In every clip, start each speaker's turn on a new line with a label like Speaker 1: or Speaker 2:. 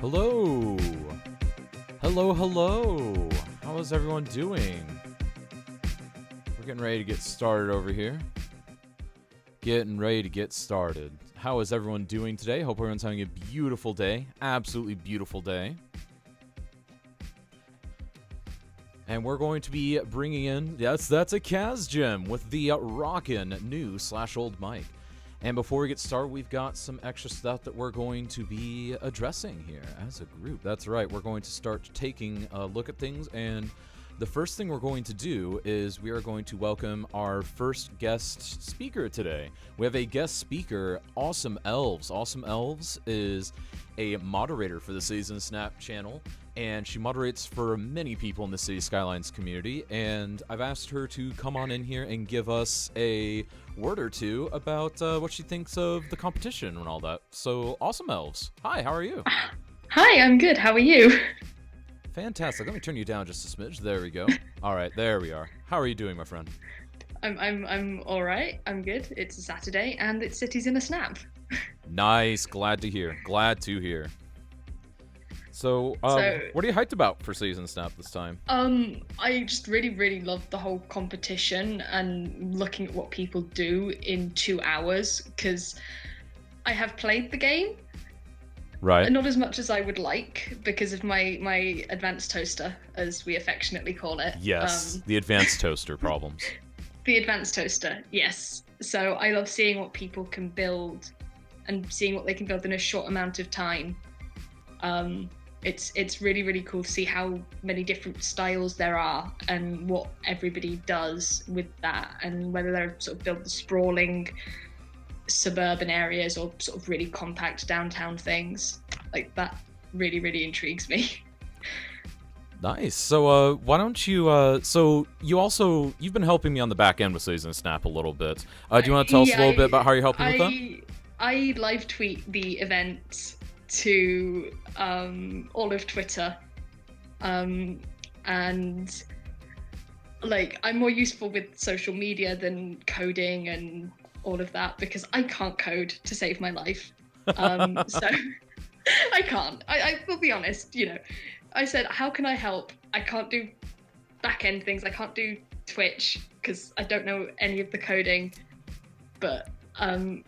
Speaker 1: Hello! Hello, hello! How is everyone doing? We're getting ready to get started over here. Getting ready to get started. How is everyone doing today? Hope everyone's having a beautiful day. Absolutely beautiful day. And we're going to be bringing in, yes, that's a Kaz Gem with the rockin' new/old mic. And before we get started, we've got some extra stuff that we're going to be addressing here as a group. That's right, we're going to start taking a look at things, and the first thing we're going to do is we are going to welcome our first guest speaker today. We have a guest speaker, Awesome Elves. Awesome Elves is a moderator for the Season Snap channel, and she moderates for many people in the City Skylines community, and I've asked her to come on in here and give us a word or two about what she thinks of the competition and all that. So, Awesome Elves, hi, how are you?
Speaker 2: Hi, I'm good. How are you?
Speaker 1: Fantastic. Let me turn you down just a smidge. There we go. All right, there we are. How are you doing, my friend?
Speaker 2: I'm all right. I'm good. It's a Saturday and it's Cities in a Snap.
Speaker 1: Nice. Glad to hear. Glad to hear. So, what are you hyped about for Season Snap this time?
Speaker 2: I just really loved the whole competition and looking at what people do in 2 hours, because I have played the game.
Speaker 1: Right.
Speaker 2: Not as much as I would like because of my advanced toaster, as we affectionately call it.
Speaker 1: Yes, the advanced toaster problems.
Speaker 2: The advanced toaster, yes. So I love seeing what people can build and seeing what they can build in a short amount of time. It's really cool to see how many different styles there are and what everybody does with that, and whether they're sort of build the sprawling suburban areas or sort of really compact downtown things. Like, that really intrigues me.
Speaker 1: Nice. So why don't you so you've been helping me on the back end with Season Snap a little bit. Do you want to tell us a little bit about how you're helping with that?
Speaker 2: I live tweet the event to all of Twitter, and like, I'm more useful with social media than coding and all of that because I can't code to save my life. So I can't. I will be honest, I said, how can I help? I can't do back end things. I can't do Twitch because I don't know any of the coding. But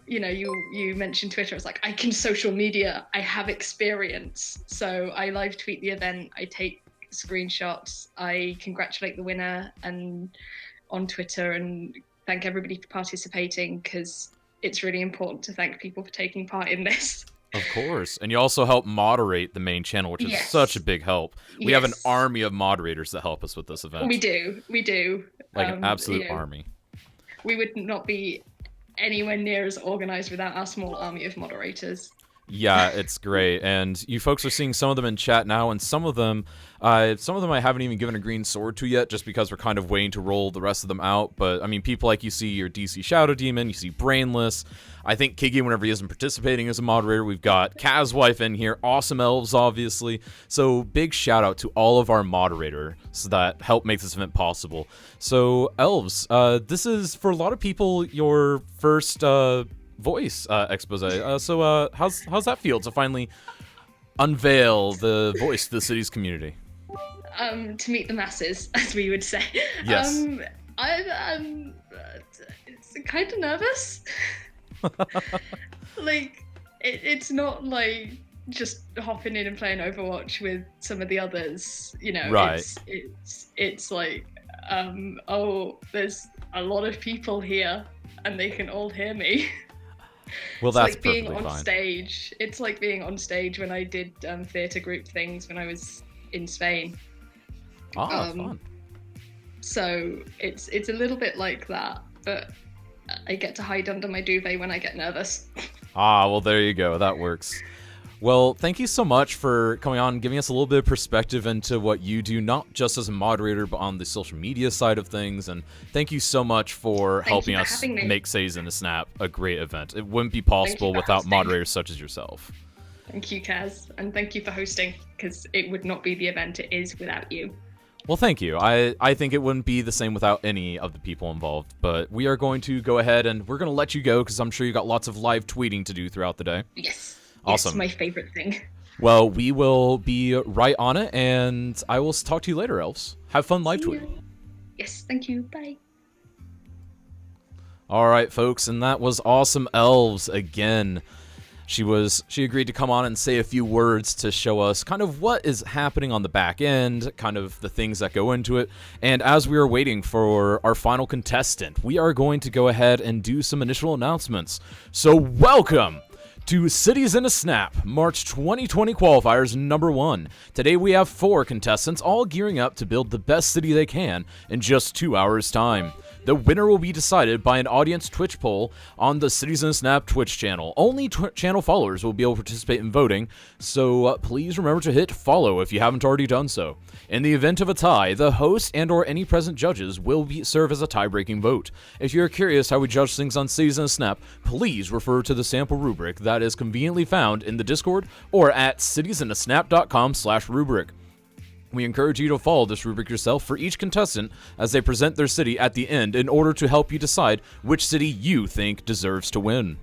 Speaker 2: you mentioned Twitter. I was like, I can social media. I have experience. So I live tweet the event. I take screenshots. I congratulate the winner and on Twitter and thank everybody for participating, because it's really important to thank people for taking part in this.
Speaker 1: Of course. And you also help moderate the main channel, which is such a big help. We have an army of moderators that help us with this event.
Speaker 2: We do.
Speaker 1: Like an absolute army.
Speaker 2: We would not be anywhere near as organized without our small army of moderators.
Speaker 1: Yeah, it's great, and you folks are seeing some of them in chat now, and some of them I haven't even given a green sword to yet, just because we're kind of waiting to roll the rest of them out. But I mean, people like, you see your DC Shadow Demon, you see Brainless. I think Kiggy, whenever he isn't participating as a moderator, we've got Kazwife in here, Awesome Elves, obviously. So big shout out to all of our moderators that help make this event possible. So Elves, this is for a lot of people your first voice expose. So how's that feel to finally unveil the voice to the city's community?
Speaker 2: To meet the masses, as we would say.
Speaker 1: Yes.
Speaker 2: I'm it's kind of nervous. Like, it's not like just hopping in and playing Overwatch with some of the others,
Speaker 1: Right.
Speaker 2: It's like, there's a lot of people here and they can all hear me.
Speaker 1: Well,
Speaker 2: it's
Speaker 1: that's
Speaker 2: like being
Speaker 1: perfectly
Speaker 2: on
Speaker 1: fine.
Speaker 2: stage. It's like being on stage when I did theatre group things when I was in Spain.
Speaker 1: Fun.
Speaker 2: So it's a little bit like that, but I get to hide under my duvet when I get nervous.
Speaker 1: Well, there you go. That works. Well, thank you so much for coming on and giving us a little bit of perspective into what you do, not just as a moderator, but on the social media side of things. And thank you so much for helping us make Cities in a Snap a great event. It wouldn't be possible without moderators such as yourself.
Speaker 2: Thank you, Kaz, and thank you for hosting, because it would not be the event it is without you.
Speaker 1: Well, thank you. I think it wouldn't be the same without any of the people involved, but we are going to go ahead and we're going to let you go because I'm sure you got lots of live tweeting to do throughout the day.
Speaker 2: Yes.
Speaker 1: Awesome.
Speaker 2: Yes, my favorite thing.
Speaker 1: Well, we will be right on it, and I will talk to you later, Elves. Have fun live tweeting.
Speaker 2: Yes, thank you. Bye.
Speaker 1: All right, folks, and that was Awesome Elves again. She agreed to come on and say a few words to show us kind of what is happening on the back end, kind of the things that go into it. And as we are waiting for our final contestant, we are going to go ahead and do some initial announcements. So welcome to Cities in a Snap, March 2020 Qualifiers number 1. Today we have 4 contestants all gearing up to build the best city they can in just 2 hours' time. The winner will be decided by an audience Twitch poll on the Cities in a Snap Twitch channel. Only channel followers will be able to participate in voting, so please remember to hit follow if you haven't already done so. In the event of a tie, the host and or any present judges will serve as a tie-breaking vote. If you're curious how we judge things on Cities in a Snap, please refer to the sample rubric that is conveniently found in the Discord or at citiesinasnap.com/rubric. We encourage you to follow this rubric yourself for each contestant as they present their city at the end in order to help you decide which city you think deserves to win.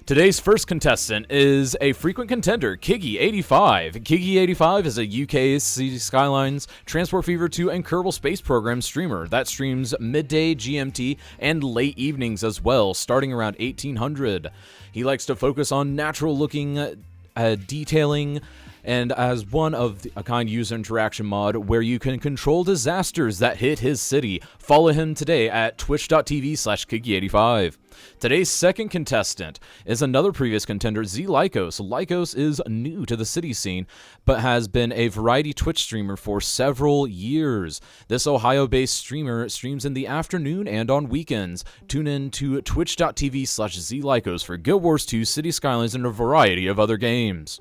Speaker 1: Today's first contestant is a frequent contender, Kiggy85. Kiggy85 is a UK City Skylines, Transport Fever 2, and Kerbal Space Program streamer that streams midday GMT and late evenings as well, starting around 1800. He likes to focus on natural-looking detailing, and as one of a kind user interaction mod where you can control disasters that hit his city. Follow him today at twitch.tv/Kiggy85. Today's second contestant is another previous contender, Lycos. Lycos is new to the city scene, but has been a variety Twitch streamer for several years. This Ohio-based streamer streams in the afternoon and on weekends. Tune in to twitch.tv/Lycos for Guild Wars 2, City Skylines, and a variety of other games.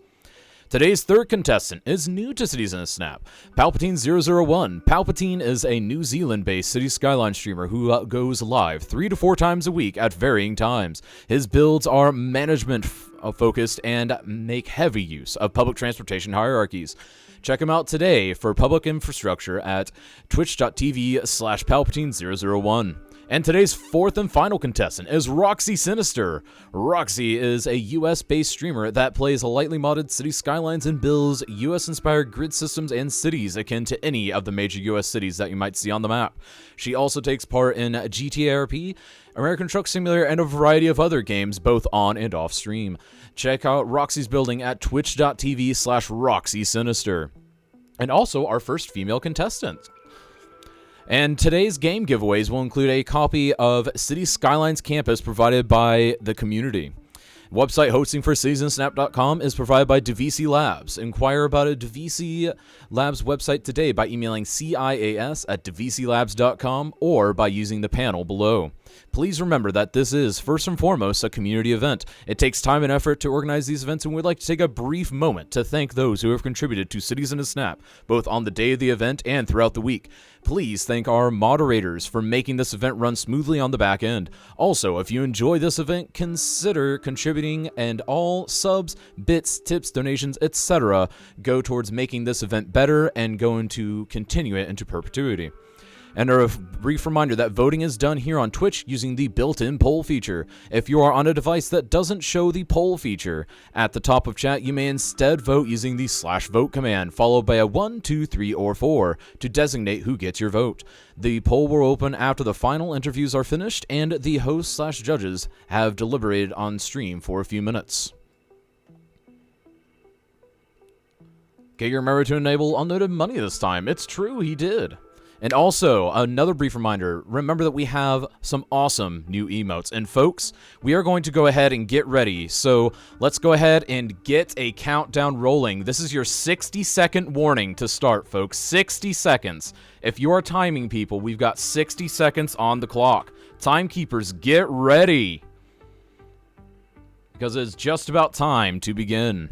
Speaker 1: Today's third contestant is new to Cities in a Snap, Palpatine001. Palpatine is a New Zealand-based City Skyline streamer who goes live 3 to 4 times a week at varying times. His builds are management-focused and make heavy use of public transportation hierarchies. Check him out today for public infrastructure at twitch.tv/Palpatine001. And today's fourth and final contestant is Roxy Sinister. Roxy is a US-based streamer that plays lightly modded City Skylines and builds US-inspired grid systems and cities akin to any of the major US cities that you might see on the map. She also takes part in GTA-RP, American Truck Simulator, and a variety of other games, both on and off stream. Check out Roxy's building at twitch.tv/Roxy Sinister. And also our first female contestant. And today's game giveaways will include a copy of City Skylines Campus provided by the community. Website hosting for citiesinasnap.com is provided by DeVC Labs. Inquire about a DeVC Labs website today by emailing cias@devclabs.com or by using the panel below. Please remember that this is, first and foremost, a community event. It takes time and effort to organize these events, and we'd like to take a brief moment to thank those who have contributed to Cities in a Snap, both on the day of the event and throughout the week. Please thank our moderators for making this event run smoothly on the back end. Also, if you enjoy this event, consider contributing, and all subs, bits, tips, donations, etc. go towards making this event better and going to continue it into perpetuity. And a brief reminder that voting is done here on Twitch using the built-in poll feature. If you are on a device that doesn't show the poll feature, at the top of chat you may instead vote using the /vote command, followed by a 1, 2, 3, or 4 to designate who gets your vote. The poll will open after the final interviews are finished and the hosts/judges have deliberated on stream for a few minutes. Okay, remember to enable unlimited money this time. It's true, he did. And also, another brief reminder, remember that we have some awesome new emotes. And folks, we are going to go ahead and get ready. So let's go ahead and get a countdown rolling. This is your 60-second warning to start, folks. 60 seconds. If you are timing people, we've got 60 seconds on the clock. Timekeepers, get ready. Because it's just about time to begin.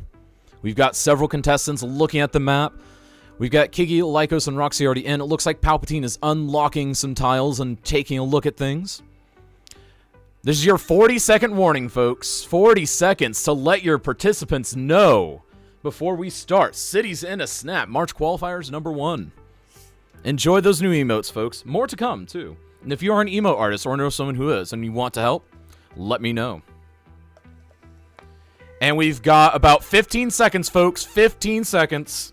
Speaker 1: We've got several contestants looking at the map. We've got Kigi, Lycos, and Roxy already in. It looks like Palpatine is unlocking some tiles and taking a look at things. This is your 40-second warning, folks. 40 seconds to let your participants know before we start. Cities in a Snap, March Qualifiers #1. Enjoy those new emotes, folks. More to come, too. And if you are an emote artist or know someone who is and you want to help, let me know. And we've got about 15 seconds, folks. 15 seconds.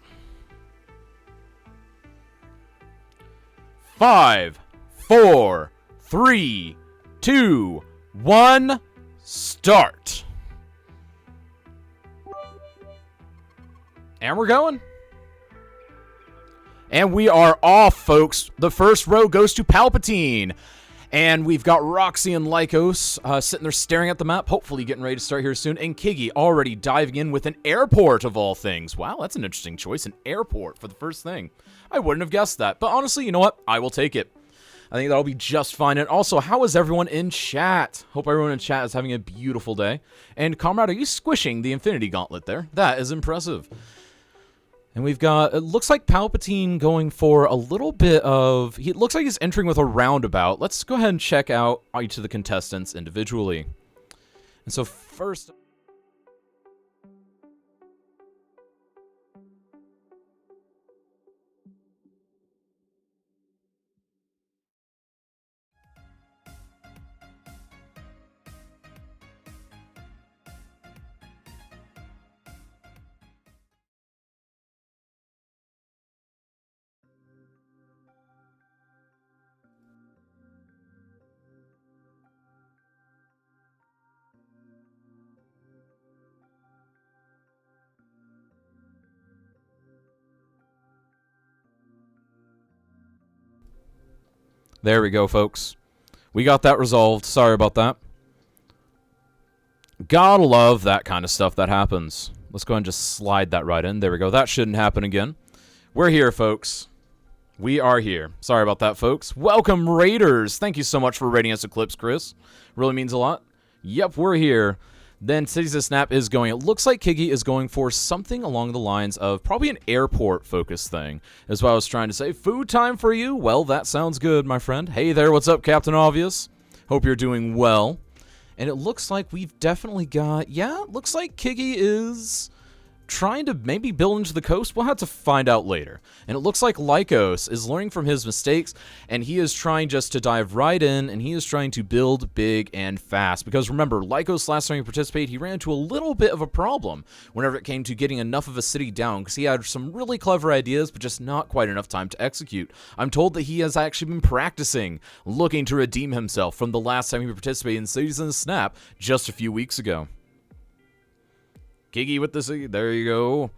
Speaker 1: 5, 4, 3, 2, 1, start. And we're going. And we are off, folks. The first row goes to Palpatine. And we've got Roxy and Lycos sitting there staring at the map, hopefully getting ready to start here soon. And Kigi already diving in with an airport of all things. Wow, that's an interesting choice, an airport for the first thing. I wouldn't have guessed that. But honestly, you know what? I will take it. I think that'll be just fine. And also, how is everyone in chat? Hope everyone in chat is having a beautiful day. And Comrade, are you squishing the Infinity Gauntlet there? That is impressive. And we've got, it looks like Palpatine going for a little bit of, he looks like he's entering with a roundabout. Let's go ahead and check out each of the contestants individually. And so first... There we go, folks. We got that resolved. Sorry about that. Gotta love that kind of stuff that happens. Let's go ahead and just slide that right in. There we go. That shouldn't happen again. We're here, folks. We are here. Sorry about that, folks. Welcome, Raiders. Thank you so much for rating us Eclipse, Chris. Really means a lot. Yep, we're here. Then Cities of Snap is going. It looks like Kigi is going for something along the lines of probably an airport-focused thing, is what I was trying to say. Food time for you? Well, that sounds good, my friend. Hey there, what's up, Captain Obvious? Hope you're doing well. And it looks like we've definitely got... Yeah, it looks like Kigi is trying to maybe build into the coast. We'll have to find out later. And it looks like Lycos is learning from his mistakes, and he is trying just to dive right in, and he is trying to build big and fast. Because remember, Lycos, last time he participated, he ran into a little bit of a problem whenever it came to getting enough of a city down, because he had some really clever ideas, but just not quite enough time to execute. I'm told that he has actually been practicing, looking to redeem himself from the last time he participated in Cities in the Snap just a few weeks ago. Kigi with the... There you go.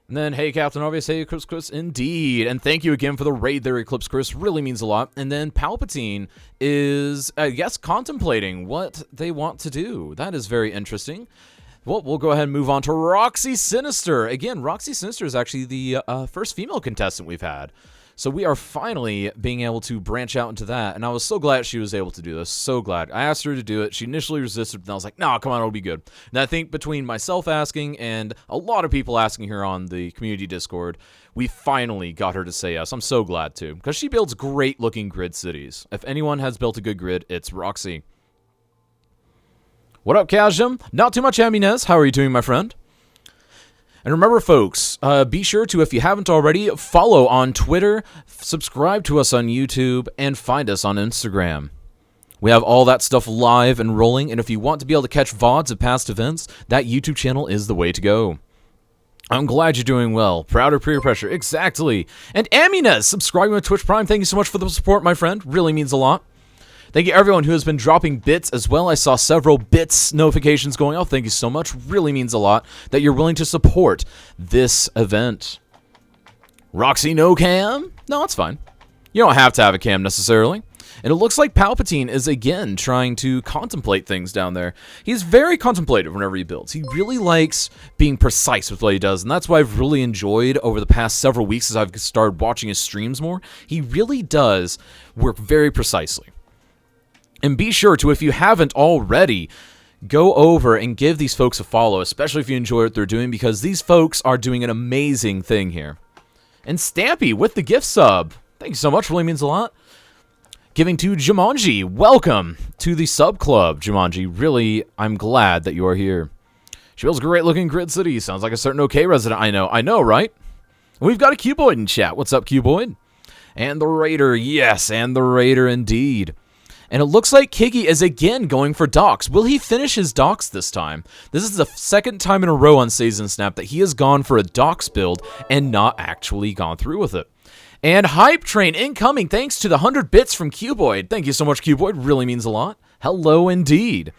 Speaker 1: And then, hey, Captain Obvious, hey, Eclipse Chris, indeed. And thank you again for the raid there, Eclipse Chris. Really means a lot. And then Palpatine is, I guess, contemplating what they want to do. That is very interesting. Well, we'll go ahead and move on to Roxy Sinister. Again, Roxy Sinister is actually the first female contestant we've had. So we are finally being able to branch out into that, and I was so glad she was able to do this. So glad. I asked her to do it. She initially resisted, and I was like, "No, come on, it'll be good." And I think between myself asking and a lot of people asking her on the community Discord, we finally got her to say yes. I'm so glad, too, because she builds great-looking grid cities. If anyone has built a good grid, it's Roxy. What up, Kazim? Not too much, Aminez. How are you doing, my friend? And remember, folks, be sure to, if you haven't already, follow on Twitter, subscribe to us on YouTube, and find us on Instagram. We have all that stuff live and rolling, and if you want to be able to catch VODs of past events, that YouTube channel is the way to go. I'm glad you're doing well. Proud of peer pressure. Exactly. And Aminez, subscribing to Twitch Prime. Thank you so much for the support, my friend. Really means a lot. Thank you, everyone who has been dropping bits as well. I saw several bits notifications going out. Thank you so much. Really means a lot that you're willing to support this event. Roxy, no cam? No, it's fine. You don't have to have a cam necessarily. And it looks like Palpatine is again trying to contemplate things down there. He's very contemplative whenever he builds. He really likes being precise with what he does, and that's what I've really enjoyed over the past several weeks as I've started watching his streams more. He really does work very precisely. And be sure to, if you haven't already, go over and give these folks a follow, especially if you enjoy what they're doing, because these folks are doing an amazing thing here. And Stampy with the gift sub. Thank you so much. Really means a lot. Giving to Jumanji. Welcome to the sub club, Jumanji. Really, I'm glad that you are here. She builds great looking Grid City. Sounds like a certain OK resident. I know, right? We've got a Cuboid in chat. What's up, Cuboid? And the Raider. Yes, and the Raider indeed. And it looks like Kiggy is again going for docks. Will he finish his docks this time? This is the second time in a row on Season Snap that he has gone for a docks build and not actually gone through with it. And Hype Train incoming thanks to the 100 bits from Cuboid. Thank you so much, Cuboid. Really means a lot. Hello indeed.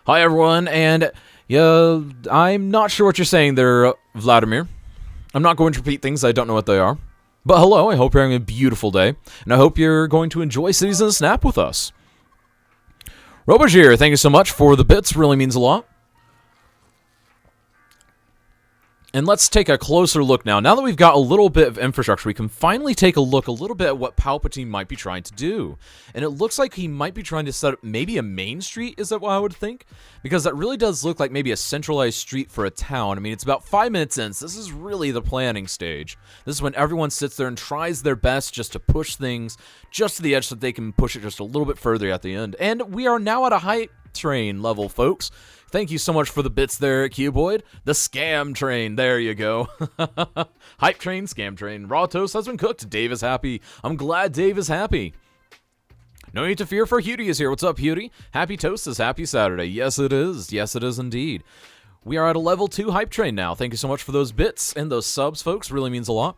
Speaker 1: Hi, everyone. And yeah, I'm not sure what you're saying there, Vladimir. I'm not going to repeat things. I don't know what they are. But hello. I hope you're having a beautiful day. And I hope you're going to enjoy Cities in the Snap with us. Robajir, thank you so much for the bits. Really means a lot. And let's take a closer look now. Now that we've got a little bit of infrastructure, we can finally take a look a little bit at what Palpatine might be trying to do. And it looks like he might be trying to set up maybe a main street, is that what I would think? Because that really does look like maybe a centralized street for a town. I mean, it's about 5 minutes in, so this is really the planning stage. This is when everyone sits there and tries their best just to push things just to the edge so that they can push it just a little bit further at the end. And we are now at a Hype Train level, folks. Thank you so much for the bits there, Cuboid. The Scam Train, there you go. Hype Train, Scam Train. Raw toast has been cooked. Dave is happy. I'm glad Dave is happy. No need to fear, for Hudie is here. What's up, Hudie? Happy toast is happy Saturday. Yes, it is. Yes, it is indeed. We are at a level 2 Hype Train now. Thank you so much for those bits and those subs, folks. Really means a lot.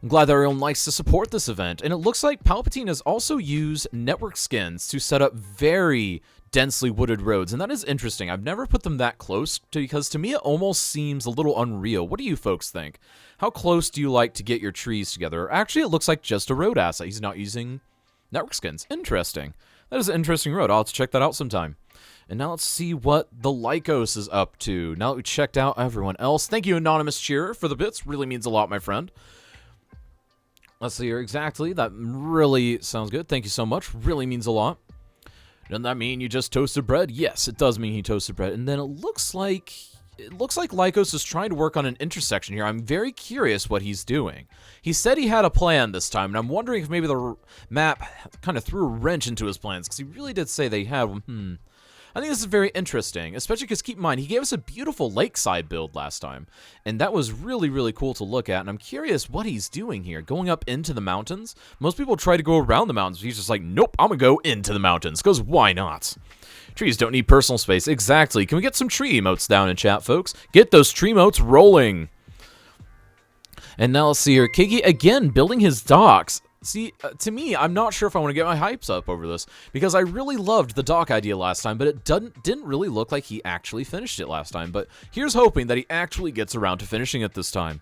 Speaker 1: I'm glad that everyone likes to support this event. And it looks like Palpatine has also used network skins to set up very densely wooded roads, and that is interesting. I've never put them that close, because to me it almost seems a little unreal. What do you folks think? How close do you like to get your trees together? Actually, it looks like just a road asset. He's not using network skins. Interesting. That is an interesting road. I'll have to check that out sometime. And now let's see what the Lycos is up to. Now that we checked out everyone else. Thank you, Anonymous Cheerer, for the bits. Really means a lot, my friend. Let's see here exactly. That really sounds good. Thank you so much. Really means a lot. Doesn't that mean you just toasted bread? Yes, it does mean he toasted bread. And then it looks like Lycos is trying to work on an intersection here. I'm very curious what he's doing. He said he had a plan this time, and I'm wondering if maybe the map kind of threw a wrench into his plans, because he really did say they had. I think this is very interesting, especially because keep in mind, he gave us a beautiful lakeside build last time, and that was really, really cool to look at, and I'm curious what he's doing here, going up into the mountains. Most people try to go around the mountains, but he's just like, nope, I'm gonna go into the mountains, because why not? Trees don't need personal space. Exactly. Can we get some tree emotes down in chat, folks? Get those tree emotes rolling. And now let's see here, Kiki again building his docks. See, to me, I'm not sure if I want to get my hypes up over this, because I really loved the dock idea last time, but it didn't really look like he actually finished it last time. But here's hoping that he actually gets around to finishing it this time.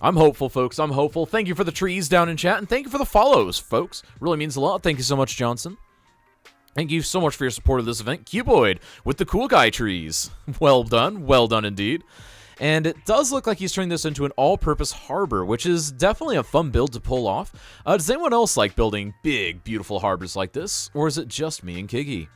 Speaker 1: I'm hopeful, folks. I'm hopeful. Thank you for the trees down in chat, and thank you for the follows, folks. Really means a lot. Thank you so much, Johnson. Thank you so much for your support of this event. Cuboid with the cool guy trees. Well done. Well done indeed. And it does look like he's turning this into an all-purpose harbor, which is definitely a fun build to pull off. Does anyone else like building big, beautiful harbors like this? Or is it just me and Kiggy?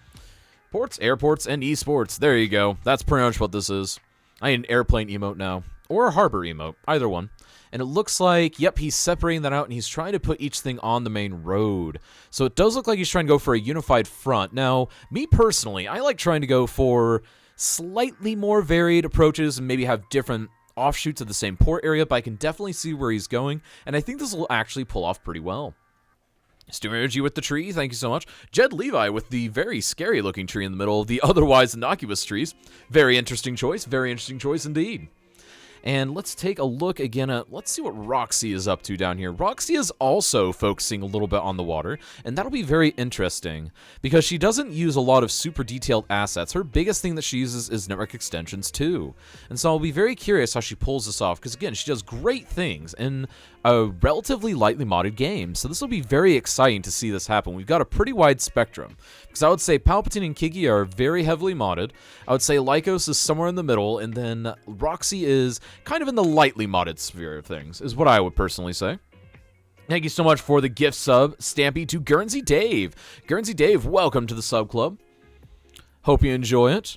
Speaker 1: Ports, airports, and esports. There you go. That's pretty much what this is. I need an airplane emote now. Or a harbor emote. Either one. And it looks like, yep, he's separating that out, and he's trying to put each thing on the main road. So it does look like he's trying to go for a unified front. Now, me personally, I like trying to go for slightly more varied approaches and maybe have different offshoots of the same port area, but I can definitely see where he's going, and I think this will actually pull off pretty well. Stu Energy with the tree, thank you so much. Jed Levi with the very scary looking tree in the middle of the otherwise innocuous trees. Very interesting choice indeed. And let's take a look again at, let's see what Roxy is up to down here. Roxy is also focusing a little bit on the water, and that'll be very interesting because she doesn't use a lot of super detailed assets. Her biggest thing that she uses is network extensions too. And so I'll be very curious how she pulls this off because again, she does great things in a relatively lightly modded game. So this will be very exciting to see this happen. We've got a pretty wide spectrum because I would say Palpatine and Kiki are very heavily modded. I would say Lycos is somewhere in the middle, and then Roxy is kind of in the lightly modded sphere of things, is what I would personally say. Thank you so much for the gift sub, Stampy, to Guernsey Dave. Guernsey Dave, welcome to the sub club. Hope you enjoy it.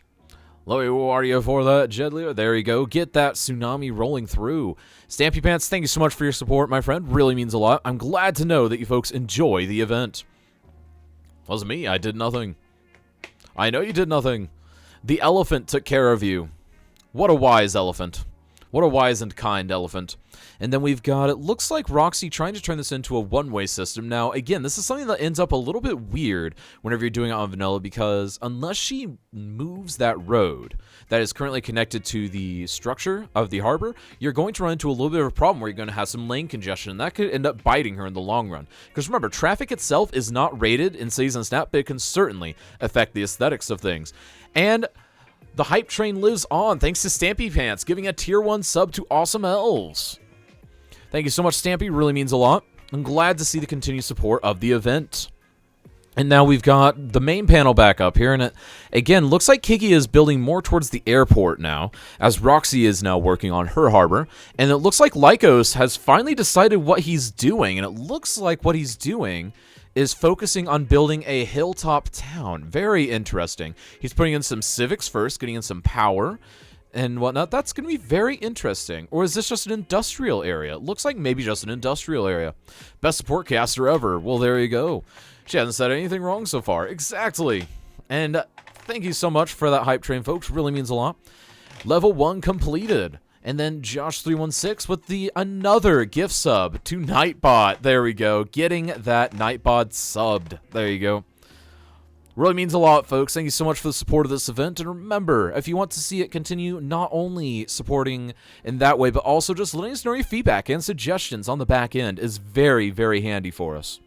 Speaker 1: Lowy Wario for that, Jedlier. There you go. Get that tsunami rolling through. Stampy Pants, thank you so much for your support, my friend. Really means a lot. I'm glad to know that you folks enjoy the event. Wasn't me. I did nothing. I know you did nothing. The elephant took care of you. What a wise elephant. What a wise and kind elephant. And then we've got, it looks like Roxy trying to turn this into a one-way system. Now, again, this is something that ends up a little bit weird whenever you're doing it on vanilla, because unless she moves that road that is currently connected to the structure of the harbor, you're going to run into a little bit of a problem where you're going to have some lane congestion, and that could end up biting her in the long run. Because remember, traffic itself is not rated in Cities on Snap, but it can certainly affect the aesthetics of things. And the hype train lives on, thanks to Stampy Pants, giving a tier 1 sub to Awesome Elves. Thank you so much, Stampy. Really means a lot. I'm glad to see the continued support of the event. And now we've got the main panel back up here, and it, again, looks like Kiki is building more towards the airport now, as Roxy is now working on her harbor. And it looks like Lycos has finally decided what he's doing, and it looks like what he's doing is focusing on building a hilltop town. Very interesting. He's putting in some civics first, getting in some power and whatnot. That's going to be very interesting. Or is this just an industrial area? It looks like maybe just an industrial area. Best support caster ever. Well, there you go. She hasn't said anything wrong so far. Exactly. And thank you so much for that hype train, folks. Really means a lot. Level 1 completed. And then Josh316 with the another gift sub to Nightbot. There we go. Getting that Nightbot subbed. There you go. Really means a lot, folks. Thank you so much for the support of this event. And remember, if you want to see it continue, not only supporting in that way, but also just letting us know your feedback and suggestions on the back end is very, very handy for us.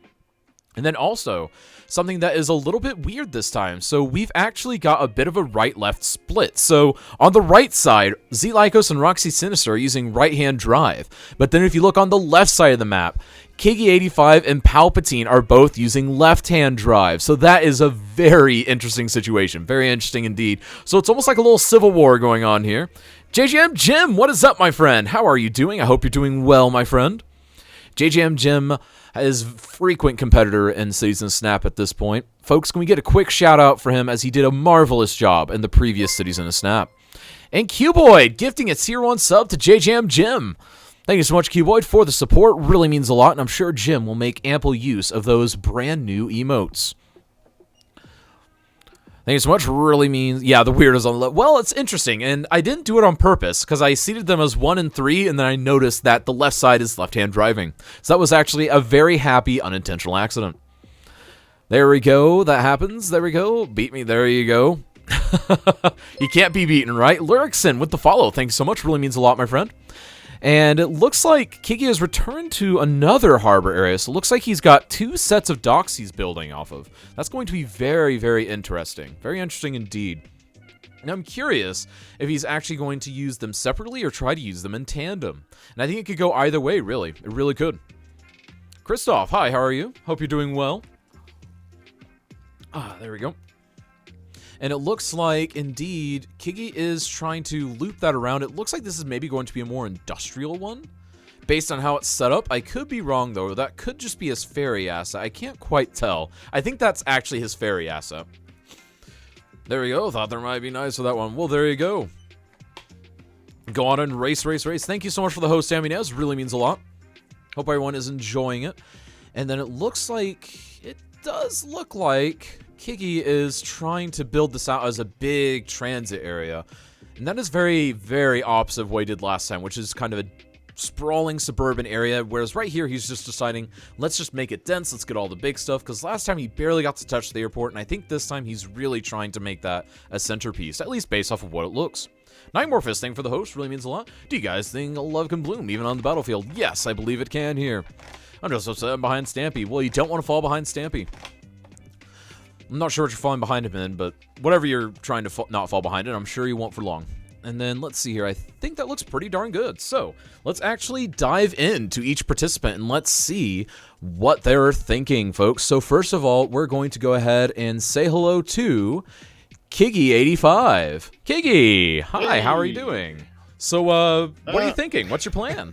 Speaker 1: And then also, something that is a little bit weird this time. So we've actually got a bit of a right-left split. So on the right side, Z Lycos and Roxy Sinister are using right-hand drive. But then if you look on the left side of the map, Kigi85 and Palpatine are both using left-hand drive. So that is a very interesting situation. Very interesting indeed. So it's almost like a little civil war going on here. JJM Jim, what is up, my friend? How are you doing? I hope you're doing well, my friend. JJM Jim is a frequent competitor in Cities on Snap at this point. Folks, can we get a quick shout out for him as he did a marvelous job in the previous Cities on Snap. And Cuboid gifting a tier 1 sub to JJM Jim. Thank you so much, Cuboid, for the support. Really means a lot, and I'm sure Jim will make ample use of those brand new emotes. Thank you so much. Really means, yeah, the weird is on the left. Well, it's interesting, and I didn't do it on purpose because I seated them as 1 and 3, and then I noticed that the left side is left-hand driving. So that was actually a very happy, unintentional accident. There we go. That happens. There we go. Beat me. There you go. You can't be beaten, right? Lyricson with the follow. Thanks so much. Really means a lot, my friend. And it looks like Kiki has returned to another harbor area, so it looks like he's got 2 sets of docks he's building off of. That's going to be very, very interesting. Very interesting indeed. And I'm curious if he's actually going to use them separately or try to use them in tandem. And I think it could go either way, really. It really could. Christoph, hi, how are you? Hope you're doing well. There we go. And it looks like, indeed, Kigi is trying to loop that around. It looks like this is maybe going to be a more industrial one, based on how it's set up. I could be wrong, though. That could just be his ferry asset. I can't quite tell. I think that's actually his ferry asset. There we go. Thought there might be nice for that one. Well, there you go. Go on and race, race, race. Thank you so much for the host, Aminez. Really means a lot. Hope everyone is enjoying it. And then it looks like, it does look like Kiki is trying to build this out as a big transit area. And that is very, very opposite of what he did last time, which is kind of a sprawling suburban area, whereas right here he's just deciding, let's just make it dense, let's get all the big stuff, because last time he barely got to touch the airport, and I think this time he's really trying to make that a centerpiece, at least based off of what it looks. Nightmorphist, thing for the host, really means a lot. Do you guys think love can bloom even on the battlefield? Yes, I believe it can here. I'm just upset I'm behind Stampy. Well, you don't want to fall behind Stampy. I'm not sure what you're falling behind him in, but whatever you're trying to not fall behind it, I'm sure you won't for long. And then let's see here. I think that looks pretty darn good. So let's actually dive into each participant and let's see what they're thinking, folks. So first of all, we're going to go ahead and say hello to Kigi85. Kigi, hi, how are you doing? So what are you thinking? What's your plan?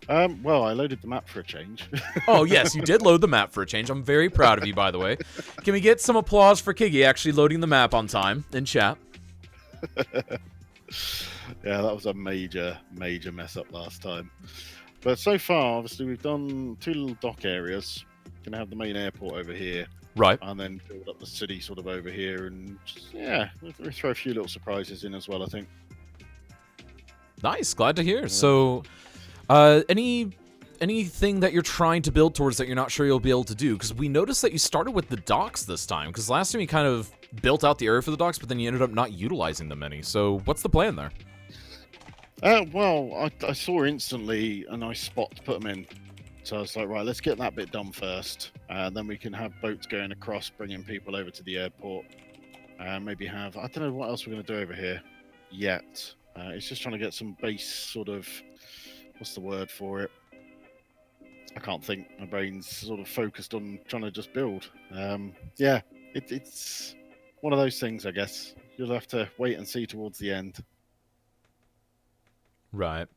Speaker 3: Well, I loaded the map for a change.
Speaker 1: Oh, yes, you did load the map for a change. I'm very proud of you, by the way. Can we get some applause for Kiggy actually loading the map on time in chat?
Speaker 3: Yeah, that was a major mess up last time. But so far, obviously, we've done 2 little dock areas. Gonna have the main airport over here,
Speaker 1: Right.
Speaker 3: and then build up the city sort of over here, and just, yeah, we'll throw a few little surprises in as well, I think.
Speaker 1: Nice. Glad to hear.
Speaker 3: Yeah.
Speaker 1: So, anything that you're trying to build towards that you're not sure you'll be able to do? Because we noticed that you started with the docks this time. Because last time you kind of built out the area for the docks, but then you ended up not utilizing them any. So, what's the plan there?
Speaker 3: Well, I saw instantly a nice spot to put them in. So I was like, right, let's get that bit done first. Then we can have boats going across, bringing people over to the airport. Maybe have, I don't know what else we're going to do over here yet. It's just trying to get some base sort of, what's the word for it? I can't think. My brain's sort of focused on trying to just build. Yeah, it's one of those things, I guess. You'll have to wait and see towards the end.
Speaker 1: Right.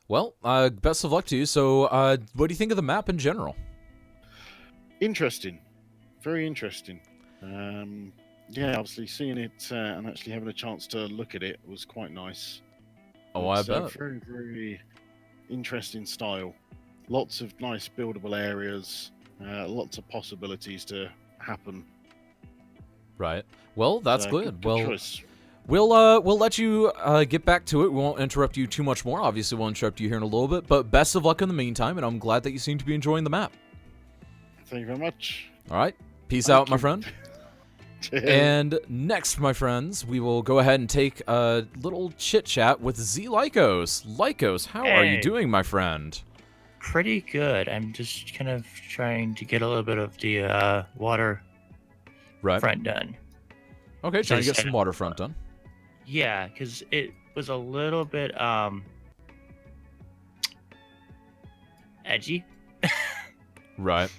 Speaker 1: Well, best of luck to you. So, what do you think of the map in general?
Speaker 3: Interesting. Very interesting. Yeah, obviously seeing it and actually having a chance to look at it was quite nice.
Speaker 1: Oh, I
Speaker 3: It's
Speaker 1: bet.
Speaker 3: very, very interesting style. Lots of nice buildable areas. Lots of possibilities to happen.
Speaker 1: Right. Well, that's
Speaker 3: So,
Speaker 1: good.
Speaker 3: good
Speaker 1: Well,
Speaker 3: choice.
Speaker 1: we'll let you get back to it. We won't interrupt you too much more. Obviously, we'll interrupt you here in a little bit. But best of luck in the meantime, and I'm glad that you seem to be enjoying the map.
Speaker 3: Thank you very much.
Speaker 1: All right. Peace
Speaker 3: Thank
Speaker 1: out, my
Speaker 3: you.
Speaker 1: friend.
Speaker 3: Cheers.
Speaker 1: And next, my friends, we will go ahead and take a little chit-chat with Z Lycos. Lycos, how are you
Speaker 4: Hey.
Speaker 1: doing, my friend?
Speaker 4: Pretty good. I'm just kind of trying to get a little bit of the water
Speaker 1: Right.
Speaker 4: front done.
Speaker 1: Okay, trying to
Speaker 4: Just
Speaker 1: get some waterfront done.
Speaker 4: Yeah, because it was a little bit edgy.
Speaker 1: Right.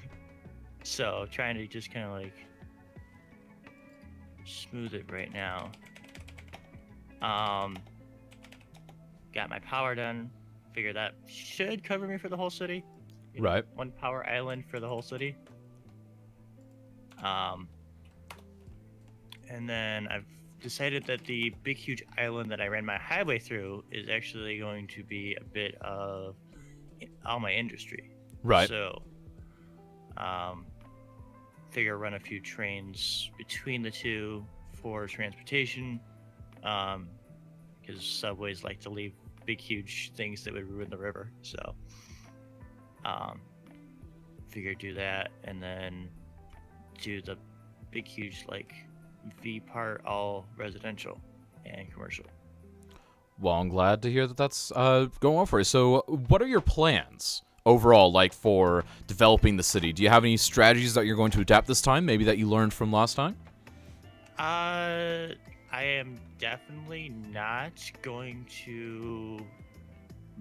Speaker 4: So trying to just kind of like smooth it right now. Got my power done. Figure that should cover me for the whole city. You know,
Speaker 1: Right.
Speaker 4: One power island for the whole city. And then I've decided that the big huge island that I ran my highway through is actually going to be a bit of all my industry.
Speaker 1: Right.
Speaker 4: So, figure run a few trains between the two for transportation, because subways like to leave big huge things that would ruin the river. So, figure do that and then do the big huge like V part all residential and commercial.
Speaker 1: Well, I'm glad to hear that that's going well for you. So, what are your plans overall, like, for developing the city? Do you have any strategies that you're going to adapt this time, maybe that you learned from last time?
Speaker 4: I am definitely not going to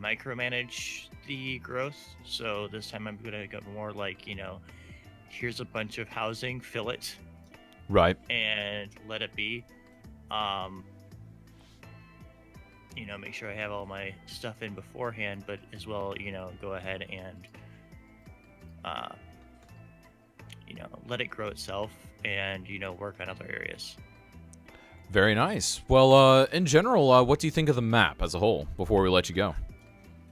Speaker 4: micromanage the growth. So this time I'm gonna go more like, here's a bunch of housing, fill it,
Speaker 1: Right.
Speaker 4: and let it be. Make sure I have all my stuff in beforehand, but as well, go ahead and let it grow itself and work on other areas.
Speaker 1: Very nice. Well, in general, what do you think of the map as a whole before we let you go?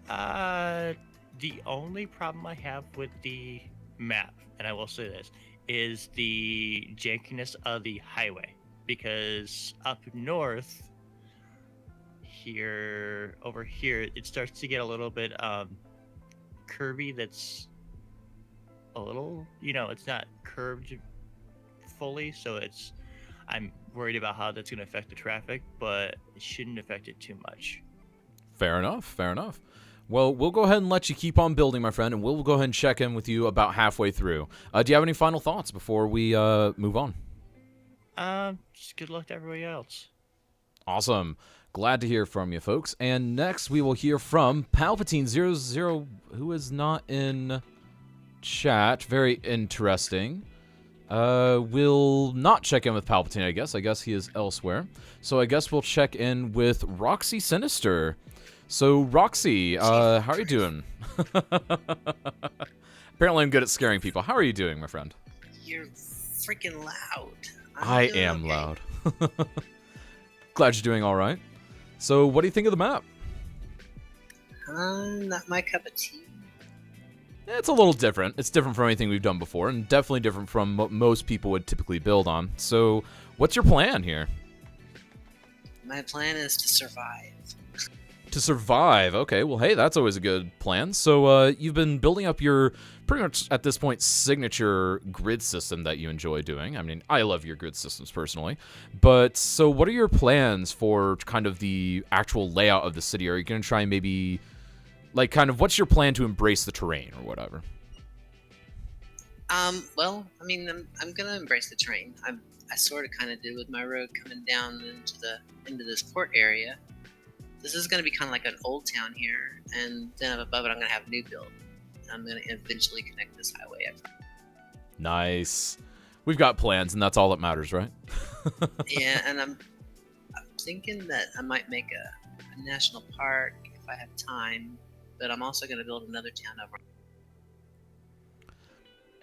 Speaker 4: The only problem I have with the map, and I will say this, is the jankiness of the highway. Because up north, over here, it starts to get a little bit curvy. That's a little, it's not curved fully, so I'm worried about how that's going to affect the traffic, but it shouldn't affect it too much.
Speaker 1: Fair enough. Fair enough. Well, we'll go ahead and let you keep on building, my friend, and we'll go ahead and check in with you about halfway through. Do you have any final thoughts before we move on?
Speaker 4: Just good luck to everybody else.
Speaker 1: Awesome. Glad to hear from you, folks. And next, we will hear from Palpatine00, who is not in chat. Very interesting. We'll not check in with Palpatine, I guess. I guess he is elsewhere. So I guess we'll check in with Roxy Sinister. So, Roxy, how are you doing? Apparently I'm good at scaring people. How are you doing, my friend?
Speaker 5: You're freaking loud.
Speaker 1: I
Speaker 5: doing
Speaker 1: am
Speaker 5: okay.
Speaker 1: loud. Glad you're doing all right. So, what do you think of the map?
Speaker 5: Not my cup of tea.
Speaker 1: It's a little different. It's different from anything we've done before, and definitely different from what most people would typically build on. So, what's your plan here?
Speaker 5: My plan is to survive.
Speaker 1: To survive. Okay, well, hey, that's always a good plan. So, you've been building up your, pretty much at this point, signature grid system that you enjoy doing. I mean, I love your grid systems personally. But, so what are your plans for kind of the actual layout of the city? Are you going to try and maybe, like, kind of, what's your plan to embrace the terrain or whatever?
Speaker 5: Well, I mean, I'm gonna embrace the terrain. I sort of kind of did with my road coming down into this port area. This is gonna be kind of like an old town here, and then up above it, I'm gonna have a new build. I'm gonna eventually connect this highway.
Speaker 1: Nice. We've got plans, and that's all that matters, right?
Speaker 5: Yeah, and I'm thinking that I might make a national park if I have time, but I'm also gonna build another town over.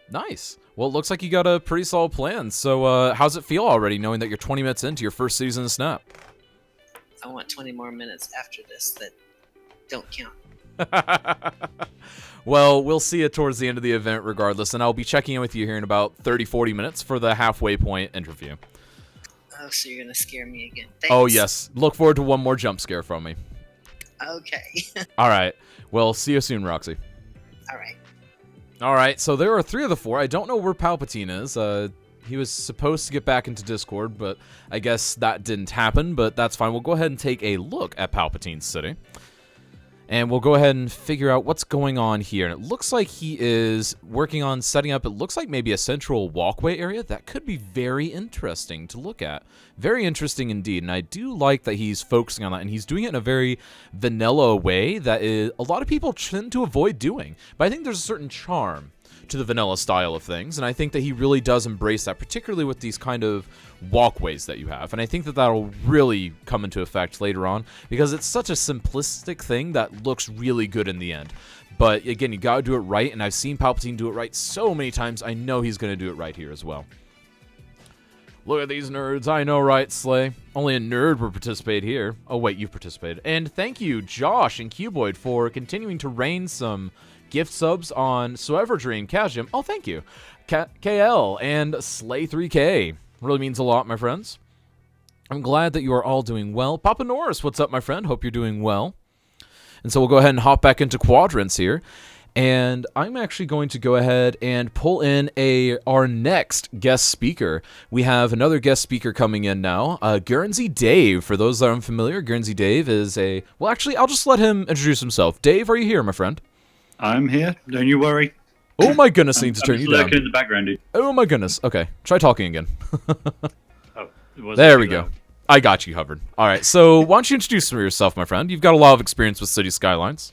Speaker 1: Nice. Well, it looks like you got a pretty solid plan. So, how's it feel already, knowing that you're 20 minutes into your first season of Snap?
Speaker 5: I want 20 more minutes after this that don't count.
Speaker 1: Well, we'll see it towards the end of the event regardless, and I'll be checking in with you here in about 30-40 minutes for the halfway point interview.
Speaker 5: Oh, so you're gonna scare me again. Thanks.
Speaker 1: Oh, yes. Look forward to one more jump scare from me.
Speaker 5: Okay.
Speaker 1: All right. Well, see you soon, Roxy.
Speaker 5: All right.
Speaker 1: All right, so there are 3 of the 4. I don't know where Palpatine is. He was supposed to get back into Discord, but I guess that didn't happen, but that's fine. We'll go ahead and take a look at Palpatine's city. And we'll go ahead and figure out what's going on here. And it looks like he is working on setting up, it looks like maybe a central walkway area. That could be very interesting to look at. Very interesting indeed. And I do like that he's focusing on that. And he's doing it in a very vanilla way that a lot of people tend to avoid doing. But I think there's a certain charm to the vanilla style of things, and I think that he really does embrace that, particularly with these kind of walkways that you have, and I think that that'll really come into effect later on, because it's such a simplistic thing that looks really good in the end. But again, you gotta do it right, and I've seen Palpatine do it right so many times, I know he's gonna do it right here as well. Look at these nerds, I know, right, Slay? Only a nerd would participate here. Oh wait, you've participated. And thank you, Josh and Cuboid, for continuing to rain some gift subs on Soeverdream, Kazjim. Oh, thank you. KL and Slay3K. Really means a lot, my friends. I'm glad that you are all doing well. Papa Norris, what's up, my friend? Hope you're doing well. And so we'll go ahead and hop back into quadrants here. And I'm actually going to go ahead and pull in our next guest speaker. We have another guest speaker coming in now, Guernsey Dave. For those that are unfamiliar, Guernsey Dave is well, actually, I'll just let him introduce himself. Dave, are you here, my friend?
Speaker 6: I'm here. Don't you worry.
Speaker 1: Oh my goodness, I need to turn you down.
Speaker 6: Lurking in the background, dude.
Speaker 1: Oh my goodness. Okay, try talking again.
Speaker 6: Oh, it wasn't
Speaker 1: There we
Speaker 6: too
Speaker 1: go.
Speaker 6: loud.
Speaker 1: I got you, Hubbard. All right, so why don't you introduce yourself, my friend? You've got a lot of experience with City Skylines.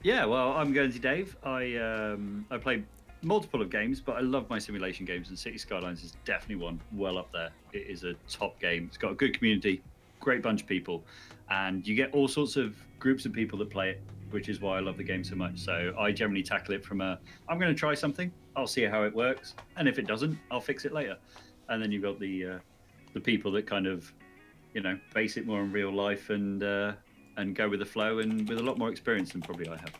Speaker 6: Yeah, well, I'm Guernsey Dave. I play multiple of games, but I love my simulation games, and City Skylines is definitely one well up there. It is a top game. It's got a good community, great bunch of people, and you get all sorts of groups of people that play it, which is why I love the game so much. So I generally tackle it from I'm going to try something, I'll see how it works, and if it doesn't, I'll fix it later. And then you've got the people that kind of, base it more on real life and go with the flow, and with a lot more experience than probably I have.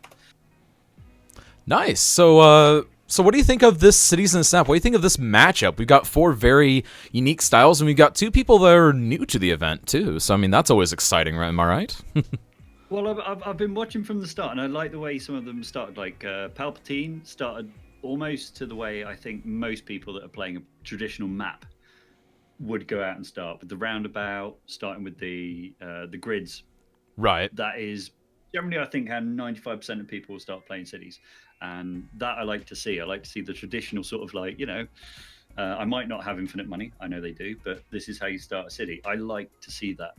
Speaker 1: Nice. So what do you think of this Cities in a Snap? What do you think of this matchup? We've got 4 very unique styles, and we've got 2 people that are new to the event too. So I mean, that's always exciting, right? Am I right?
Speaker 6: Well, I've been watching from the start, and I like the way some of them started. Like Palpatine started almost to the way I think most people that are playing a traditional map would go out and start, with the roundabout, starting with the grids.
Speaker 1: Right.
Speaker 6: That is generally, I think, how 95% of people will start playing cities, and that I like to see. I like to see the traditional sort of I might not have infinite money, I know they do, but this is how you start a city. I like to see that.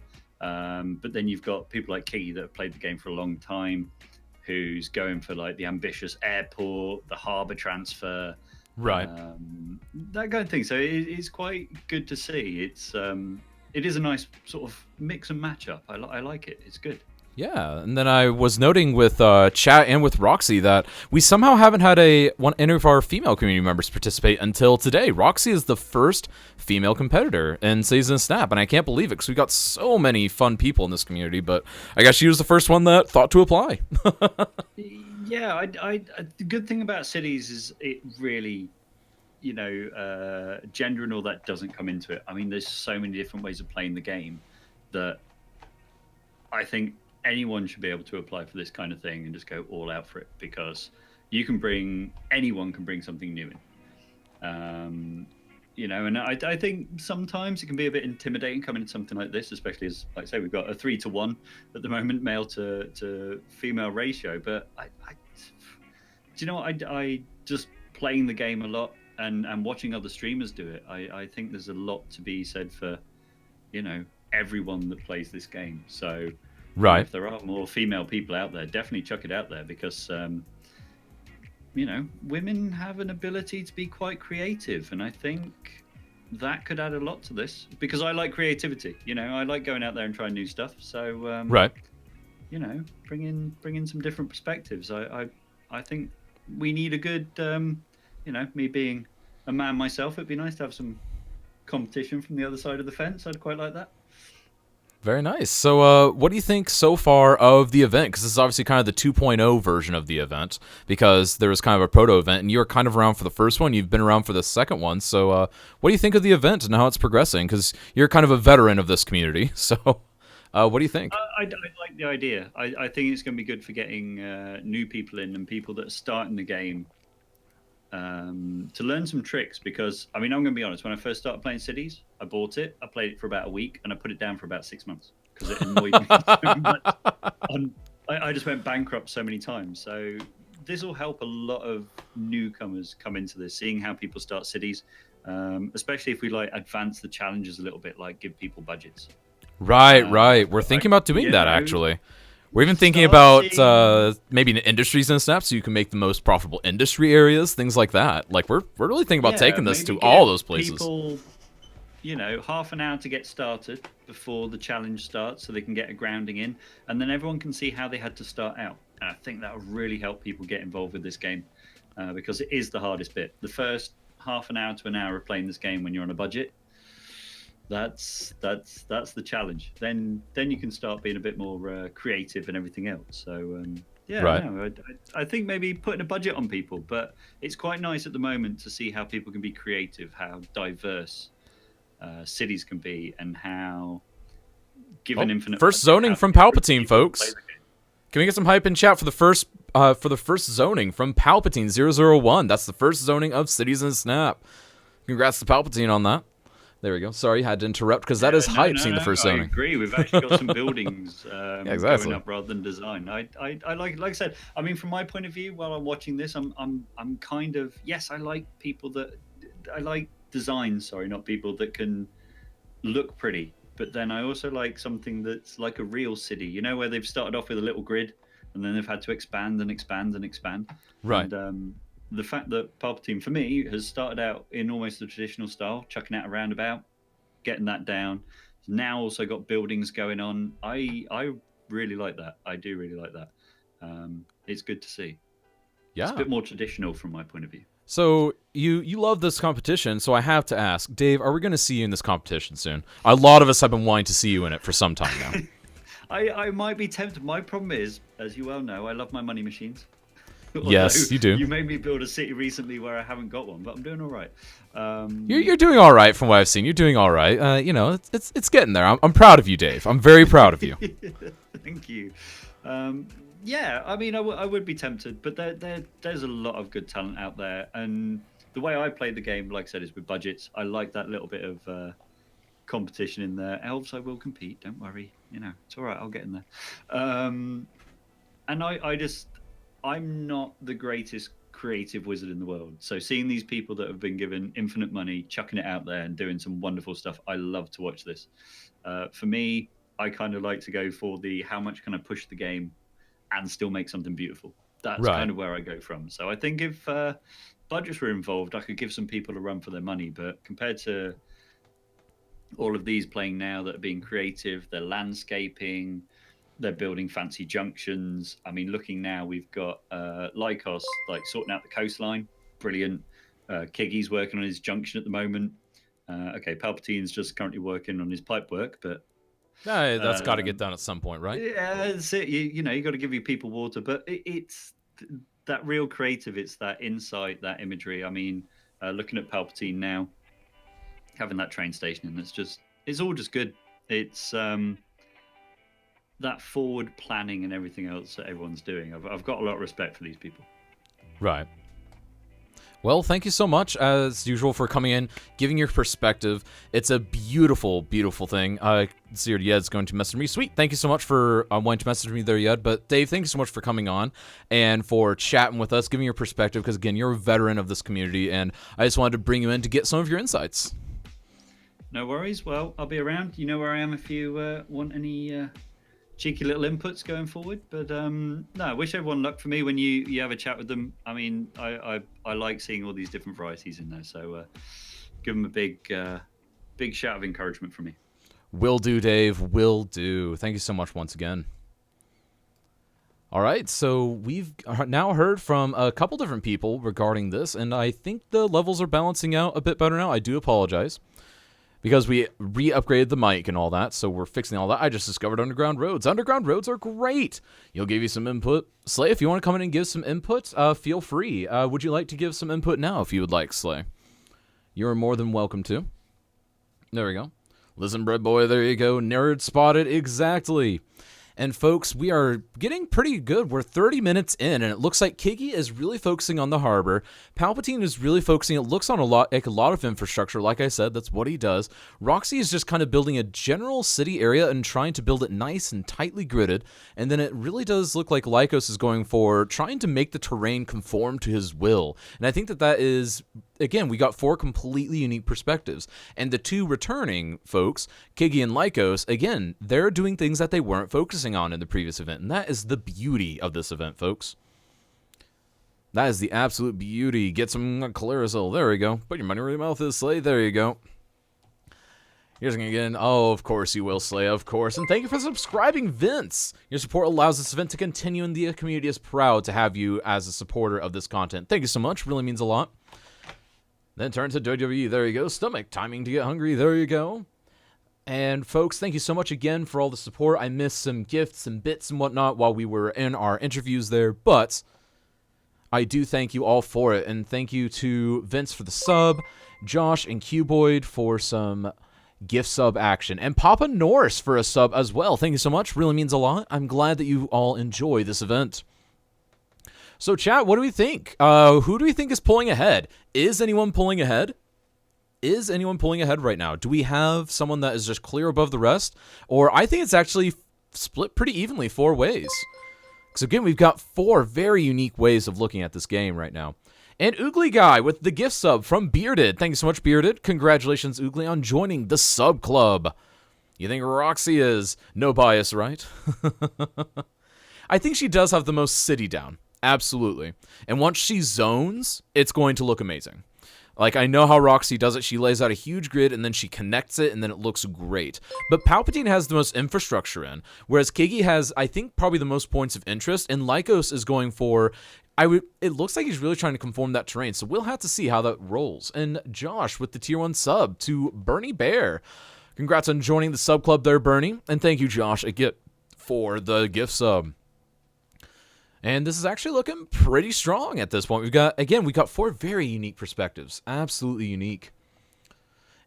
Speaker 6: But then you've got people like Key that have played the game for a long time, who's going for like the ambitious airport, the harbour transfer,
Speaker 1: Right.
Speaker 6: that kind of thing. So it's quite good to see. It is a nice sort of mix and match up. I like it. It's good.
Speaker 1: Yeah, and then I was noting with chat and with Roxy that we somehow haven't had any of our female community members participate until today. Roxy is the first female competitor in Season Snap, and I can't believe it because we got so many fun people in this community. But I guess she was the first one that thought to apply.
Speaker 6: Yeah, the good thing about cities is it really, gender and all that doesn't come into it. I mean, there's so many different ways of playing the game that I think anyone should be able to apply for this kind of thing and just go all out for it, because anyone can bring something new in. And I think sometimes it can be a bit intimidating coming into something like this, especially as, like I say, we've got a 3-to-1 at the moment, male to female ratio. But do you know what? I just playing the game a lot and watching other streamers do it. I think there's a lot to be said for, everyone that plays this game. So
Speaker 1: Right.
Speaker 6: if there are more female people out there, definitely chuck it out there, because women have an ability to be quite creative, and I think that could add a lot to this, because I like creativity. I like going out there and trying new stuff. So
Speaker 1: Right.
Speaker 6: bring in some different perspectives. I think we need a good me being a man myself, it'd be nice to have some competition from the other side of the fence. I'd quite like that.
Speaker 1: Very nice. So, what do you think so far of the event? Because this is obviously kind of the 2.0 version of the event, because there was kind of a proto event, and you were kind of around for the first one. You've been around for the second one. So, what do you think of the event and how it's progressing? Because you're kind of a veteran of this community. So, what do you think?
Speaker 6: I like the idea. I think it's going to be good for getting new people in and people that are starting the game to learn some tricks. Because, I'm going to be honest, when I first started playing Cities, I bought it, I played it for about a week, and I put it down for about 6 months because it annoyed me so much. I just went bankrupt so many times. So this will help a lot of newcomers come into this, seeing how people start Cities, especially if we advance the challenges a little bit, give people budgets.
Speaker 1: Right. We're thinking about doing that, actually. We're even thinking about maybe an industries and Snap, so you can make the most profitable industry areas, things like that. We're really thinking about taking this to all those places.
Speaker 6: People, half an hour to get started before the challenge starts, so they can get a grounding in, and then everyone can see how they had to start out. And I think that will really help people get involved with this game, because it is the hardest bit. The first half an hour to an hour of playing this game when you're on a budget, that's the challenge. Then you can start being a bit more creative and everything else. So
Speaker 1: Right.
Speaker 6: I think maybe putting a budget on people, but it's quite nice at the moment to see how people can be creative, how diverse cities can be, and how given infinite
Speaker 1: first
Speaker 6: budget,
Speaker 1: zoning
Speaker 6: how
Speaker 1: from
Speaker 6: different
Speaker 1: Palpatine,
Speaker 6: people
Speaker 1: folks.
Speaker 6: play the game.
Speaker 1: Can we get some hype in chat for the first zoning from Palpatine 001? That's the first zoning of Cities and Snap. Congrats to Palpatine on that. There we go. Sorry, had to interrupt because that is hype seeing the first zoning.
Speaker 6: I agree. We've actually got some buildings
Speaker 1: exactly.
Speaker 6: going up rather than design. I like I said. From my point of view, while I'm watching this, I'm kind of, yes, I like people that I like design. Sorry, not people that can look pretty. But then I also like something that's like a real city. Where they've started off with a little grid and then they've had to expand and expand and expand.
Speaker 1: Right.
Speaker 6: And the fact that Palpatine, for me, has started out in almost the traditional style, chucking out a roundabout, getting that down. Now also got buildings going on. I really like that. I do really like that. It's good to see.
Speaker 1: Yeah.
Speaker 6: It's a bit more traditional from my point of view.
Speaker 1: So you love this competition, so I have to ask, Dave, are we going to see you in this competition soon? A lot of us have been wanting to see you in it for some time now.
Speaker 6: I might be tempted. My problem is, as you well know, I love my money machines.
Speaker 1: Yes, you do.
Speaker 6: You made me build a city recently where I haven't got one, but I'm doing all right.
Speaker 1: You're doing all right from what I've seen. You're doing all right. It's getting there. I'm proud of you, Dave. I'm very proud of you.
Speaker 6: Thank you. Yeah, I would be tempted, but there's a lot of good talent out there, and the way I play the game, like I said, is with budgets. I like that little bit of competition in there. Elves, I will compete. Don't worry. It's all right. I'll get in there. And I'm not the greatest creative wizard in the world. So seeing these people that have been given infinite money, chucking it out there and doing some wonderful stuff, I love to watch this. For me, I kind of like to go for the how much can I push the game and still make something beautiful. That's
Speaker 1: Right.
Speaker 6: kind of where I go from. So I think if budgets were involved, I could give some people a run for their money. But compared to all of these playing now that are being creative, they're landscaping, They're building fancy junctions. I mean, looking now, we've got Lycos like sorting out the coastline. Brilliant. Kiggy's working on his junction at the moment. Okay, Palpatine's just currently working on his pipe work, but
Speaker 1: That's got to get done at some point, right?
Speaker 6: yeah, that's it. You know, you got to give your people water, but it's that real creative. It's that insight, that imagery. I mean, looking at Palpatine now, having that train station, and it's all just good. It's that forward planning and everything else that everyone's doing. I've got a lot of respect for these people.
Speaker 1: Right. Well, thank you so much, as usual, for coming in, giving your perspective. It's a beautiful, beautiful thing. See, Yed's going to message me. Sweet. Thank you so much for wanting to message me there, Yed. But Dave, thank you so much for coming on and for chatting with us, giving your perspective, because, again, you're a veteran of this community, and I just wanted to bring you in to get some of your insights.
Speaker 6: No worries. Well, I'll be around. You know where I am if you want any cheeky little inputs going forward. But no, I wish everyone luck for me when you have a chat with them. I mean, I like seeing all these different varieties in there. So give them a big shout of encouragement from me.
Speaker 1: Will do, Dave. Will do. Thank you so much once again. All right, so we've now heard from a couple different people regarding this, and I think the levels are balancing out a bit better now. I do apologize, because we re-upgraded the mic and all that, so we're fixing all that. I just discovered underground roads. Underground roads are great. You'll give you some input. Slay, if you want to come in and give some input, feel free. Would you like to give some input now if you would like, Slay? You're more than welcome to. There we go. Listen, bread boy, there you go. Nerd spotted, exactly. And folks, we are getting pretty good. We're 30 minutes in, and it looks like Kiggy is really focusing on the harbor. Palpatine is really focusing, it looks on a lot of infrastructure. Like I said, that's what he does. Roxy is just kind of building a general city area and trying to build it nice and tightly gridded. And then it really does look like Lycos is going for trying to make the terrain conform to his will. And I think that is, again, we got 4 completely unique perspectives. And the 2 returning folks, Kiggy and Lycos, again, they're doing things that they weren't focusing on in the previous event. And that is the beauty of this event, folks. That is the absolute beauty. Get some Calaricil. There we go. Put your money where your mouth is, Slay. There you go. Here's again. Oh, of course you will, Slay. Of course. And thank you for subscribing, Vince. Your support allows this event to continue, and the community is proud to have you as a supporter of this content. Thank you so much. Really means a lot. Then turn to WWE. There you go. Stomach. Timing to get hungry. There you go. And folks, thank you so much again for all the support. I missed some gifts and bits and whatnot while we were in our interviews there, but I do thank you all for it. And thank you to Vince for the sub, Josh and Cuboid for some gift sub action, and Papa Norse for a sub as well. Thank you so much. Really means a lot. I'm glad that you all enjoy this event. So chat, what do we think? Who do we think is pulling ahead? Is anyone pulling ahead? Is anyone pulling ahead right now? Do we have someone that is just clear above the rest? Or I think it's actually split pretty evenly 4 ways. Because again, we've got 4 very unique ways of looking at this game right now. And Oogly Guy with the gift sub from Bearded. Thank you so much, Bearded. Congratulations, Oogly, on joining the sub club. You think Roxy is no bias, right? I think she does have the most city down. Absolutely. And once she zones, it's going to look amazing. Like, I know how Roxy does it. She lays out a huge grid, and then she connects it, and then it looks great. But Palpatine has the most infrastructure in, whereas Kiggy has, I think, probably the most points of interest, and Lycos is going for... it looks like he's really trying to conform that terrain, so we'll have to see how that rolls. And Josh with the Tier 1 sub to Bernie Bear. Congrats on joining the sub club there, Bernie. And thank you, Josh, again, for the gift sub. And this is actually looking pretty strong at this point. We got 4 very unique perspectives. Absolutely unique.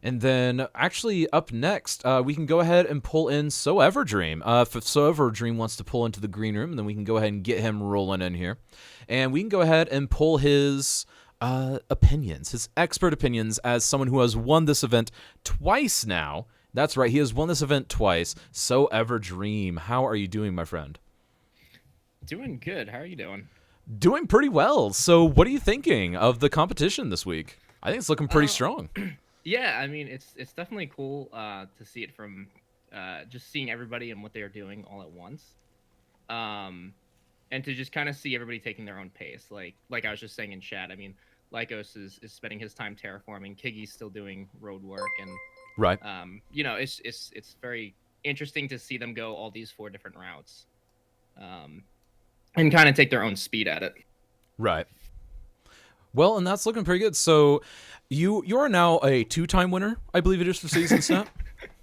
Speaker 1: And then, actually, up next, we can go ahead and pull in So Everdream. If So Everdream wants to pull into the green room, then we can go ahead and get him rolling in here. And we can go ahead and pull his opinions, his expert opinions, as someone who has won this event twice now. That's right, he has won this event twice. So Everdream, how are you doing, my friend?
Speaker 7: Doing good. How are you doing?
Speaker 1: Doing pretty well. So what are you thinking of the competition this week? I think it's looking pretty strong.
Speaker 7: Yeah, I mean, it's definitely cool to see it from just seeing everybody and what they are doing all at once. And to just kind of see everybody taking their own pace. Like I was just saying in chat, I mean, Lycos is spending his time terraforming. Kiggy's still doing road work. And,
Speaker 1: right.
Speaker 7: You know, it's very interesting to see them go all these 4 different routes. and kind of take their own speed at it.
Speaker 1: Right. Well, and that's looking pretty good. So you are now a 2-time winner, I believe it is for Season Snap.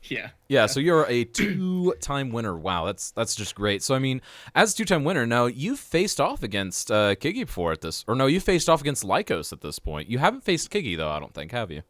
Speaker 7: Yeah.
Speaker 1: Yeah, so you're a 2-time winner. Wow, that's just great. So I mean, as a 2-time winner, now you've faced off against Kiggy before at this, or no, you faced off against Lycos at this point. You haven't faced Kiggy though, I don't think, have you?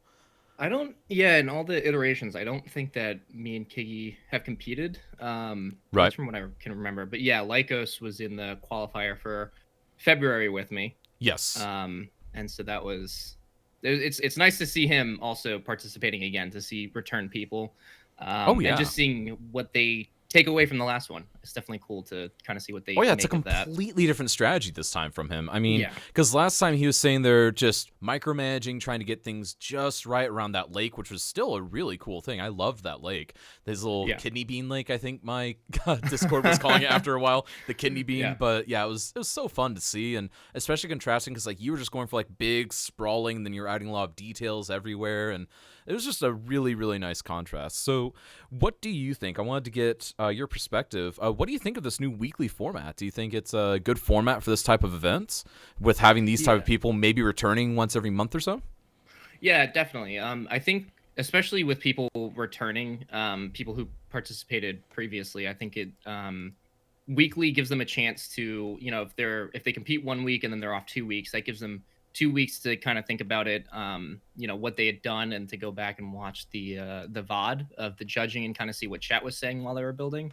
Speaker 7: I don't. Yeah, in all the iterations, I don't think that me and Kiggy have competed.
Speaker 1: Right.
Speaker 7: That's from what I can remember. But yeah, Lycos was in the qualifier for February with me.
Speaker 1: Yes.
Speaker 7: And so that was. It's nice to see him also participating again, to see return people.
Speaker 1: Oh yeah.
Speaker 7: And just seeing what they take away from the last one. It's definitely cool to kind of see what they.
Speaker 1: Oh yeah, it's a
Speaker 7: make of that.
Speaker 1: completely different strategy this time from him. I mean,
Speaker 7: Yeah.
Speaker 1: because last time he was saying they're just micromanaging, trying to get things just right around that lake, which was still a really cool thing. I loved that lake. This little kidney bean lake, I think my Discord was calling it after a while, the kidney bean.
Speaker 7: Yeah.
Speaker 1: But yeah, it was so fun to see, and especially contrasting because like you were just going for like big sprawling, and then you're adding a lot of details everywhere, and it was just a really, really nice contrast. So what do you think? I wanted to get your perspective. What do you think of this new weekly format? Do you think it's a good format for this type of events with having these type of people maybe returning once every month or so?
Speaker 7: Yeah, definitely. I think especially with people returning, people who participated previously, I think it weekly gives them a chance to, if they compete 1 week and then they're off 2 weeks, that gives them 2 weeks to kind of think about it, what they had done, and to go back and watch the VOD of the judging and kind of see what chat was saying while they were building.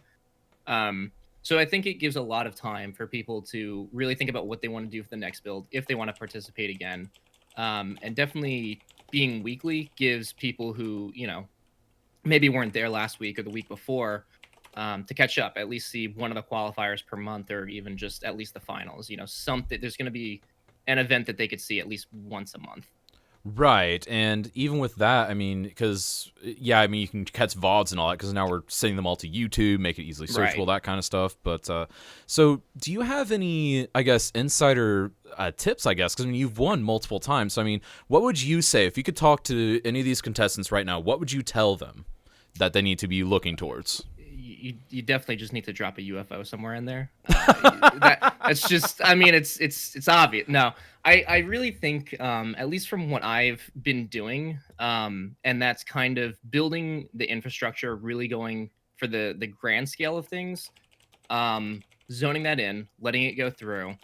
Speaker 7: So I think it gives a lot of time for people to really think about what they want to do for the next build, if they want to participate again. And definitely being weekly gives people who, maybe weren't there last week or the week before, to catch up, at least see one of the qualifiers per month, or even just at least the finals. Something, there's going to be an event that they could see at least once a month.
Speaker 1: Right, and even with that, I mean, because, you can catch VODs and all that, because now we're sending them all to YouTube, make it easily searchable, that kind of stuff. But, so, do you have any, I guess, insider tips, I guess? Because, you've won multiple times, so, what would you say, if you could talk to any of these contestants right now, what would you tell them that they need to be looking towards?
Speaker 7: You definitely just need to drop a UFO somewhere in there. That's just, it's obvious. No, I really think, at least from what I've been doing, and that's kind of building the infrastructure, really going for the grand scale of things, zoning that in, letting it go through,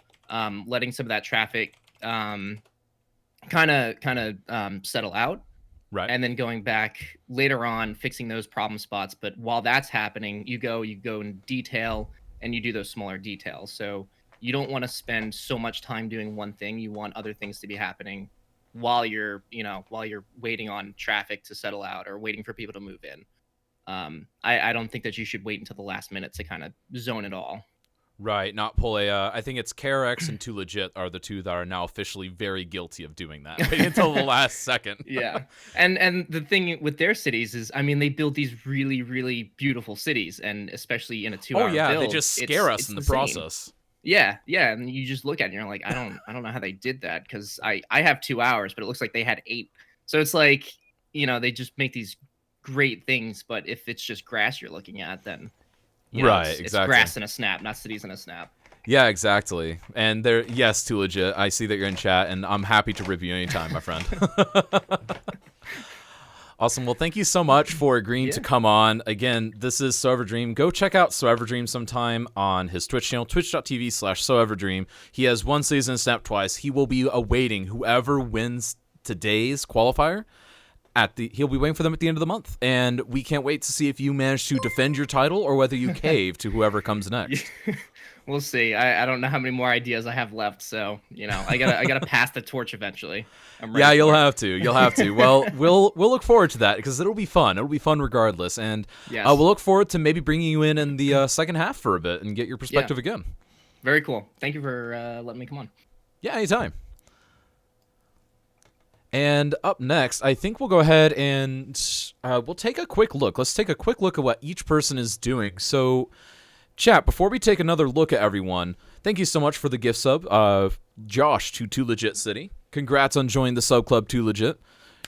Speaker 7: letting some of that traffic kind of settle out.
Speaker 1: Right.
Speaker 7: And then going back later on, fixing those problem spots. But while that's happening, you go in detail, and you do those smaller details. So you don't want to spend so much time doing one thing. You want other things to be happening while you're waiting on traffic to settle out, or waiting for people to move in. I don't think that you should wait until the last minute to kind of zone it all.
Speaker 1: Right, not pull I think it's KRX and Too Legit are the two that are now officially very guilty of doing that, waiting until the last second.
Speaker 7: Yeah, and the thing with their cities is, they build these really, really beautiful cities, and especially in a 2 hour build,
Speaker 1: they just scare us in the process.
Speaker 7: Yeah, and you just look at it and you're like, I don't know how they did that, because I have 2 hours, but it looks like they had 8. So it's like, they just make these great things, but if it's just grass you're looking at, then
Speaker 1: exactly.
Speaker 7: It's grass in a snap, not cities in a snap.
Speaker 1: Yeah, exactly. And yes, Too Legit, I see that you're in chat, and I'm happy to review anytime, my friend. Awesome. Well, thank you so much for agreeing to come on. Again, this is SoEverDream. Go check out SoEverDream sometime on his Twitch channel, twitch.tv/SoEverDream. He has one season snap twice. He will be awaiting whoever wins today's qualifier. He'll be waiting for them at the end of the month, and we can't wait to see if you manage to defend your title or whether you cave to whoever comes next.
Speaker 7: We'll see. I don't know how many more ideas I have left, so I gotta pass the torch eventually.
Speaker 1: Yeah, you'll have to. Well, we'll look forward to that, because it'll be fun. It'll be fun regardless, and we'll look forward to maybe bringing you in the second half for a bit and get your perspective again.
Speaker 7: Very cool. Thank you for letting me come on.
Speaker 1: Yeah, anytime. And up next, I think we'll go ahead and we'll take a quick look. Let's take a quick look at what each person is doing. So, chat, before we take another look at everyone, thank you so much for the gift sub, Josh to Too Legit City. Congrats on joining the sub club, Too Legit.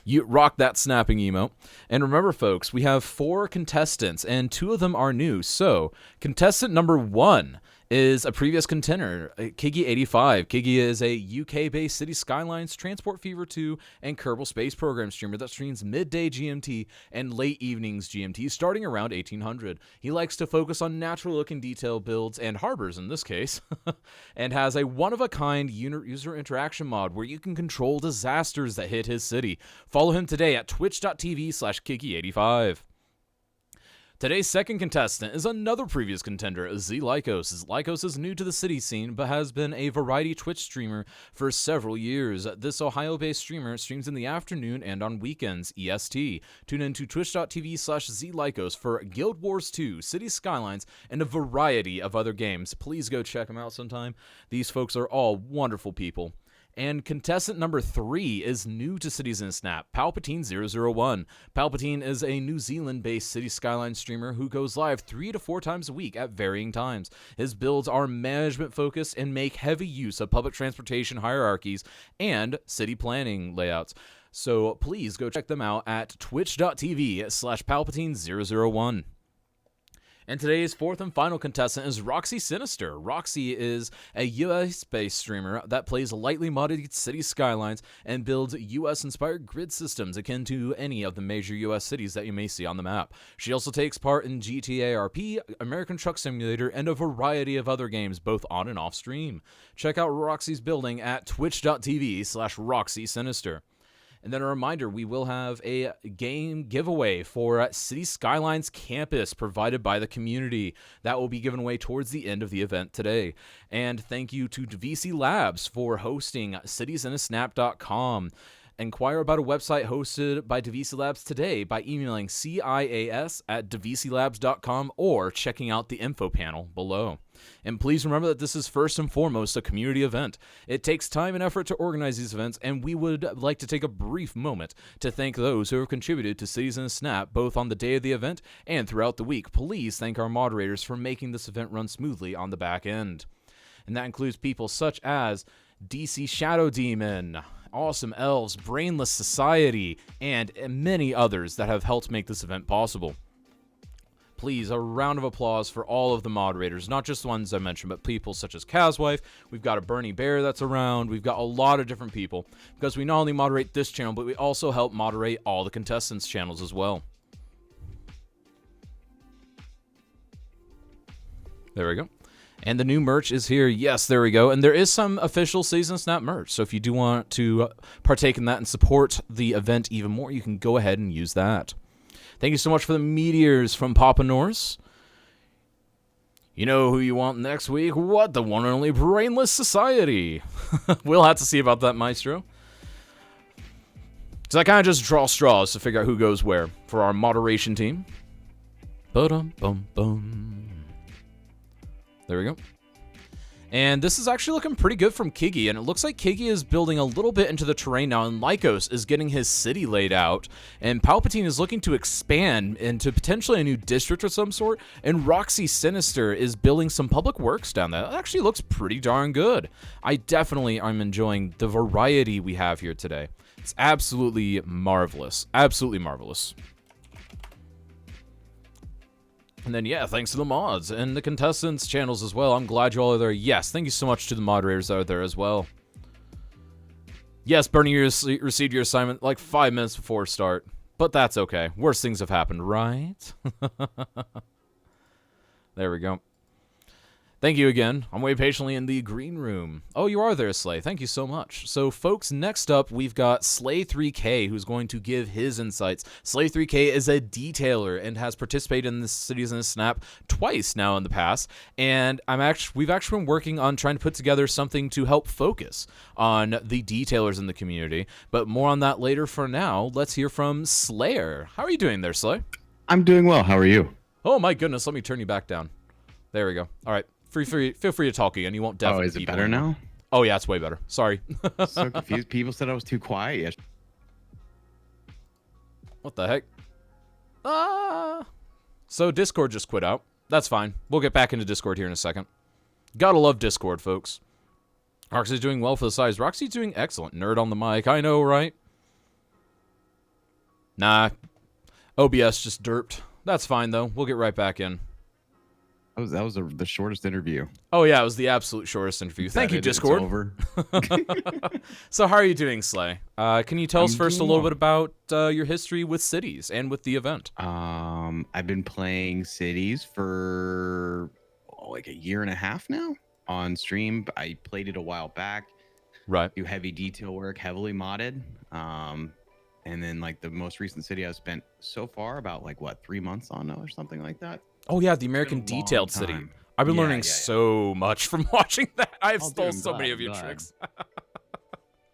Speaker 1: You rock that snapping emote. And remember, folks, we have 4 contestants, and 2 of them are new. So, contestant number 1 is a previous contender, Kiggy85. Kiggy is a UK-based City Skylines, Transport Fever 2, and Kerbal Space Program streamer that streams midday GMT and late evenings GMT starting around 1800. He likes to focus on natural-looking detail builds and harbors in this case, and has a one-of-a-kind user interaction mod where you can control disasters that hit his city. Follow him today at twitch.tv/Kiggy85. Today's second contestant is another previous contender, Z Lycos. Lycos is new to the city scene, but has been a variety Twitch streamer for several years. This Ohio-based streamer streams in the afternoon and on weekends, EST. Tune in to twitch.tv/Z Lycos for Guild Wars 2, City Skylines, and a variety of other games. Please go check them out sometime. These folks are all wonderful people. And contestant number 3 is new to Cities in a Snap, Palpatine001. Palpatine is a New Zealand-based City Skyline streamer who goes live 3 to 4 times a week at varying times. His builds are management-focused and make heavy use of public transportation hierarchies and city planning layouts. So please go check them out at twitch.tv/Palpatine001. And today's fourth and final contestant is Roxy Sinister. Roxy is a US-based streamer that plays lightly modded City Skylines and builds US-inspired grid systems akin to any of the major US cities that you may see on the map. She also takes part in GTA RP, American Truck Simulator, and a variety of other games, both on and off stream. Check out Roxy's building at twitch.tv/Roxy Sinister. And then a reminder, we will have a game giveaway for City Skylines Campus provided by the community. That will be given away towards the end of the event today. And thank you to VC Labs for hosting citiesinasnap.com. Inquire about a website hosted by DeVC Labs today by emailing cias@devclabs.com or checking out the info panel below. And please remember that this is first and foremost a community event. It takes time and effort to organize these events, and we would like to take a brief moment to thank those who have contributed to Cities in a Snap, both on the day of the event and throughout the week. Please thank our moderators for making this event run smoothly on the back end. And that includes people such as DC Shadow Demon, Awesome Elves, Brainless Society, and many others that have helped make this event possible. Please, a round of applause for all of the moderators, not just the ones I mentioned, but people such as Caswife. We've got a Bernie Bear that's around. We've got a lot of different people, because we not only moderate this channel, but we also help moderate all the contestants' channels as well. There we go. And the new merch is here. Yes, there we go. And there is some official Season Snap merch. So if you do want to partake in that and support the event even more, you can go ahead and use that. Thank you so much for the meteors from Papa Norse. You know who you want next week? What? The one and only Brainless Society. We'll have to see about that, Maestro. So I kind of just draw straws to figure out who goes where for our moderation team. Ba-dum-bum-bum. There we go. And this is actually looking pretty good from Kiggy, and it looks like Kiggy is building a little bit into the terrain now, and Lycos is getting his city laid out, and Palpatine is looking to expand into potentially a new district of some sort, and Roxy Sinister is building some public works down there. That actually looks pretty darn good. I definitely am enjoying the variety we have here today. It's absolutely marvelous. Absolutely marvelous. And then, yeah, thanks to the mods and the contestants' channels as well. I'm glad you all are there. Yes, thank you so much to the moderators that are there as well. Yes, Bernie, you received your assignment like 5 minutes before start. But that's okay. Worse things have happened, right? There we go. Thank you again. I'm waiting patiently in the green room. Oh, you are there, Slay. Thank you so much. So, folks, next up, we've got Slay3K, who's going to give his insights. Slay3K is a detailer and has participated in the Cities in a Snap twice now in the past. And we've actually been working on trying to put together something to help focus on the detailers in the community. But more on that later. For now, let's hear from Slayer. How are you doing there, Slay?
Speaker 8: I'm doing well. How are you?
Speaker 1: Oh, my goodness. Let me turn you back down. There we go. All right. Feel free to talk again. You won't deafen
Speaker 8: Oh, is it
Speaker 1: people
Speaker 8: better
Speaker 1: anymore.
Speaker 8: now?
Speaker 1: Oh, yeah, it's way better. Sorry.
Speaker 8: So confused. People said I was too quiet yesterday.
Speaker 1: What the heck? So Discord just quit out. That's fine. We'll get back into Discord here in a second. Gotta love Discord, folks. Roxy's doing well for the size. Roxy's doing excellent. Nerd on the mic. I know, right? Nah. OBS just derped. That's fine, though. We'll get right back in.
Speaker 8: That was the shortest interview.
Speaker 1: Oh yeah, it was the absolute shortest interview. Thank you,
Speaker 8: That it's
Speaker 1: Discord.
Speaker 8: over.
Speaker 1: So how are you doing, Slay? Can you tell us
Speaker 8: I'm
Speaker 1: first a
Speaker 8: doing
Speaker 1: little
Speaker 8: well.
Speaker 1: bit about your history with cities and with the event?
Speaker 8: I've been playing Cities for like a year and a half now on stream. I played it a while back.
Speaker 1: Right.
Speaker 8: Do heavy detail work, heavily modded. And then like the most recent city I've spent so far about like what 3 months on now or something like that.
Speaker 1: Oh yeah, the American
Speaker 8: It's been a long
Speaker 1: Detailed City.
Speaker 8: time.
Speaker 1: I've been
Speaker 8: Yeah,
Speaker 1: learning
Speaker 8: yeah, yeah.
Speaker 1: so much from watching that. I've
Speaker 8: Oh, dude,
Speaker 1: stole
Speaker 8: I'm
Speaker 1: so many
Speaker 8: glad,
Speaker 1: of your
Speaker 8: I'm glad.
Speaker 1: tricks.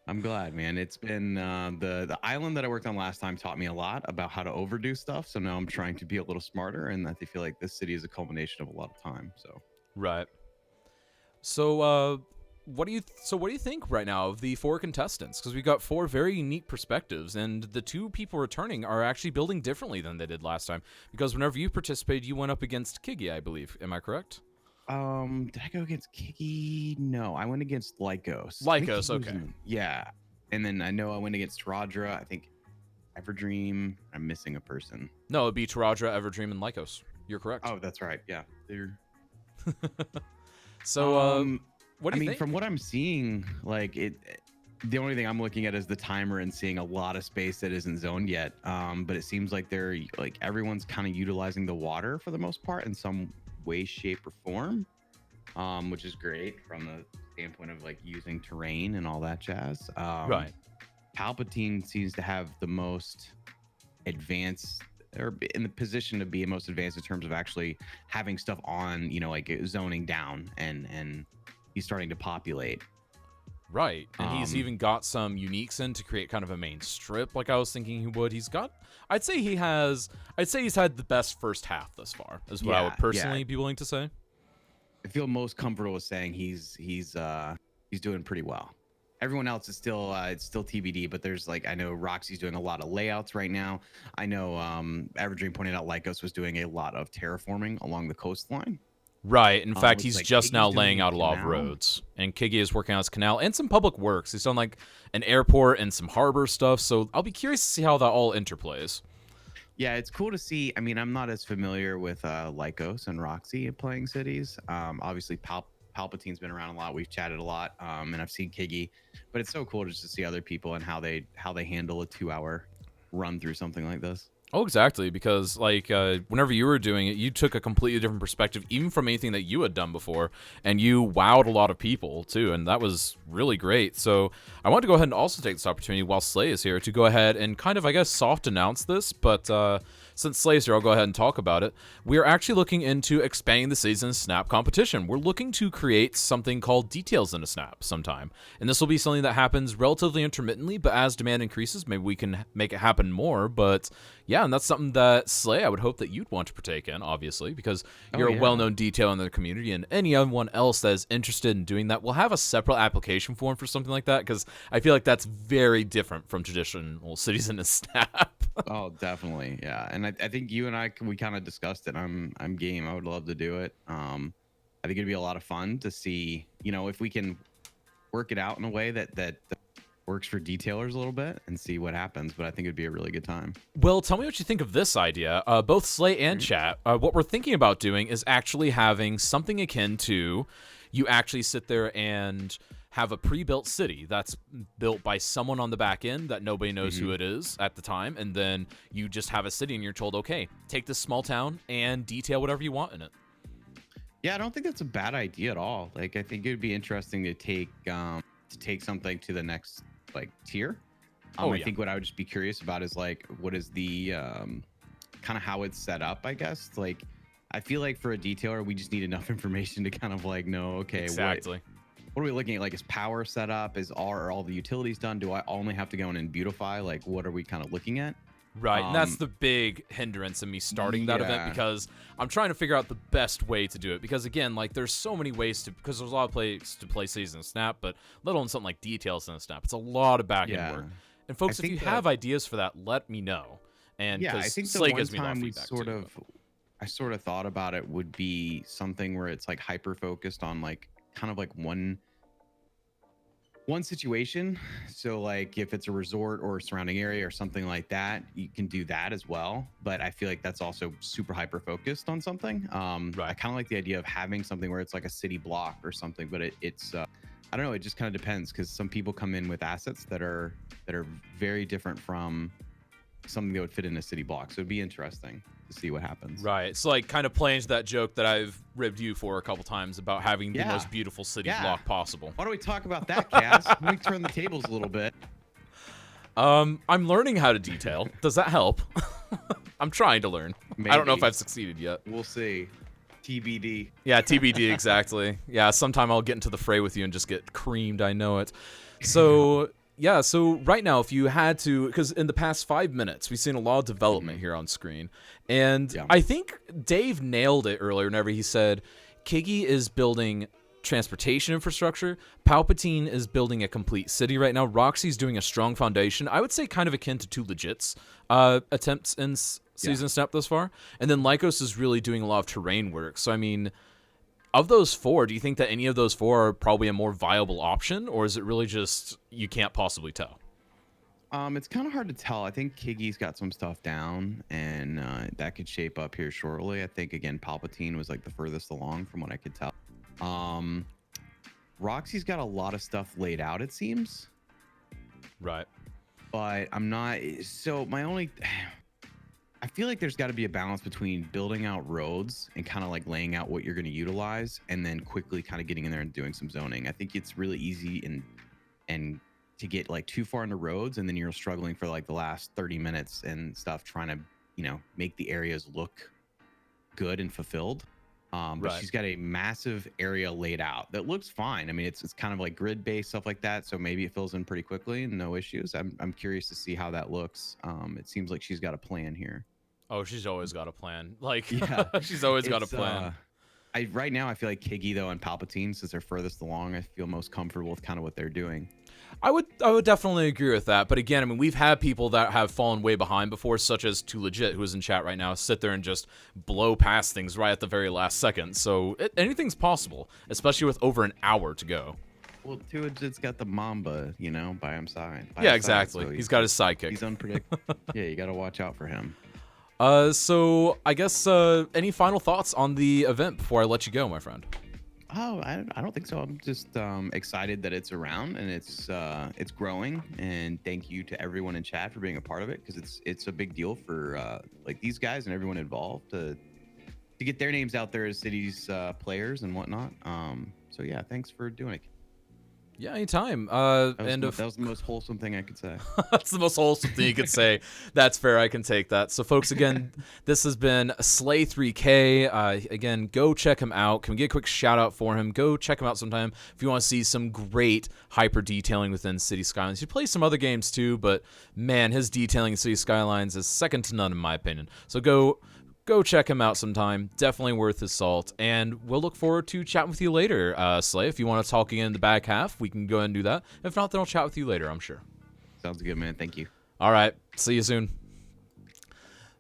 Speaker 8: I'm glad, man. It's been the island that I worked on last time taught me a lot about how to overdo stuff. So now I'm trying to be a little smarter, and I feel like this city is a culmination of a lot of time. So
Speaker 1: Right. So what do you think right now of the 4 contestants? Because we've got 4 very unique perspectives, and the 2 people returning are actually building differently than they did last time. Because whenever you participated, you went up against Kigi, I believe. Am I correct?
Speaker 8: did I go against Kiki? No, I went against Lycos.
Speaker 1: Lycos,
Speaker 8: I think Kiki was
Speaker 1: okay.
Speaker 8: yeah, and then I know I went against Radra. I think Everdream. I'm missing a person.
Speaker 1: No, it'd be Taradra, Everdream, and Lycos. You're correct.
Speaker 8: Oh, that's right. Yeah, they're.
Speaker 1: So, what do
Speaker 8: I
Speaker 1: you
Speaker 8: mean,
Speaker 1: think?
Speaker 8: from what I'm seeing, like the only thing I'm looking at is the timer and seeing a lot of space that isn't zoned yet. But it seems like they're like everyone's kind of utilizing the water for the most part in some way, shape, or form, which is great from the standpoint of like using terrain and all that jazz.
Speaker 1: Right.
Speaker 8: Palpatine seems to have the most advanced or in the position to be most advanced in terms of actually having stuff on, like zoning down and he's starting to populate.
Speaker 1: Right, and he's even got some uniques in to create kind of a main strip, like I was thinking he would. I'd say he's had the best first half thus far, is what I would personally be willing to say.
Speaker 8: I feel most comfortable with saying he's doing pretty well. Everyone else is still it's still TBD, but there's like I know Roxy's doing a lot of layouts right now. I know Everdream pointed out Lycos was doing a lot of terraforming along the coastline.
Speaker 1: Right. In fact,
Speaker 8: looks
Speaker 1: he's
Speaker 8: like
Speaker 1: just
Speaker 8: Kiggy's
Speaker 1: now
Speaker 8: doing
Speaker 1: laying
Speaker 8: a
Speaker 1: out a lot of
Speaker 8: canal.
Speaker 1: roads, and Kigi is working on his canal and some public works. He's done like an airport and some harbor stuff. So I'll be curious to see how that all interplays.
Speaker 8: Yeah, it's cool to see. I mean, I'm not as familiar with Lycos and Roxy playing cities. Obviously, Palpatine's been around a lot. We've chatted a lot, and I've seen Kigi. But it's so cool just to see other people and how they handle a 2-hour run through something like this.
Speaker 1: Oh, exactly. Because like whenever you were doing it, you took a completely different perspective, even from anything that you had done before, and you wowed a lot of people too, and that was really great. So I want to go ahead and also take this opportunity while Slay is here to go ahead and kind of, I guess, soft announce this, but since Slay's here, I'll go ahead and talk about it. We are actually looking into expanding the season Snap competition. We're looking to create something called Details in a Snap sometime, and this will be something that happens relatively intermittently, but as demand increases, maybe we can make it happen more. But yeah, and that's something that Slay, I would hope that you'd want to partake in, obviously, because you're a well-known detail in the community, and anyone else that is interested in doing that will have a separate application form for something like that, because I feel like that's very different from traditional cities in a Snap.
Speaker 8: Oh, definitely, yeah. And I think you and we kind of discussed it. I'm game. I would love to do it. I think it'd be a lot of fun to see, if we can work it out in a way that works for detailers a little bit and see what happens. But I think it'd be a really good time.
Speaker 1: Well, tell me what you think of this idea. Both Slay and Chat, what we're thinking about doing is actually having something akin to you actually sit there and have a pre-built city that's built by someone on the back end that nobody knows who it is at the time, and then you just have a city and you're told, okay, take this small town and detail whatever you want in it.
Speaker 8: Yeah, I don't think that's a bad idea at all. Like, I think it would be interesting to take something to the next tier. I think what I would just be curious about is what is the kind of how it's set up, I guess. Like, I feel like for a detailer, we just need enough information to kind of know, okay,
Speaker 1: exactly.
Speaker 8: What are we looking at? Like, is power set up? Are all the utilities done? Do I only have to go in and beautify? Like, what are we kind of looking at?
Speaker 1: Right, and that's the big hindrance in me starting that event, because I'm trying to figure out the best way to do it. Because again, there's so many ways because there's a lot of ways to play Season of Snap, but let alone something like Details in a Snap. It's a lot of back end work. And folks, if you have ideas for that, let me know. And
Speaker 8: I think the one time we I sort of thought about it would be something where it's hyper focused on kind of one one situation. So like if it's a resort or a surrounding area or something like that, you can do that as well. But I feel like that's also super hyper focused on something.
Speaker 1: Right.
Speaker 8: I kind of like the idea of having something where it's like a city block or something, but it's I don't know. It just kind of depends because some people come in with assets that are very different from something that would fit in a city block. So it'd be interesting to see what happens.
Speaker 1: Right. It's like kind of playing to that joke that I've ribbed you for a couple times about having the most beautiful city block possible.
Speaker 8: Why don't we talk about that, Cass? Let me turn the tables a little bit.
Speaker 1: I'm learning how to detail. Does that help? I'm trying to learn.
Speaker 8: Maybe.
Speaker 1: I don't know if I've succeeded yet.
Speaker 8: We'll see. TBD.
Speaker 1: Yeah, TBD, exactly. Yeah, sometime I'll get into the fray with you and just get creamed. I know it. So, yeah, so right now, if you had to, because in the past 5 minutes, we've seen a lot of development here on screen. And I think Dave nailed it earlier whenever he said Kiggy is building transportation infrastructure. Palpatine is building a complete city right now. Roxy's doing a strong foundation. I would say kind of akin to 2 Legit's attempts in Season Snap thus far. And then Lycos is really doing a lot of terrain work. So, I mean, of those 4, do you think that any of those 4 are probably a more viable option? Or is it really just you can't possibly tell?
Speaker 8: It's kind of hard to tell. I think Kiggy's got some stuff down, and that could shape up here shortly. I think, again, Palpatine was like the furthest along from what I could tell. Roxy's got a lot of stuff laid out, it seems.
Speaker 1: Right.
Speaker 8: But I'm not. So my only. I feel like there's got to be a balance between building out roads and kind of like laying out what you're going to utilize, and then quickly kind of getting in there and doing some zoning. I think it's really easy and to get like too far into roads, and then you're struggling for like the last 30 minutes and stuff trying to, you know, make the areas look good and fulfilled. But she's got a massive area laid out that looks fine. I mean, it's kind of like grid based stuff like that, so maybe it fills in pretty quickly and no issues. I'm curious to see how that looks. It seems like she's got a plan here.
Speaker 1: Oh, she's always got a plan. Like,
Speaker 8: yeah,
Speaker 1: she's always got a plan.
Speaker 8: Right now, I feel like Kiggy though and Palpatine, since they're furthest along, I feel most comfortable with kind of what they're doing.
Speaker 1: I would definitely agree with that. But again, I mean, we've had people that have fallen way behind before, such as 2 Legit, who is in chat right now, sit there and just blow past things right at the very last second. So anything's possible, especially with over an hour to go.
Speaker 8: Well, 2 Legit's got the Mamba, you know, by his side.
Speaker 1: Yeah, exactly. So he's got his sidekick.
Speaker 8: He's unpredictable. Yeah, you got to watch out for him.
Speaker 1: So I guess any final thoughts on the event before I let you go, my friend?
Speaker 8: Oh, I don't think so. I'm just excited that it's around and it's growing. And thank you to everyone in chat for being a part of it, because it's a big deal for like these guys and everyone involved to get their names out there as City's players and whatnot. So yeah, thanks for doing it.
Speaker 1: Yeah, anytime.
Speaker 8: That was the most wholesome thing I could say.
Speaker 1: That's the most wholesome thing you could say. That's fair. I can take that. So, folks, again, this has been Slay3K. Again, go check him out. Can we get a quick shout out for him? Go check him out sometime if you want to see some great hyper detailing within City Skylines. He plays some other games too, but man, his detailing in City Skylines is second to none in my opinion. So go check him out sometime. Definitely worth his salt. And we'll look forward to chatting with you later, Slay. If you want to talk again in the back half, we can go ahead and do that. If not, then I'll chat with you later, I'm sure.
Speaker 8: Sounds good, man. Thank you.
Speaker 1: All right. See you soon.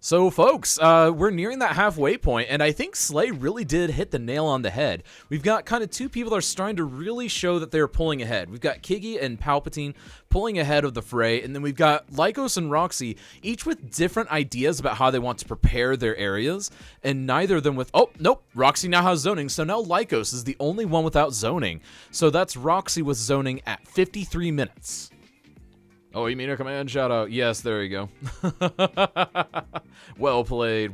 Speaker 1: So, folks, we're nearing that halfway point, and I think Slay really did hit the nail on the head. We've got kind of 2 people that are starting to really show that they're pulling ahead. We've got Kiggy and Palpatine pulling ahead of the fray, and then we've got Lycos and Roxy, each with different ideas about how they want to prepare their areas, and neither of them with... Oh, nope, Roxy now has zoning, so now Lycos is the only one without zoning. So that's Roxy with zoning at 53 minutes. Oh, you mean a command shout out? Yes, there you go. Well played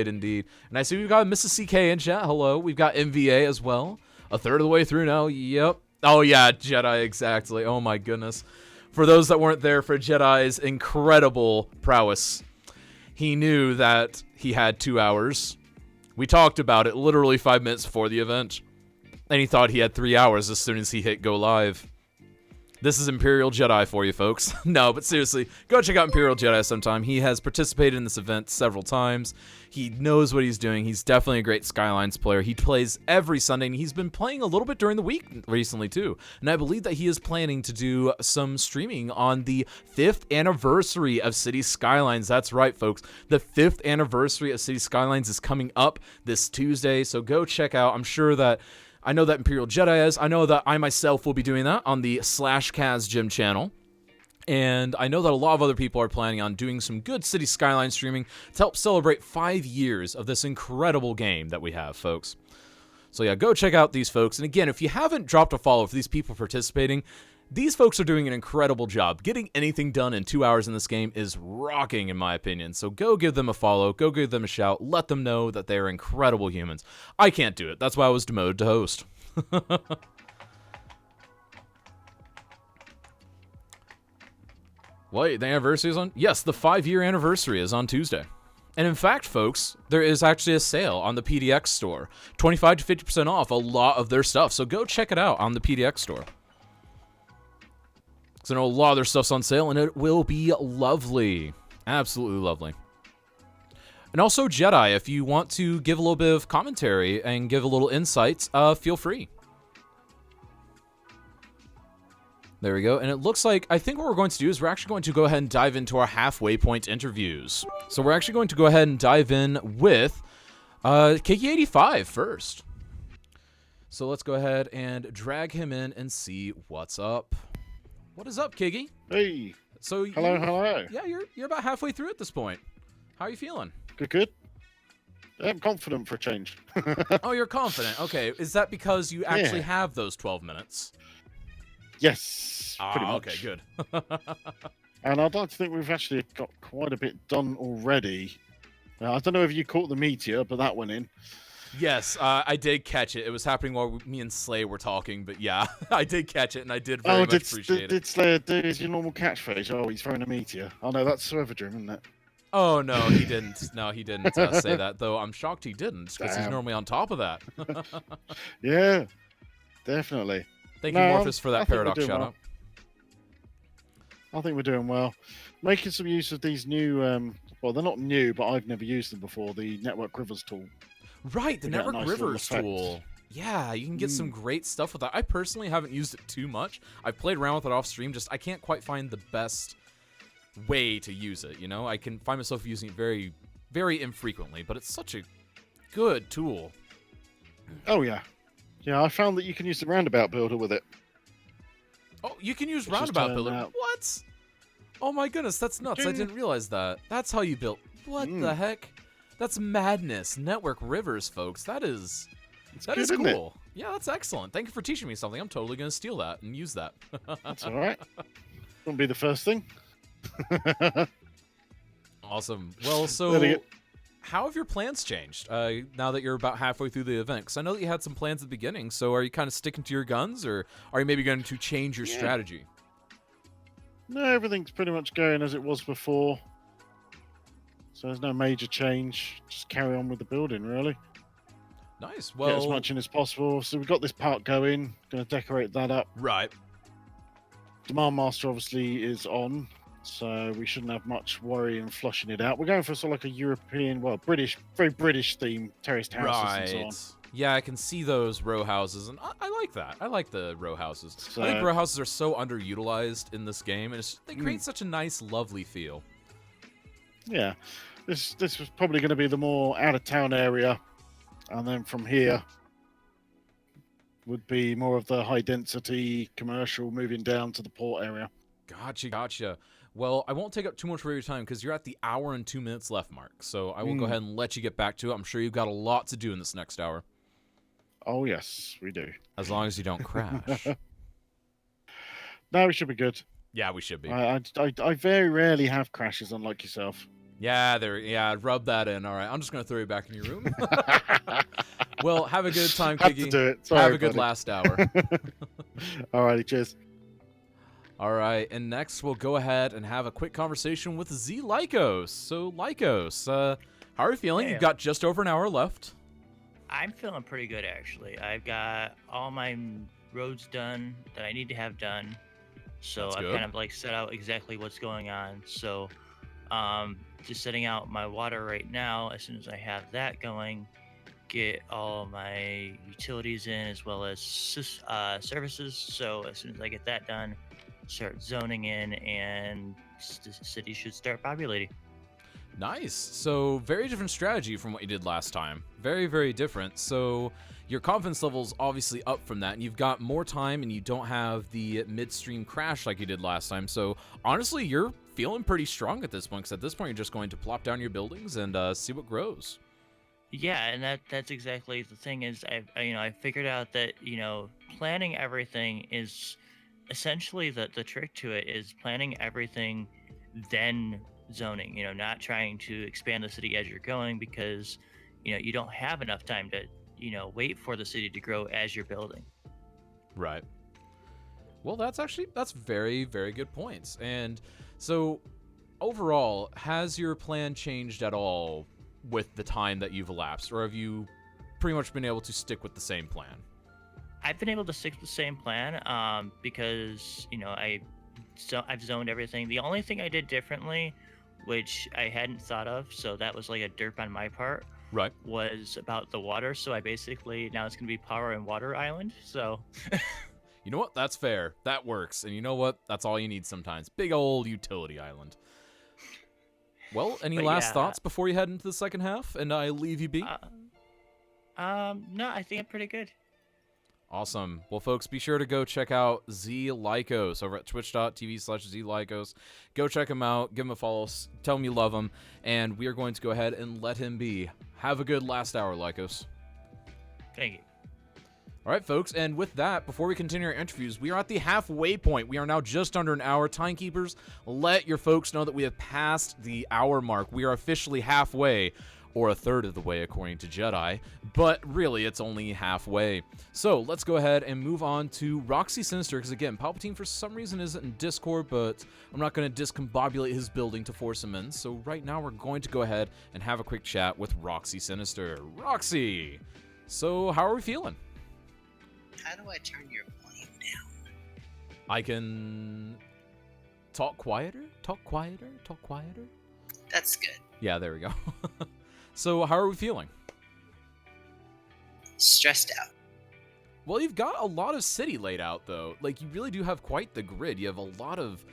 Speaker 1: indeed. And I see we've got Mrs. CK in chat. Hello. We've got MVA as well. A third of the way through now. Yep. Oh yeah, Jedi, exactly. Oh my goodness. For those that weren't there for Jedi's incredible prowess, he knew that he had 2 hours. We talked about it literally 5 minutes before the event. And he thought he had 3 hours as soon as he hit go live. This is Imperial Jedi for you, folks. No, but seriously, go check out Imperial Jedi sometime. He has participated in this event several times. He knows what he's doing. He's definitely a great Skylines player. He plays every Sunday, and he's been playing a little bit during the week recently, too. And I believe that he is planning to do some streaming on the 5th anniversary of City Skylines. That's right, folks. The 5th anniversary of City Skylines is coming up this Tuesday, so go check out. I'm sure that I know that Imperial Jedi is. I know that I myself will be doing that on the /Kaz Gym channel. And I know that a lot of other people are planning on doing some good City Skyline streaming to help celebrate 5 years of this incredible game that we have, folks. So yeah, go check out these folks. And again, if you haven't dropped a follow for these people participating, these folks are doing an incredible job. Getting anything done in 2 hours in this game is rocking, in my opinion. So go give them a follow, go give them a shout, let them know that they are incredible humans. I can't do it. That's why I was demoted to host. Wait, the anniversary is on? Yes, the 5-year anniversary is on Tuesday. And in fact, folks, there is actually a sale on the PDX store. 25 to 50% off a lot of their stuff. So go check it out on the PDX store. Because I know a lot of their stuff's on sale, and it will be lovely. Absolutely lovely. And also, Jedi, if you want to give a little bit of commentary and give a little insights, feel free. There we go. And it looks like, I think what we're going to do is we're actually going to go ahead and dive into our halfway point interviews. So we're actually going to go ahead and dive in with Kiki85 first. So let's go ahead and drag him in and see what's up. What is up, Kiki?
Speaker 3: Hey.
Speaker 1: So
Speaker 3: Hello.
Speaker 1: Yeah, you're about halfway through at this point. How are you feeling?
Speaker 3: Good. I'm confident for a change.
Speaker 1: Oh, you're confident. Okay. Is that because you actually have those 12 minutes?
Speaker 3: Yes, pretty much.
Speaker 1: Okay, good.
Speaker 3: And I'd like to think we've actually got quite a bit done already. I don't know if you caught the meteor, but that went in.
Speaker 1: Yes, I did catch it. It was happening while me and Slay were talking, but yeah, I did catch it, and I did very much appreciate it.
Speaker 3: Did Slayer do his normal catchphrase? Oh, he's throwing a meteor. Oh, no, that's Server-Dream, isn't it?
Speaker 1: Oh, no, he didn't. No, he didn't say that, though I'm shocked he didn't, because he's normally on top of that.
Speaker 3: Yeah, definitely.
Speaker 1: Thank you, Morphus, for that Paradox shout-out.
Speaker 3: I think we're doing well. Making some use of these new, well, they're not new, but I've never used them before, the Network Rivers tool.
Speaker 1: Right, the Network Rivers tool. Yeah, you can get some great stuff with that. I personally haven't used it too much. I've played around with it off stream, just I can't quite find the best way to use it, you know? I can find myself using it very, very infrequently, but it's such a good tool.
Speaker 3: Oh, yeah. Yeah, I found that you can use the roundabout builder with it.
Speaker 1: Oh, you can use roundabout builder? What? Oh my goodness, that's nuts. I didn't realize that. That's how you built. What the heck? That's madness. Network Rivers, folks. That is cool. Yeah, that's excellent. Thank you for teaching me something. I'm totally going to steal that and use that.
Speaker 3: That's all right. Won't be the first thing.
Speaker 1: Awesome. Well, so how have your plans changed now that you're about halfway through the event? Because I know that you had some plans at the beginning, so are you kind of sticking to your guns, or are you maybe going to change your strategy?
Speaker 3: No, everything's pretty much going as it was before. So there's no major change. Just carry on with the building, really.
Speaker 1: Nice. Well,
Speaker 3: get as much in as possible. So we've got this part going. Going to decorate that up.
Speaker 1: Right.
Speaker 3: Demand Master obviously is on, so we shouldn't have much worry in flushing it out. We're going for sort of like a European, well, British, very British theme, terraced houses and so on.
Speaker 1: Yeah, I can see those row houses, and I like that. I like the row houses. So, I think row houses are so underutilized in this game, and they create such a nice, lovely feel.
Speaker 3: Yeah, this was probably going to be the more out-of-town area, and then from here would be more of the high-density commercial moving down to the port area.
Speaker 1: Gotcha. Well, I won't take up too much of your time because you're at the hour and 2 minutes left mark, so I will go ahead and let you get back to it. I'm sure you've got a lot to do in this next hour.
Speaker 3: Oh, yes, we do.
Speaker 1: As long as you don't crash.
Speaker 3: No, we should be good.
Speaker 1: Yeah, we should be.
Speaker 3: I very rarely have crashes, unlike yourself.
Speaker 1: Yeah, rub that in. All right, I'm just going to throw you back in your room. Well, have a good time,
Speaker 3: Have
Speaker 1: Kiki.
Speaker 3: to do it. Sorry,
Speaker 1: have a good
Speaker 3: buddy.
Speaker 1: last hour.
Speaker 3: All righty, cheers.
Speaker 1: All right, and next we'll go ahead and have a quick conversation with Z Lycos. So, Lycos, how are you feeling?
Speaker 4: Hey.
Speaker 1: You've got just over an hour left.
Speaker 4: I'm feeling pretty good, actually. I've got all my roads done that I need to have done. So
Speaker 1: That's
Speaker 4: I've
Speaker 1: good.
Speaker 4: kind of like set out exactly what's going on. So just setting out my water right now. As soon as I have that going, get all my utilities in as well as services. So as soon as I get that done, start zoning in, and the city should start populating.
Speaker 1: Nice. So very different strategy from what you did last time. Very, very different. So your confidence level's obviously up from that, and you've got more time, and you don't have the midstream crash like you did last time. So honestly, you're feeling pretty strong at this point, because at this point, you're just going to plop down your buildings and see what grows.
Speaker 4: Yeah, and that's exactly the thing is I figured out that, planning everything is essentially the trick to it is planning everything then zoning, not trying to expand the city as you're going because, you don't have enough time to, wait for the city to grow as you're building.
Speaker 1: Right. Well, that's very, very good points. And so overall, has your plan changed at all with the time that you've elapsed, or have you pretty much been able to stick with the same plan?
Speaker 4: I've been able to stick to the same plan because, I've zoned everything. The only thing I did differently, which I hadn't thought of, so that was like a derp on my part,
Speaker 1: Right.
Speaker 4: was about the water. So I basically, now it's going to be power and water island. So
Speaker 1: You know what? That's fair. That works. And you know what? That's all you need sometimes. Big old utility island. Well, any
Speaker 4: But
Speaker 1: last
Speaker 4: yeah,
Speaker 1: thoughts before you head into the second half and I leave you be?
Speaker 4: no, I think I'm pretty good.
Speaker 1: Awesome. Well, folks, be sure to go check out Z Lycos over at twitch.tv/Z Lycos. Go check him out. Give him a follow. Tell him you love him. And we are going to go ahead and let him be. Have a good last hour, Lycos.
Speaker 4: Thank you.
Speaker 1: All right, folks, and with that, before we continue our interviews, we are at the halfway point. We are now just under an hour. Timekeepers, let your folks know that we have passed the hour mark. We are officially halfway, or a third of the way, according to Jedi, but really, it's only halfway. So let's go ahead and move on to Roxy Sinister, because again, Palpatine for some reason isn't in Discord, but I'm not going to discombobulate his building to force him in. So right now, we're going to go ahead and have a quick chat with Roxy Sinister. Roxy, so how are we feeling?
Speaker 5: How do I turn your volume down?
Speaker 1: I can talk quieter, talk quieter, talk quieter.
Speaker 5: That's good.
Speaker 1: Yeah, there we go. So, how are we feeling?
Speaker 5: Stressed out.
Speaker 1: Well, you've got a lot of city laid out, though. Like, you really do have quite the grid. You have a lot of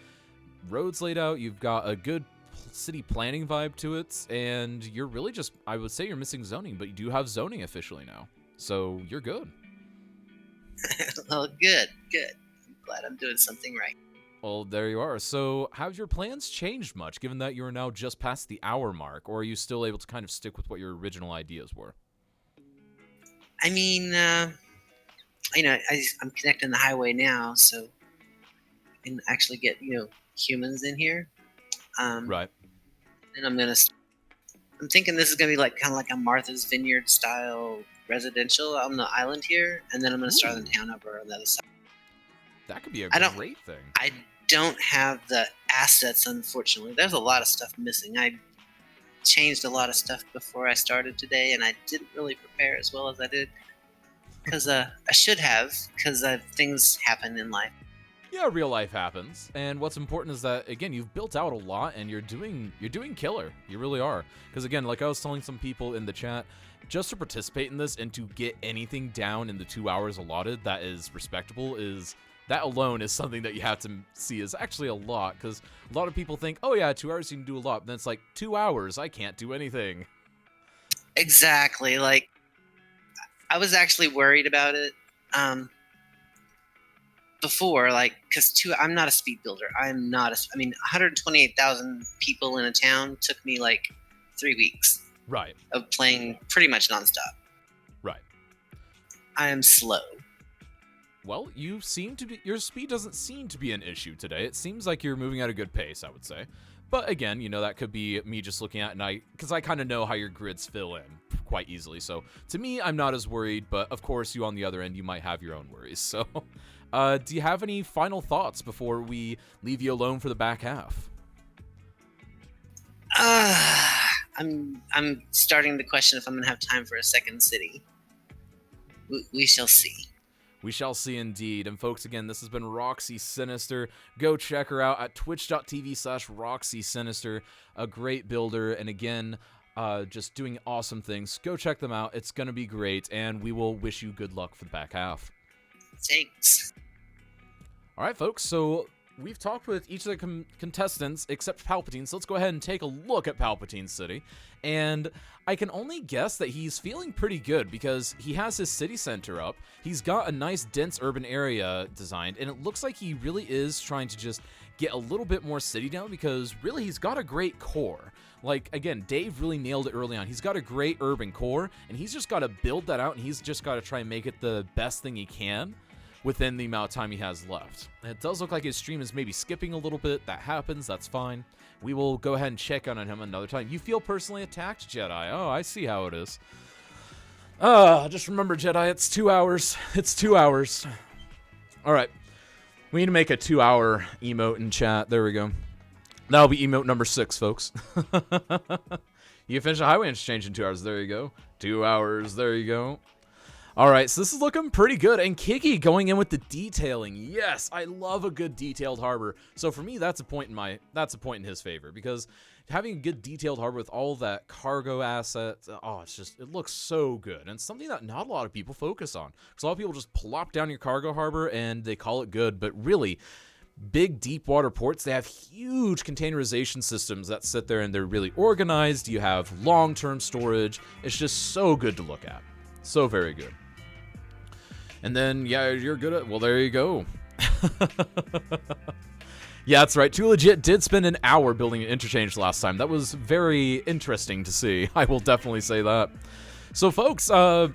Speaker 1: roads laid out. You've got a good city planning vibe to it. And you're really just, I would say you're missing zoning, but you do have zoning officially now. So, you're good.
Speaker 5: Well, good. I'm glad I'm doing something right.
Speaker 1: Well, there you are. So, have your plans changed much, given that you are now just past the hour mark, or are you still able to kind of stick with what your original ideas were?
Speaker 5: I mean, I'm connecting the highway now, so I can actually get humans in here.
Speaker 1: Right.
Speaker 5: And I'm thinking this is gonna be kind of like a Martha's Vineyard style residential on the island here, and then I'm gonna start the town over on the other side.
Speaker 1: That could be a great thing.
Speaker 5: I don't have the assets, unfortunately. There's a lot of stuff missing. I changed a lot of stuff before I started today, and I didn't really prepare as well as I did. Because I should have, because things happen in life.
Speaker 1: Yeah, real life happens. And what's important is that, again, you've built out a lot, and you're doing killer. You really are. Because, again, like I was telling some people in the chat, just to participate in this and to get anything down in the 2 hours allotted that is respectable that alone is something that you have to see is actually a lot, because a lot of people think, oh yeah, 2 hours you can do a lot, but then it's like 2 hours, I can't do anything.
Speaker 5: Exactly. Like, I was actually worried about it before, because I'm not a speed builder. I mean, 128,000 people in a town took me 3 weeks.
Speaker 1: Right.
Speaker 5: Of playing pretty much nonstop.
Speaker 1: Right.
Speaker 5: I am slow.
Speaker 1: Well, your speed doesn't seem to be an issue today. It seems like you're moving at a good pace, I would say. But again, that could be me just looking at because I kind of know how your grids fill in quite easily. So to me, I'm not as worried, but of course, you on the other end, you might have your own worries. So do you have any final thoughts before we leave you alone for the back half?
Speaker 5: I'm starting to question if I'm going to have time for a second city. We shall see.
Speaker 1: We shall see indeed. And folks, again, this has been Roxy Sinister. Go check her out at twitch.tv/Roxy Sinister. A great builder. And again, just doing awesome things. Go check them out. It's going to be great. And we will wish you good luck for the back half.
Speaker 5: Thanks.
Speaker 1: All right, folks. So we've talked with each of the contestants except Palpatine, so let's go ahead and take a look at Palpatine City. And I can only guess that he's feeling pretty good because he has his city center up. He's got a nice dense urban area designed, and it looks like he really is trying to just get a little bit more city down because really he's got a great core. Like, again, Dave really nailed it early on. He's got a great urban core, and he's just got to build that out, and he's just got to try and make it the best thing he can within the amount of time he has left. And it does look like his stream is maybe skipping a little bit. That happens. That's fine. We will go ahead and check on him another time. You feel personally attacked, Jedi? Oh, I see how it is. Just remember, Jedi, it's 2 hours. It's 2 hours. All right. We need to make a 2-hour emote in chat. There we go. That'll be emote number 6, folks. You finish a highway interchange in 2 hours. There you go. 2 hours. There you go. All right, so this is looking pretty good. And Kiki going in with the detailing. Yes, I love a good detailed harbor. So for me, that's a point in his favor because having a good detailed harbor with all that cargo assets, it looks so good. And it's something that not a lot of people focus on. Because a lot of people just plop down your cargo harbor and they call it good, but really, big deep water ports, they have huge containerization systems that sit there and they're really organized. You have long-term storage. It's just so good to look at. So very good. And then, yeah, you're good at, well, there you go. Yeah, that's right. Too Legit did spend an hour building an interchange last time. That was very interesting to see. I will definitely say that. So, folks, now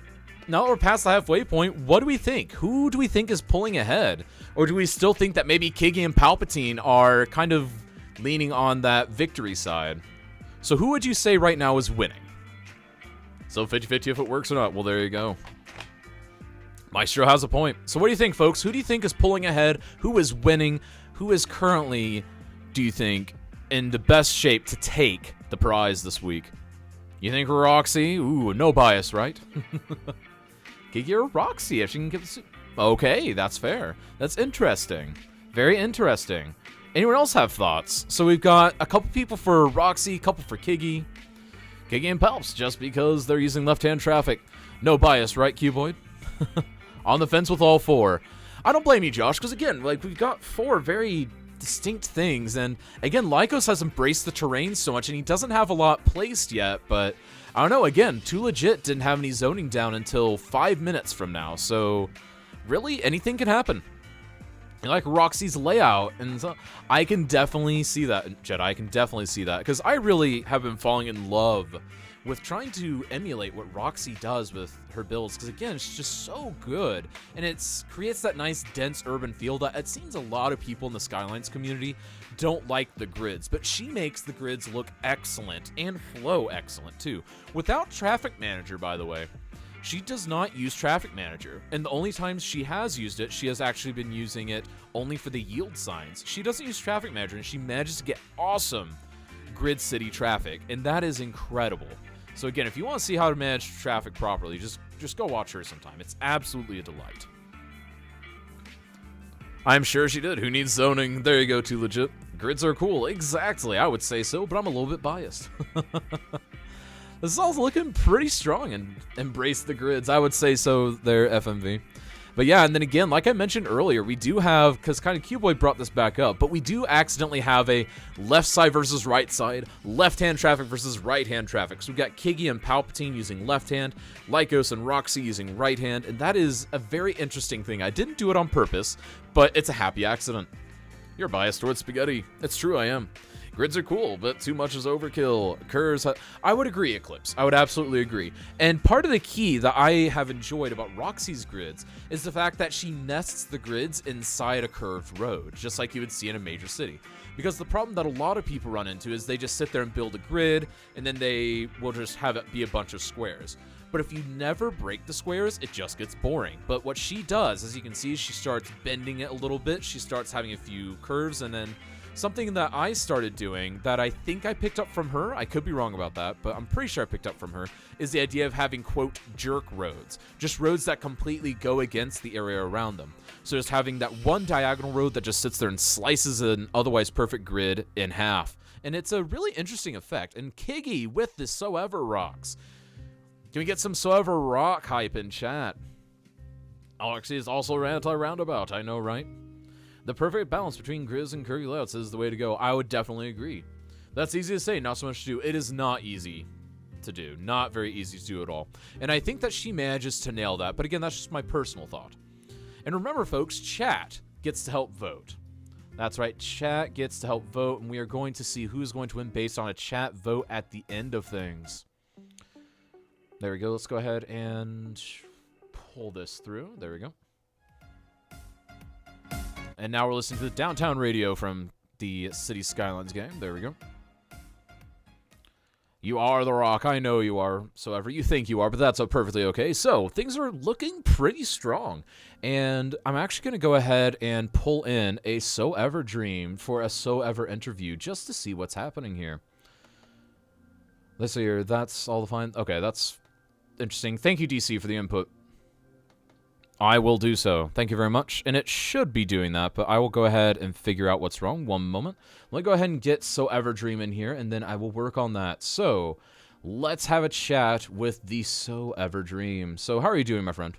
Speaker 1: that we're past the halfway point, what do we think? Who do we think is pulling ahead? Or do we still think that maybe Kigi and Palpatine are kind of leaning on that victory side? So who would you say right now is winning? So 50-50 if it works or not. Well, there you go. Maestro has a point. So what do you think, folks? Who do you think is pulling ahead? Who is winning? Who is currently, do you think, in the best shape to take the prize this week? You think Roxy? Ooh, no bias, right? Kiki or Roxy, if she can give us... Okay, that's fair. That's interesting. Very interesting. Anyone else have thoughts? So we've got a couple people for Roxy, a couple for Kigi. Kigi and Palps, just because they're using left-hand traffic. No bias, right, Cuboid? On the fence with all four. I don't blame you, Josh, because again, like, we've got 4 very distinct things, and again, Lycos has embraced the terrain so much, and he doesn't have a lot placed yet, but I don't know, again, Too Legit didn't have any zoning down until 5 minutes from now, so really, anything can happen. I like Roxy's layout, and so I can definitely see that, Jedi, I can definitely see that, because I really have been falling in love with trying to emulate what Roxy does with her builds, because again, it's just so good, and it creates that nice, dense urban feel that it seems a lot of people in the Skylines community don't like the grids, but she makes the grids look excellent, and flow excellent too. Without Traffic Manager, by the way. She does not use Traffic Manager, and the only times she has used it, she has actually been using it only for the yield signs. She doesn't use Traffic Manager, and she manages to get awesome grid city traffic, and that is incredible. So again, if you want to see how to manage traffic properly, just go watch her sometime. It's absolutely a delight. I'm sure she did. Who needs zoning? There you go, Too Legit. Grids are cool. Exactly, I would say so, but I'm a little bit biased. This is all looking pretty strong, and embrace the grids. I would say so there, FMV. But yeah, and then again, like I mentioned earlier, we do have, because kind of Cuboid brought this back up, but we do accidentally have a left side versus right side, left-hand traffic versus right-hand traffic. So we've got Kigi and Palpatine using left-hand, Lycos and Roxy using right-hand, and that is a very interesting thing. I didn't do it on purpose, but it's a happy accident. You're biased towards spaghetti. It's true, I am. Grids are cool, but too much is overkill. I would agree, Eclipse. I would absolutely agree. And part of the key that I have enjoyed about Roxy's grids is the fact that she nests the grids inside a curved road, just like you would see in a major city. Because the problem that a lot of people run into is they just sit there and build a grid, and then they will just have it be a bunch of squares. But if you never break the squares, it just gets boring. But what she does, as you can see, she starts bending it a little bit. She starts having a few curves, and then something that I started doing that I think I picked up from her, I could be wrong about that, but I'm pretty sure I picked up from her, is the idea of having, quote, jerk roads. Just roads that completely go against the area around them. So just having that one diagonal road that just sits there and slices an otherwise perfect grid in half. And it's a really interesting effect. And Kigi with the So Ever Rocks. Can we get some So Ever Rock hype in chat? Alexi is also anti-roundabout, I know, right? The perfect balance between Grizz and curvy layouts is the way to go. I would definitely agree. That's easy to say, not so much to do. It is not easy to do. Not very easy to do at all. And I think that she manages to nail that. But again, that's just my personal thought. And remember, folks, chat gets to help vote. That's right, chat gets to help vote, and we are going to see who's going to win based on a chat vote at the end of things. There we go. Let's go ahead and pull this through. There we go. And now we're listening to the Downtown Radio from the City Skylines game. There we go. You are The Rock. I know you are. So ever you think you are, but that's perfectly okay. So things are looking pretty strong. And I'm actually going to go ahead and pull in a So Ever Dream for a So Ever interview just to see what's happening here. Let's see here. That's all the fine. Okay, that's interesting. Thank you, DC, for the input. I will do so. Thank you very much. And it should be doing that, but I will go ahead and figure out what's wrong. One moment. Let me go ahead and get So Ever Dream in here, and then I will work on that. So let's have a chat with the So Ever Dream. So how are you doing, my friend?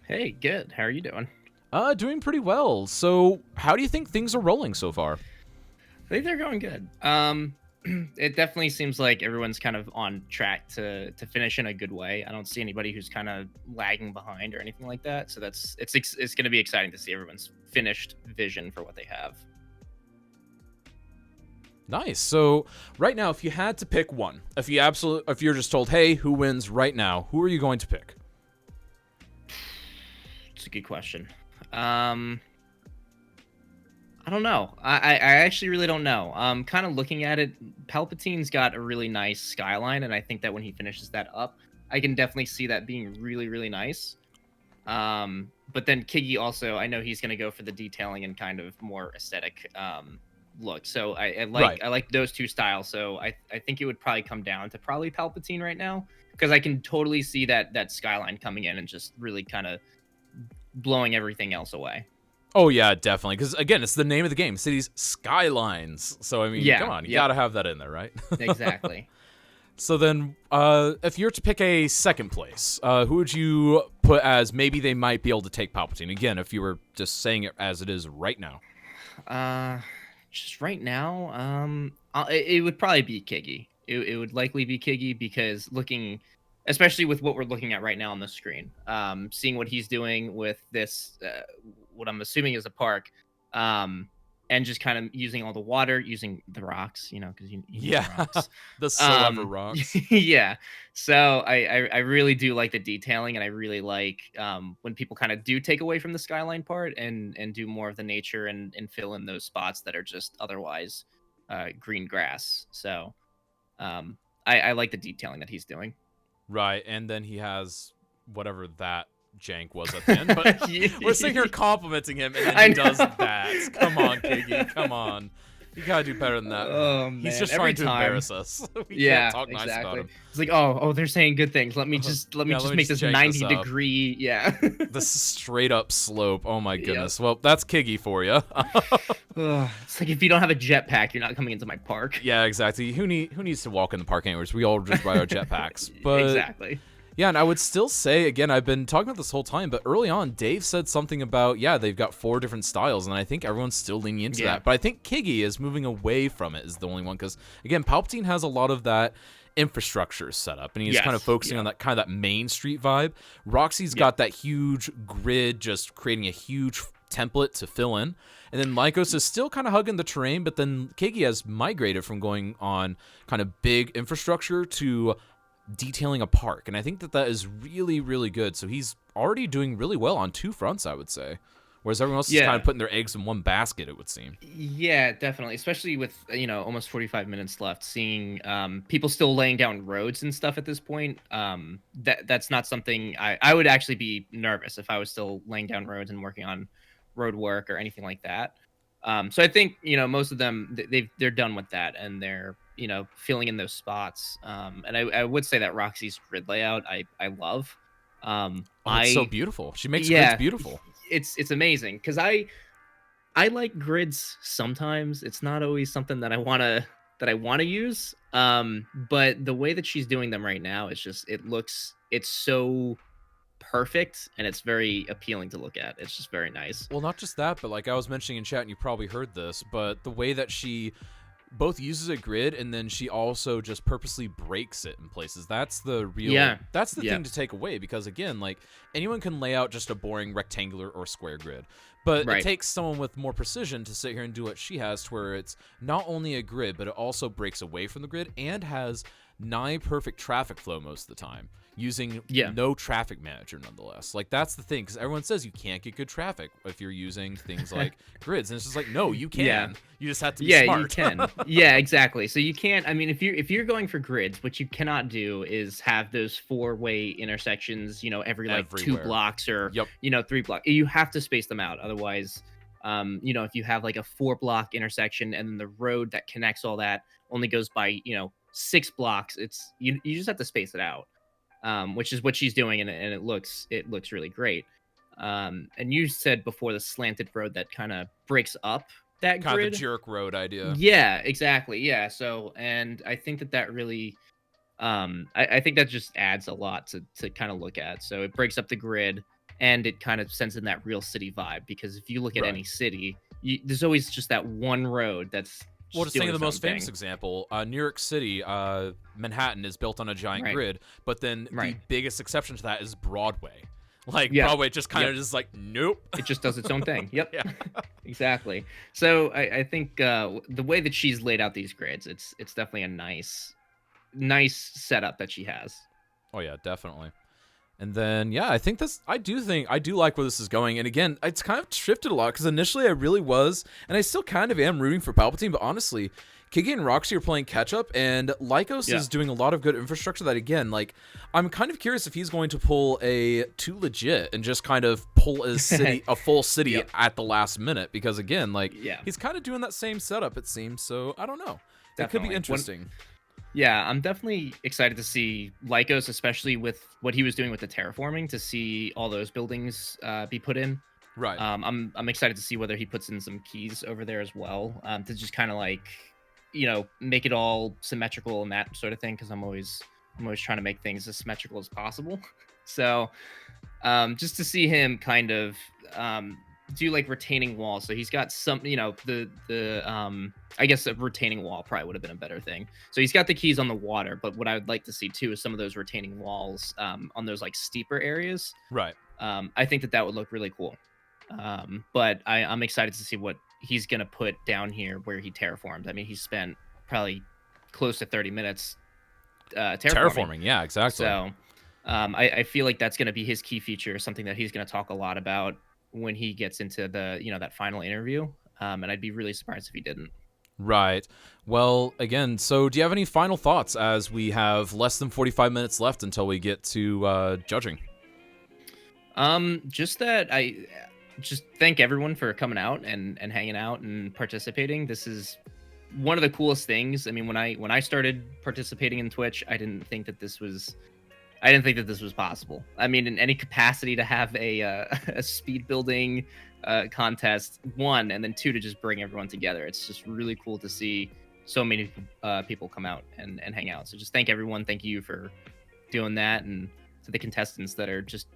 Speaker 7: Hey, good. How are you doing?
Speaker 1: Doing pretty well. So how do you think things are rolling so far?
Speaker 7: I think they're going good. It definitely seems like everyone's kind of on track to finish in a good way. I don't see anybody who's kind of lagging behind or anything like that. So it's going to be exciting to see everyone's finished vision for what they have.
Speaker 1: Nice. So right now, if you had to pick one, if you're just told, hey, who wins right now, who are you going to pick?
Speaker 7: It's a good question. I don't know. I actually really don't know. Kind of looking at it, Palpatine's got a really nice skyline, and I think that when he finishes that up, I can definitely see that being really, really nice. But then Kiggy also, I know he's going to go for the detailing and kind of more aesthetic look. So I like those two styles. So I think it would probably come down to probably Palpatine right now, because I can totally see that skyline coming in and just really kind of blowing everything else away.
Speaker 1: Oh, yeah, definitely. Because, again, it's the name of the game. Cities Skylines. So, I mean,
Speaker 7: Yeah,
Speaker 1: come on. You
Speaker 7: yep.
Speaker 1: got to have that in there, right?
Speaker 7: Exactly.
Speaker 1: So then, if you're to pick a second place, who would you put as maybe they might be able to take Palpatine? Again, if you were just saying it as it is right now.
Speaker 7: Just right now, it would probably be Kiggy. It would likely be Kiggy, because looking, especially with what we're looking at right now on the screen, seeing what he's doing with this, what I'm assuming is a park, and just kind of using all the water, using the rocks, because you need the rocks.
Speaker 1: The So Ever rocks.
Speaker 7: Yeah. So I really do like the detailing, and I really like when people kind of do take away from the skyline part and do more of the nature and fill in those spots that are just otherwise green grass. So I like the detailing that he's doing.
Speaker 1: Right, and then he has whatever that jank was at the end. But we're sitting here complimenting him, and then he does that. Come on, Kiggy, come on. You gotta do better than that.
Speaker 7: Oh, man.
Speaker 1: He's just trying to embarrass us. We can't talk nice about him.
Speaker 7: It's like, oh, they're saying good things. Let me just make this 90-degree. Yeah.
Speaker 1: This straight up slope. Oh my goodness. Yep. Well, that's Kiggy for you.
Speaker 7: It's like, if you don't have a jetpack, you're not coming into my park.
Speaker 1: Yeah, exactly. Who needs to walk in the park anyways? We all just ride our jetpacks. But
Speaker 7: exactly.
Speaker 1: Yeah, and I would still say, again, I've been talking about this whole time, but early on, Dave said something about, they've got 4 different styles, and I think everyone's still leaning into that. But I think Kiggy is moving away from it, is the only one, because, again, Palpatine has a lot of that infrastructure set up, and he's kind of focusing on that kind of that Main Street vibe. Roxy's got that huge grid, just creating a huge template to fill in. And then Lycos is still kind of hugging the terrain, but then Kiggy has migrated from going on kind of big infrastructure to detailing a park, and I think that is really, really good. So he's already doing really well on 2 fronts, I would say, whereas everyone else is kind of putting their eggs in one basket, it would seem.
Speaker 7: Yeah, definitely, especially with almost 45 minutes left, seeing people still laying down roads and stuff at this point. That's not something I would actually be nervous if I was still laying down roads and working on road work or anything like that. So I think most of them, they're done with that, and they're filling in those spots. And I would say that Roxy's grid layout I love.
Speaker 1: It's so beautiful. She makes grids beautiful.
Speaker 7: It's amazing, because I like grids sometimes. It's not always something that I want to use. But the way that she's doing them right now, it's so perfect, and it's very appealing to look at. It's just very nice.
Speaker 1: Well, not just that, but like I was mentioning in chat, and you probably heard this, but the way that she both uses a grid and then she also just purposely breaks it in places. That's the real that's the thing to take away, because again, like anyone can lay out just a boring rectangular or square grid. But it takes someone with more precision to sit here and do what she has, to where it's not only a grid, but it also breaks away from the grid and has nigh perfect traffic flow most of the time, using no traffic manager nonetheless. Like that's the thing, because everyone says you can't get good traffic if you're using things like grids, and it's just like, no, you can. You just have to be smart.
Speaker 7: You can. Yeah, exactly. So you can't. I mean, if you're going for grids, what you cannot do is have those 4-way intersections, you know, every like
Speaker 1: Everywhere.
Speaker 7: 2 blocks or you know, 3 blocks. You have to space them out, otherwise. You know, if you have like a 4-block intersection and then the road that connects all that only goes by, you know, 6 blocks, it's you just have to space it out, which is what she's doing, and it looks really great. And you said before the slanted road that kind of breaks up that
Speaker 1: kind
Speaker 7: grid.
Speaker 1: of the jerk road idea.
Speaker 7: Yeah, exactly. Yeah. So, and I think that really, I think that just adds a lot to kind of look at. So it breaks up the grid, and it kind of sends in that real city vibe, because if you look at any city, there's always just that one road that's
Speaker 1: well, to think of the most famous example, New York City, Manhattan is built on a giant grid, but then the biggest exception to that is Broadway. Like Broadway just kind of just like, nope. It
Speaker 7: just does its own thing. Yep. Exactly. So I think the way that she's laid out these grids, it's definitely a nice setup that she has.
Speaker 1: Oh yeah, definitely. And then, yeah, I do like where this is going. And again, it's kind of shifted a lot, because initially I really was, and I still kind of am rooting for Palpatine, but honestly, Kiki and Roxy are playing catch up, and Lycos is doing a lot of good infrastructure that, again, like, I'm kind of curious if he's going to pull a too legit and just kind of pull a full city at the last minute, because again, like, he's kind of doing that same setup, it seems. So I don't know. It could be interesting.
Speaker 7: Yeah, I'm definitely excited to see Lycos, especially with what he was doing with the terraforming, to see all those buildings be put in.
Speaker 1: Right.
Speaker 7: I'm excited to see whether he puts in some keys over there as well, to just kind of like, you know, make it all symmetrical and that sort of thing, because I'm always trying to make things as symmetrical as possible. So just to see him kind of do like retaining walls. So he's got some, you know, the I guess a retaining wall probably would have been a better thing. So he's got the keys on the water, but what I would like to see too is some of those retaining walls on those like steeper areas.
Speaker 1: Right.
Speaker 7: I think that would look really cool. But I'm excited to see what he's gonna put down here where he terraformed. I mean, he spent probably close to 30 minutes terraforming.
Speaker 1: Yeah, exactly.
Speaker 7: So I feel like that's gonna be his key feature, something that he's gonna talk a lot about when he gets into the, you know, that final interview. And I'd be really surprised if he didn't.
Speaker 1: Right. Well, again, so do you have any final thoughts as we have less than 45 minutes left until we get to judging?
Speaker 7: Just that I just thank everyone for coming out and hanging out and participating. This is one of the coolest things. I mean, when I started participating in Twitch, I didn't think that this was possible. I mean, in any capacity to have a speed building contest, 1, and then 2, to just bring everyone together. It's just really cool to see so many people come out and hang out. So just thank everyone. Thank you for doing that, and to the contestants that are just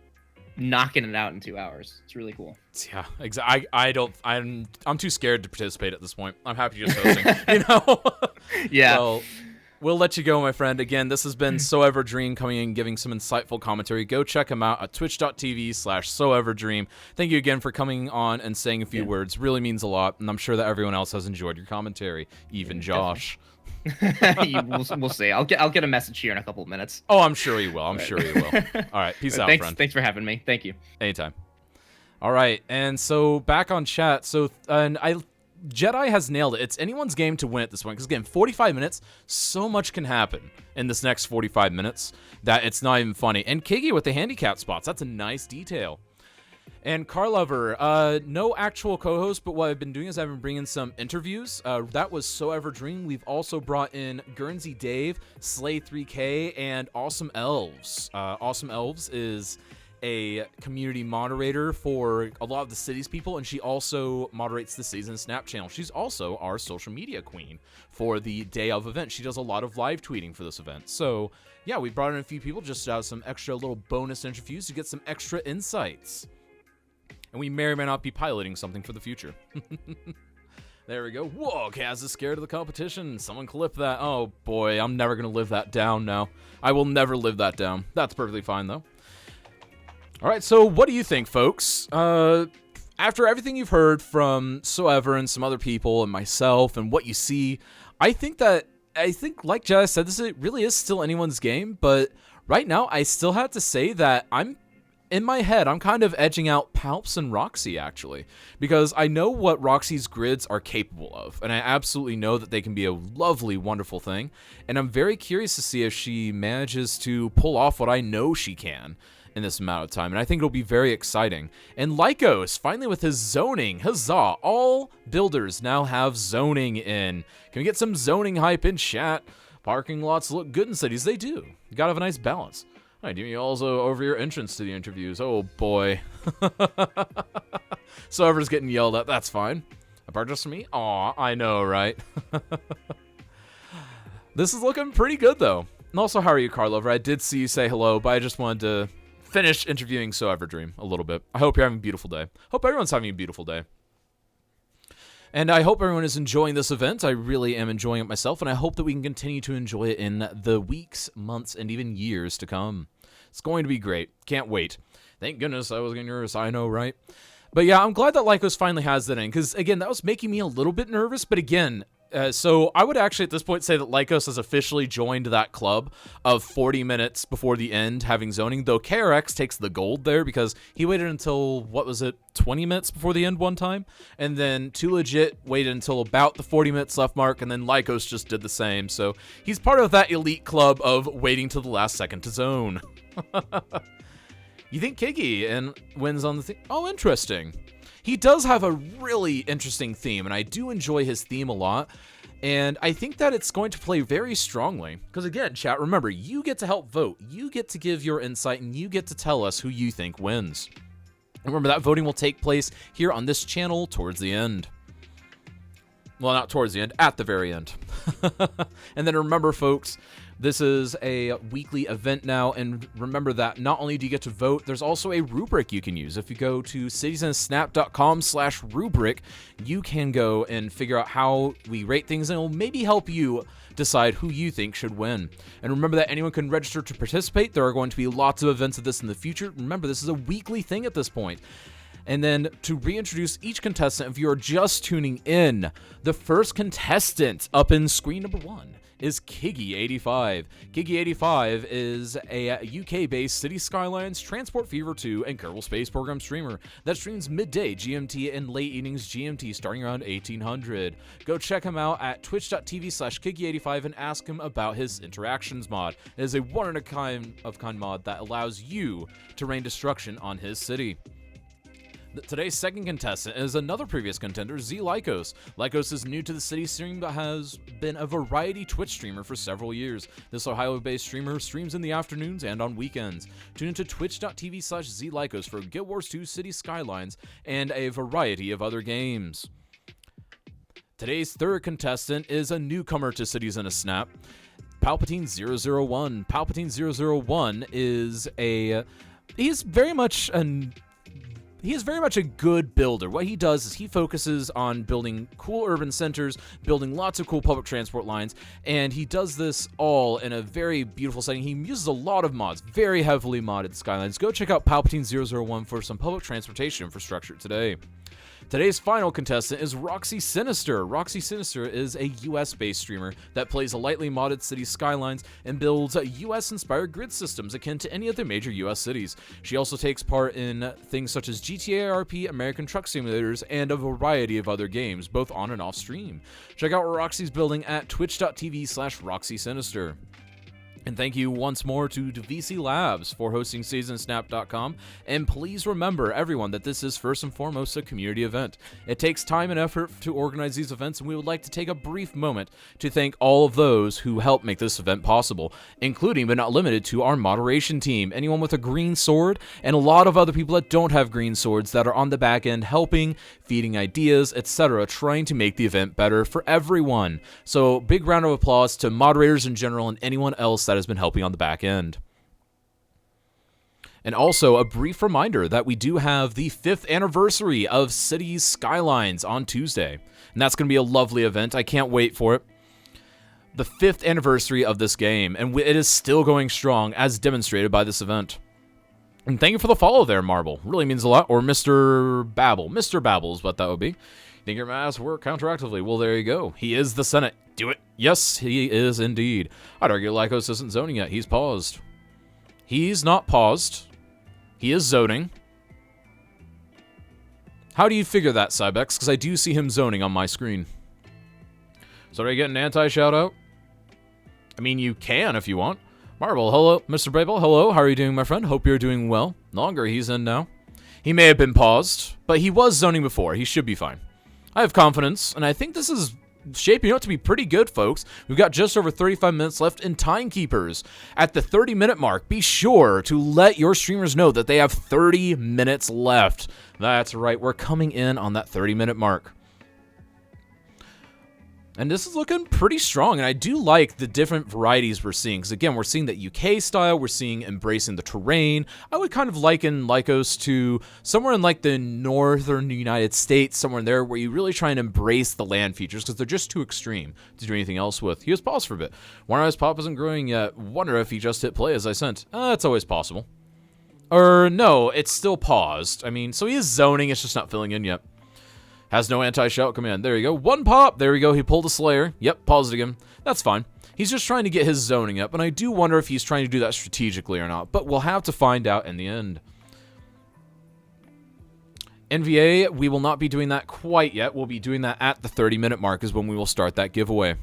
Speaker 7: knocking it out in 2 hours. It's really cool.
Speaker 1: Yeah, exactly. I'm too scared to participate at this point. I'm happy just hosting. You know.
Speaker 7: Yeah.
Speaker 1: Well, we'll let you go, my friend. Again, this has been SoEverDream coming in, giving some insightful commentary. Go check him out at twitch.tv/SoEverDream. Thank you again for coming on and saying a few words. Really means a lot, and I'm sure that everyone else has enjoyed your commentary, even Josh.
Speaker 7: We'll see. I'll get a message here in a couple of minutes.
Speaker 1: Oh, I'm sure he will. All right, peace out, friend.
Speaker 7: Thanks for having me. Thank you.
Speaker 1: Anytime. All right, and so back on chat. So, Jedi has nailed it. It's anyone's game to win at this point, because again, 45 minutes, so much can happen in this next 45 minutes that it's not even funny. And Kigi with the handicap spots, that's a nice detail. And Carlover, no actual co-host, but what I've been doing is I've been bringing some interviews. That was SoEverDream. We've also brought in Guernsey Dave, Slay 3K, and Awesome Elves. Awesome Elves is a community moderator for a lot of the city's people, and she also moderates the Season Snap channel. She's also our social media queen for the day of event. She does a lot of live tweeting for this event. So yeah, we brought in a few people just to have some extra little bonus interviews to get some extra insights. And we may or may not be piloting something for the future. There we go. Whoa, Kaz is scared of the competition. Someone clip that. Oh boy, I'm never going to live that down now. I will never live that down. That's perfectly fine though. All right, so what do you think, folks? After everything you've heard from Soever and some other people and myself and what you see, I think, like Jazz said, this really is still anyone's game, but right now I still have to say that in my head, I'm kind of edging out Palps and Roxy, actually, because I know what Roxy's grids are capable of, and I absolutely know that they can be a lovely, wonderful thing, and I'm very curious to see if she manages to pull off what I know she can in this amount of time, and I think it'll be very exciting. And Lycos, finally with his zoning, huzzah, all builders now have zoning in. Can we get some zoning hype in chat? Parking lots look good in cities, they do. You gotta have a nice balance. Hi, do you also over your entrance to the interviews? Oh boy. So everyone's getting yelled at, that's fine. A part just for me? Aw, I know, right? This is looking pretty good though. And also, how are you, Carlover? I did see you say hello, but I just wanted to finish interviewing So Everdream a little bit. I hope you're having a beautiful day. Hope everyone's having a beautiful day. And I hope everyone is enjoying this event. I really am enjoying it myself, and I hope that we can continue to enjoy it in the weeks, months, and even years to come. It's going to be great. Can't wait. Thank goodness I was getting nervous. I know, right? But yeah, I'm glad that Lycos finally has that in, because again, that was making me a little bit nervous, but again, so I would actually at this point say that Lycos has officially joined that club of 40 minutes before the end having zoning, though KRX takes the gold there because he waited until, what was it, 20 minutes before the end one time? And then Too Legit waited until about the 40 minutes left mark, and then Lycos just did the same. So he's part of that elite club of waiting till the last second to zone. You think Kiki and wins on the thing? Oh, interesting. He does have a really interesting theme, and I do enjoy his theme a lot. And I think that it's going to play very strongly. Because again, chat, remember, you get to help vote. You get to give your insight, and you get to tell us who you think wins. Remember, that voting will take place here on this channel towards the end. Well, not towards the end, at the very end. And then remember, folks, this is a weekly event now, and remember that not only do you get to vote, there's also a rubric you can use. If you go to citizensnap.com/rubric, you can go and figure out how we rate things, and it will maybe help you decide who you think should win. And remember that anyone can register to participate. There are going to be lots of events of this in the future. Remember, this is a weekly thing at this point. And then to reintroduce each contestant, if you are just tuning in, the first contestant up in screen number 1 is Kiggy85. Kiggy85 is a UK-based City Skylines, Transport Fever 2, and Kerbal Space Program streamer that streams midday GMT and late evenings GMT starting around 1800. Go check him out at twitch.tv/Kiggy85 and ask him about his Interactions mod. It is a one-of-a-kind mod that allows you to rain destruction on his city. Today's second contestant is another previous contender, Z Lycos. Lycos is new to the city stream but has been a variety Twitch streamer for several years. This Ohio-based streamer streams in the afternoons and on weekends. Tune into twitch.tv/Z Lycos for Guild Wars 2 City Skylines and a variety of other games. Today's third contestant is a newcomer to Cities in a Snap, Palpatine001. Palpatine001 is He is very much a good builder. What he does is he focuses on building cool urban centers, building lots of cool public transport lines, and he does this all in a very beautiful setting. He uses a lot of mods, very heavily modded skylines. Go check out Palpatine001 for some public transportation infrastructure today. Today's final contestant is Roxy Sinister. Roxy Sinister is a US-based streamer that plays a lightly modded city skylines and builds US-inspired grid systems akin to any other major US cities. She also takes part in things such as GTA RP, American Truck Simulators, and a variety of other games, both on and off stream. Check out Roxy's building at twitch.tv/Roxy Sinister. And thank you once more to VC Labs for hosting SeasonSnap.com. And please remember, everyone, that this is first and foremost a community event. It takes time and effort to organize these events, and we would like to take a brief moment to thank all of those who helped make this event possible, including but not limited to our moderation team, anyone with a green sword, and a lot of other people that don't have green swords that are on the back end helping, feeding ideas, etc., trying to make the event better for everyone. So big round of applause to moderators in general and anyone else that has been helping on the back end. And also a brief reminder that we do have the 5th anniversary of Cities Skylines on Tuesday. And that's going to be a lovely event. I can't wait for it. The 5th anniversary of this game, and it is still going strong as demonstrated by this event. And thank you for the follow there, Marble. Really means a lot. Or Mr. Babble. Mr. Babble is what that would be. Think your mass work counteractively. Well, there you go. He is the Senate. Do it. Yes, he is indeed. I'd argue Lycos isn't zoning yet. He's paused. He's not paused. He is zoning. How do you figure that, Cybex? Because I do see him zoning on my screen. So do I get an anti-shout-out? I mean, you can if you want. Marble, hello. Mr. Babel, hello. How are you doing, my friend? Hope you're doing well. Longer, he's in now. He may have been paused, but he was zoning before. He should be fine. I have confidence, and I think this is shaping up to be pretty good, folks. We've got just over 35 minutes left in Timekeepers. At the 30-minute mark, be sure to let your streamers know that they have 30 minutes left. That's right, we're coming in on that 30-minute mark. And this is looking pretty strong, and I do like the different varieties we're seeing. Because again, we're seeing that UK style, we're seeing embracing the terrain. I would kind of liken Lycos to somewhere in like the northern United States, somewhere in there where you really try and embrace the land features because they're just too extreme to do anything else with. He was paused for a bit. Wonder his pop isn't growing yet. Wonder if he just hit play as I sent. It's always possible. Or no, it's still paused. I mean, so he is zoning, it's just not filling in yet. Has no anti-shout command. There you go. One pop. There we go. He pulled a Slayer. Yep, paused again. That's fine. He's just trying to get his zoning up, and I do wonder if he's trying to do that strategically or not, but we'll have to find out in the end. NVA, we will not be doing that quite yet. We'll be doing that at the 30-minute mark is when we will start that giveaway.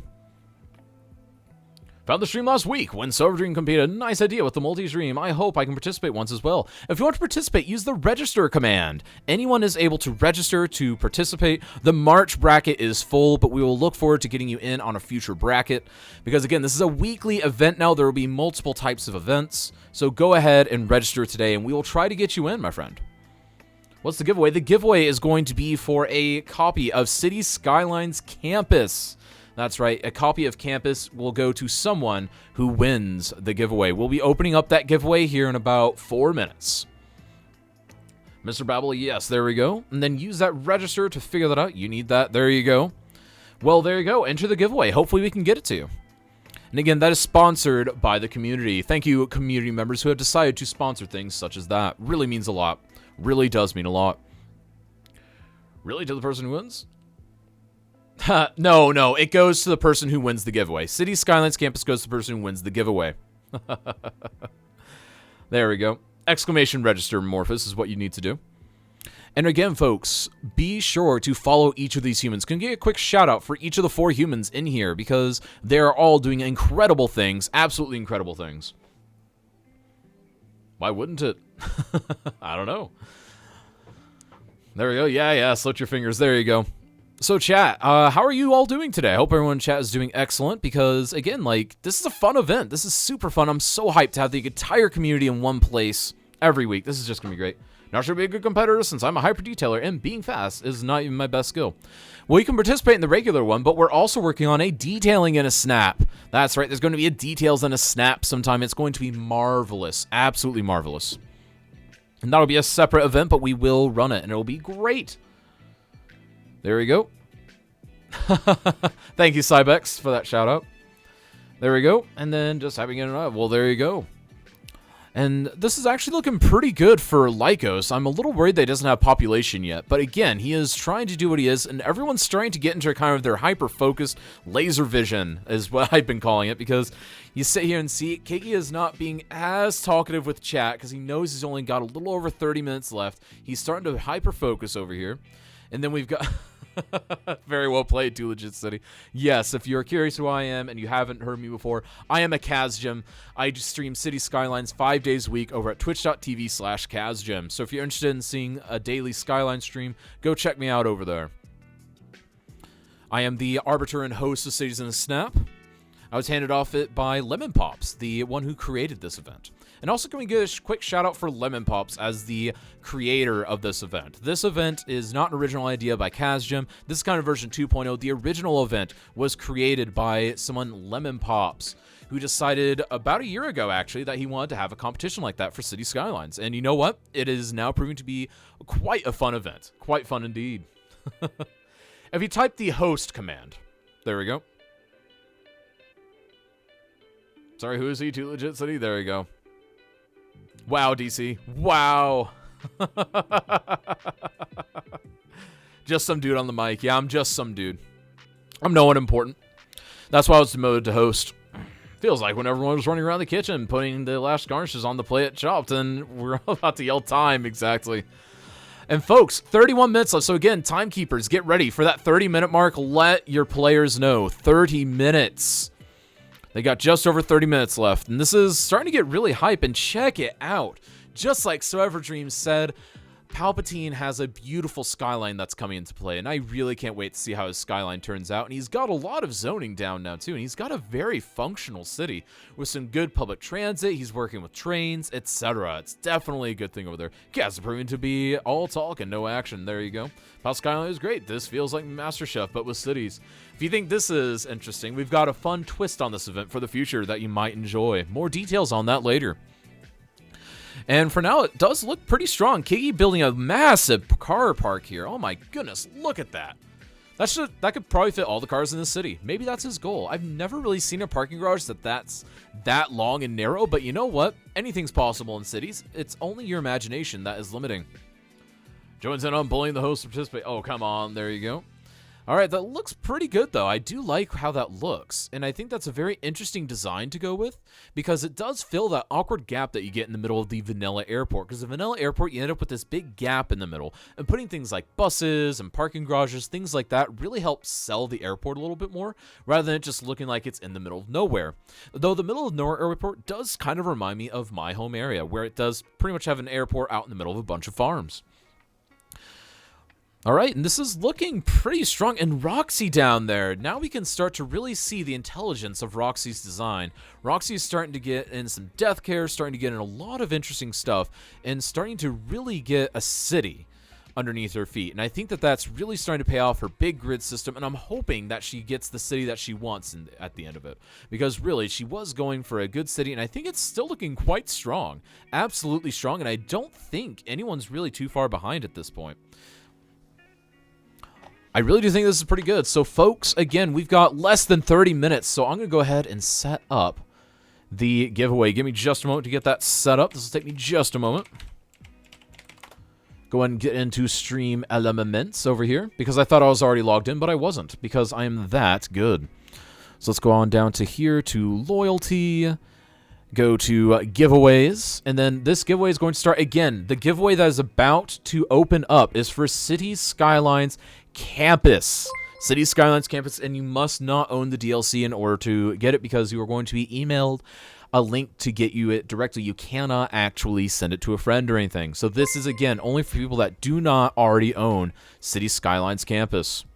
Speaker 1: Found the stream last week when Silverdream competed. Nice idea with the multi-stream. I hope I can participate once as well. If you want to participate, use the register command. Anyone is able to register to participate. The March bracket is full, but we will look forward to getting you in on a future bracket. Because again, this is a weekly event now. There will be multiple types of events. So go ahead and register today, and we will try to get you in, my friend. What's the giveaway? The giveaway is going to be for a copy of Cities Skylines Campus. That's right, a copy of Campus will go to someone who wins the giveaway. We'll be opening up that giveaway here in about 4 minutes. Mr. Babble, yes, there we go. And then use that register to figure that out. You need that. There you go. Well, there you go. Enter the giveaway. Hopefully we can get it to you. And again, that is sponsored by the community. Thank you, community members who have decided to sponsor things such as that. Really means a lot. Really does mean a lot. Really, to the person who wins? No, it goes to the person who wins the giveaway. City Skylines Campus goes to the person who wins the giveaway. There we go. Exclamation register, Morphus, is what you need to do. And again, folks, be sure to follow each of these humans. Can get a quick shout out for each of the 4 humans in here because they're all doing incredible things, absolutely incredible things. Why wouldn't it? I don't know. There we go. Yeah, slit your fingers. There you go. So chat, how are you all doing today? I hope everyone in chat is doing excellent because, again, like, this is a fun event. This is super fun. I'm so hyped to have the entire community in one place every week. This is just going to be great. Not sure to be a good competitor since I'm a hyper detailer and being fast is not even my best skill. Well, you can participate in the regular one, but we're also working on a detailing and a snap. That's right. There's going to be a details and a snap sometime. It's going to be marvelous. Absolutely marvelous. And that'll be a separate event, but we will run it and it'll be great. There we go. Thank you, Cybex, for that shout out. There we go. And then just having it up. Well, there you go. And this is actually looking pretty good for Lycos. I'm a little worried that he doesn't have population yet. But again, he is trying to do what he is. And everyone's starting to get into kind of their hyper-focused laser vision is what I've been calling it. Because you sit here and see Keiki is not being as talkative with chat because he knows he's only got a little over 30 minutes left. He's starting to hyper-focus over here. And then we've got... Very well played, Too Legit City. Yes, if you're curious who I am and you haven't heard me before, I am a CazGem. I stream City Skylines 5 days a week over at twitch.tv/CazGem. So if you're interested in seeing a daily Skyline stream, go check me out over there. I am the arbiter and host of Cities in a Snap. I was handed off it by Lemon Pops, the one who created this event. And also, can we get a quick shout out for Lemon Pops as the creator of this event? This event is not an original idea by CazGem. This is kind of version 2.0. The original event was created by someone, Lemon Pops, who decided about a year ago, actually, that he wanted to have a competition like that for City Skylines. And you know what? It is now proving to be quite a fun event. Quite fun indeed. If you type the host command, there we go. Sorry, who is he? Too Legit City? There we go. Wow, DC. Wow. Just some dude on the mic. Yeah, I'm just some dude. I'm no one important. That's why I was demoted to host. Feels like when everyone was running around the kitchen putting the last garnishes on the plate chopped, and we're about to yell time exactly. And folks, 31 minutes left. So again, timekeepers, get ready for that 30-minute mark. Let your players know. 30 minutes. They got just over 30 minutes left. And this is starting to get really hype. And check it out. Just like So Ever Dreams said, Palpatine has a beautiful skyline that's coming into play, and I really can't wait to see how his skyline turns out. And he's got a lot of zoning down now, too, and he's got a very functional city with some good public transit. He's working with trains, etc. It's definitely a good thing over there. Kaz is proving to be all talk and no action. There you go. Pal Skyline is great. This feels like MasterChef, but with cities. If you think this is interesting, we've got a fun twist on this event for the future that you might enjoy. More details on that later. And for now, it does look pretty strong. Kiggy building a massive car park here. Oh my goodness, look at that. That could probably fit all the cars in the city. Maybe that's his goal. I've never really seen a parking garage that's that long and narrow, but you know what? Anything's possible in cities. It's only your imagination that is limiting. Joins in on bullying the host to participate. Oh, come on. There you go. All right, that looks pretty good, though. I do like how that looks, and I think that's a very interesting design to go with because it does fill that awkward gap that you get in the middle of the vanilla airport, because the vanilla airport, you end up with this big gap in the middle, and putting things like buses and parking garages, things like that, really helps sell the airport a little bit more, rather than it just looking like it's in the middle of nowhere. Though the middle of nowhere airport does kind of remind me of my home area, where it does pretty much have an airport out in the middle of a bunch of farms. All right, and this is looking pretty strong. And Roxy down there, now we can start to really see the intelligence of Roxy's design. Roxy is starting to get in some death care, starting to get in a lot of interesting stuff, and starting to really get a city underneath her feet. And I think that that's really starting to pay off her big grid system, and I'm hoping that she gets the city that she wants at the end of it. Because really, she was going for a good city, and I think it's still looking quite strong. Absolutely strong, and I don't think anyone's really too far behind at this point. I really do think this is pretty good. So, folks, again, we've got less than 30 minutes, so I'm going to go ahead and set up the giveaway. Give me just a moment to get that set up. This will take me just a moment. Go ahead and get into Stream Elements over here, because I thought I was already logged in, but I wasn't, because I am that good. So let's go on down to here to Loyalty, go to Giveaways, and then this giveaway is going to start again. The giveaway that is about to open up is for Cities Skylines Campus. Cities Skylines Campus, and you must not own the DLC in order to get it, because you are going to be emailed a link to get you it directly. You cannot actually send it to a friend or anything. So this is, again, only for people that do not already own Cities Skylines Campus.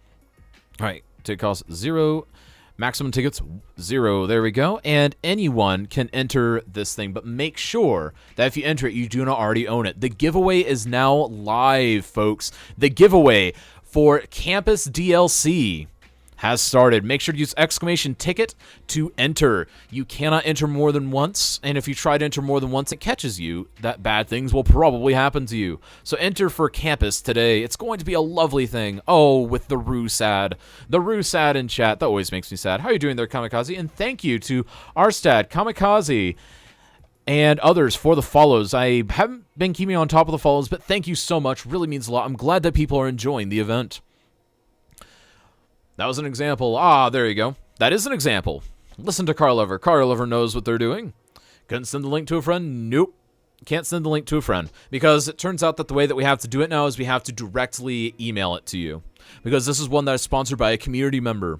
Speaker 1: All right, ticket cost 0. Maximum tickets, 0. There we go. And anyone can enter this thing, but make sure that if you enter it, you do not already own it. The giveaway is now live, folks. The giveaway for Campus DLC has started. Make sure to use !ticket to enter. You cannot enter more than once, and if you try to enter more than once, it catches you. That bad things will probably happen to you. So enter for Campus today. It's going to be a lovely thing. Oh, with the Roo sad. The Roo sad in chat. That always makes me sad. How are you doing there, Kamikaze? And thank you to Arstad, Kamikaze, and others for the follows. I haven't been keeping on top of the follows, but thank you so much. Really means a lot. I'm glad that people are enjoying the event. That was an example. Ah, there you go. That is an example. Listen to Carlover. Carlover knows what they're doing. Couldn't send the link to a friend? Nope. Can't send the link to a friend, because it turns out that the way that we have to do it now is we have to directly email it to you, because this is one that is sponsored by a community member.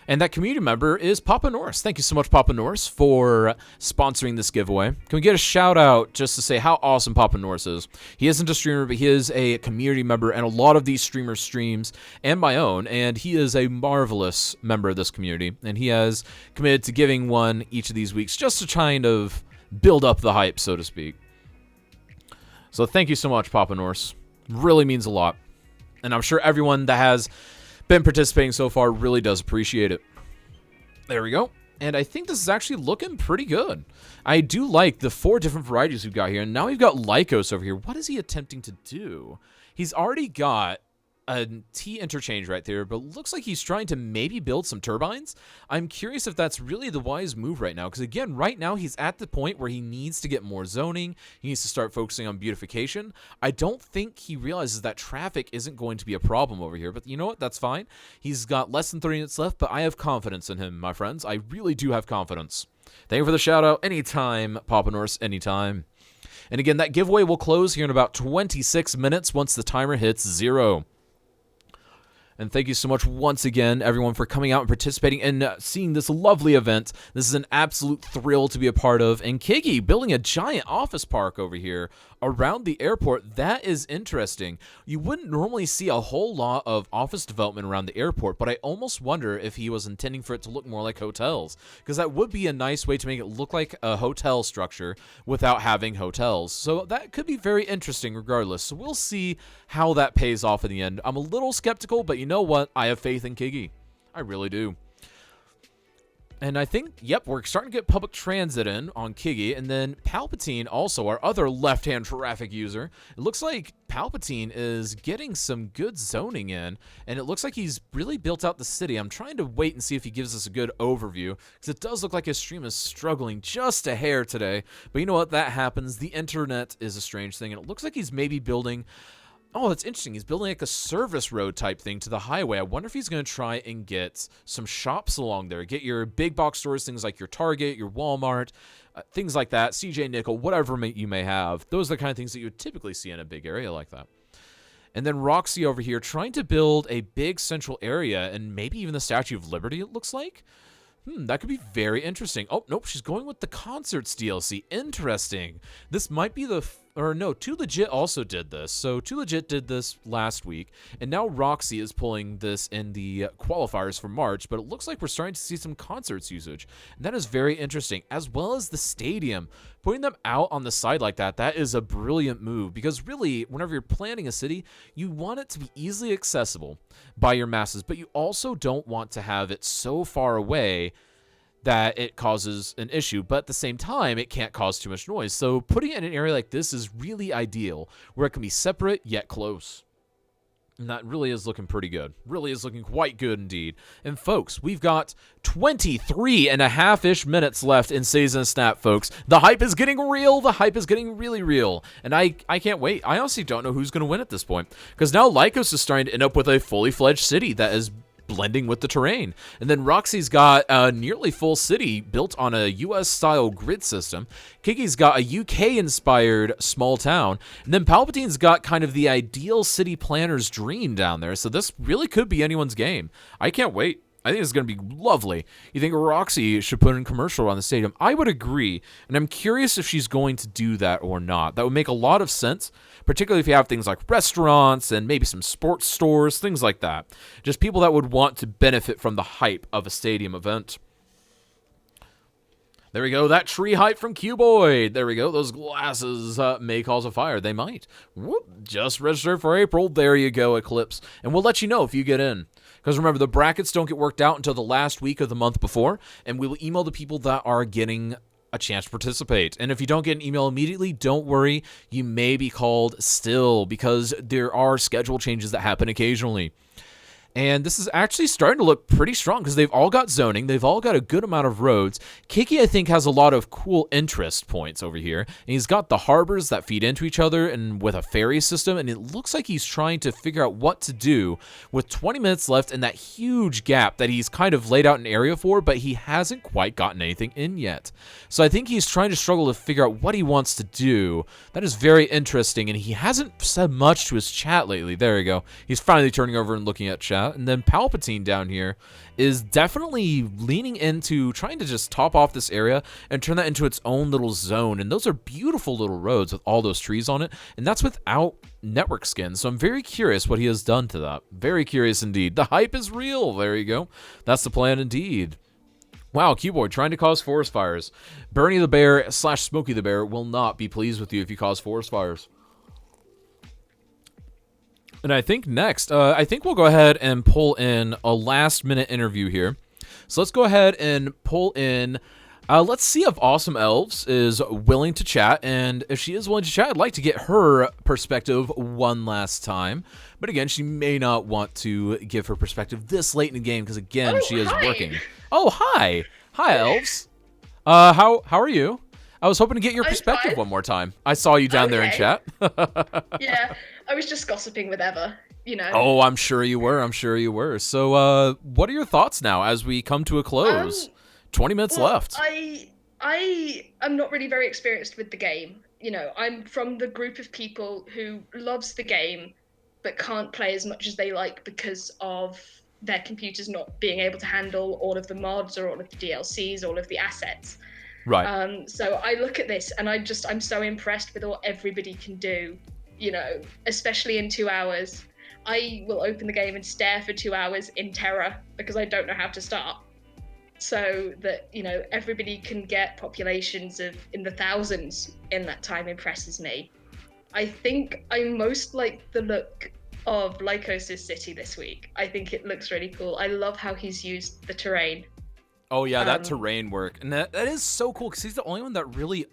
Speaker 1: And that community member is Papa Norse. Thank you so much, Papa Norse, for sponsoring this giveaway. Can we get a shout out just to say how awesome Papa Norse is? He isn't a streamer, but he is a community member, and a lot of these streamers' streams, and my own, and he is a marvelous member of this community, and he has committed to giving one each of these weeks just to kind of build up the hype, so to speak. So thank you so much, Papa Norse. Really means a lot. And I'm sure everyone that has been participating so far really does appreciate it. There we go. And I think this is actually looking pretty good. I do like the 4 different varieties we've got here. And now we've got Lycos over here. What is he attempting to do? He's already got a T interchange right there, but looks like he's trying to maybe build some turbines. I'm curious if that's really the wise move right now, because again, right now he's at the point where he needs to get more zoning. He needs to start focusing on beautification. I don't think he realizes that traffic isn't going to be a problem over here, but you know what? That's fine. He's got less than 30 minutes left, but I have confidence in him, my friends. I really do have confidence. Thank you for the shout out. Anytime, Papa Norse, anytime. And again, that giveaway will close here in about 26 minutes once the timer hits 0. And thank you so much once again, everyone, for coming out and participating and seeing this lovely event. This is an absolute thrill to be a part of. And Kigi building a giant office park over here around the airport. That is interesting. You wouldn't normally see a whole lot of office development around the airport, but I almost wonder if he was intending for it to look more like hotels, because that would be a nice way to make it look like a hotel structure without having hotels. So that could be very interesting regardless. So we'll see how that pays off in the end. I'm a little skeptical, but you know what? I have faith in Kigi. I really do. And I think, yep, we're starting to get public transit in on Kigi. And then Palpatine, also our other left-hand traffic user. It looks like Palpatine is getting some good zoning in. And it looks like he's really built out the city. I'm trying to wait and see if he gives us a good overview, because it does look like his stream is struggling just a hair today. But you know what? That happens. The internet is a strange thing. And it looks like he's maybe building... Oh, that's interesting. He's building like a service road type thing to the highway. I wonder if he's going to try and get some shops along there. Get your big box stores, things like your Target, your Walmart, things like that, CJ Nickel, whatever you may have. Those are the kind of things that you would typically see in a big area like that. And then Roxy over here trying to build a big central area and maybe even the Statue of Liberty, it looks like. That could be very interesting. Oh, nope, she's going with the Concerts DLC. Interesting. This might be the... Or no, Too Legit also did this. So Too Legit did this last week, and now Roxy is pulling this in the qualifiers for March, but it looks like we're starting to see some Concerts usage. And that is very interesting, as well as the stadium. Putting them out on the side like that, that is a brilliant move, because really, whenever you're planning a city, you want it to be easily accessible by your masses, but you also don't want to have it so far away that it causes an issue, but at the same time, it can't cause too much noise. So putting it in an area like this is really ideal, where it can be separate yet close. And that really is looking pretty good. Really is looking quite good indeed. And folks, we've got 23.5-ish minutes left in Season Snap, folks. The hype is getting real. The hype is getting really real. And I can't wait. I honestly don't know who's going to win at this point, because now Lycos is starting to end up with a fully fledged city that is blending with the terrain. And then Roxy's got a nearly full city built on a US-style grid system. Kiki's got a UK-inspired small town. And then Palpatine's got kind of the ideal city planner's dream down there. So this really could be anyone's game. I can't wait. I think it's going to be lovely. You think Roxy should put in a commercial around the stadium? I would agree, and I'm curious if she's going to do that or not. That would make a lot of sense, particularly if you have things like restaurants and maybe some sports stores, things like that. Just people that would want to benefit from the hype of a stadium event. There we go. That tree hype from Cuboid. There we go. Those glasses may cause a fire. They might. Whoop. Just register for April. There you go, Eclipse. And we'll let you know if you get in. Because remember, the brackets don't get worked out until the last week of the month before. And we will email the people that are getting a chance to participate. And if you don't get an email immediately, don't worry. You may be called still, because there are schedule changes that happen occasionally. And this is actually starting to look pretty strong because they've all got zoning. They've all got a good amount of roads. Kiki, I think, has a lot of cool interest points over here. And he's got the harbors that feed into each other and with a ferry system. And it looks like he's trying to figure out what to do with 20 minutes left and that huge gap that he's kind of laid out an area for, but he hasn't quite gotten anything in yet. So I think he's trying to struggle to figure out what he wants to do. That is very interesting. And he hasn't said much to his chat lately. There you go. He's finally turning over and looking at chat. And then Palpatine down here is definitely leaning into trying to just top off this area and turn that into its own little zone. And those are beautiful little roads with all those trees on it. And that's without network skins. So I'm very curious what he has done to that. Very curious indeed. The hype is real. There you go. That's the plan indeed. Wow, Keyboard trying to cause forest fires. Bernie the Bear / Smokey the Bear will not be pleased with you if you cause forest fires. And I think next, I think we'll go ahead and pull in a last-minute interview here. So let's go ahead and pull in. Let's see if Awesome Elves is willing to chat. And if she is willing to chat, I'd like to get her perspective one last time. But again, she may not want to give her perspective this late in the game because, again, she is working. Oh, hi. Hi, Elves. How are you? I was hoping to get your perspective one more time. I saw you down there in chat.
Speaker 2: Yeah, I was just gossiping with Eva, you know.
Speaker 1: Oh, I'm sure you were. I'm sure you were. So, what are your thoughts now as we come to a close? 20 minutes left.
Speaker 2: I am not really very experienced with the game. You know, I'm from the group of people who loves the game but can't play as much as they like because of their computers not being able to handle all of the mods or all of the DLCs, all of the assets.
Speaker 1: Right.
Speaker 2: So I look at this and I'm so impressed with what everybody can do, you know, especially in 2 hours. I will open the game and stare for 2 hours in terror because I don't know how to start. So that, you know, everybody can get populations of in the thousands in that time impresses me. I think I most like the look of Lycos' city this week. I think it looks really cool. I love how he's used the terrain.
Speaker 1: Oh, yeah, that terrain work. And that is so cool because he's the only one that really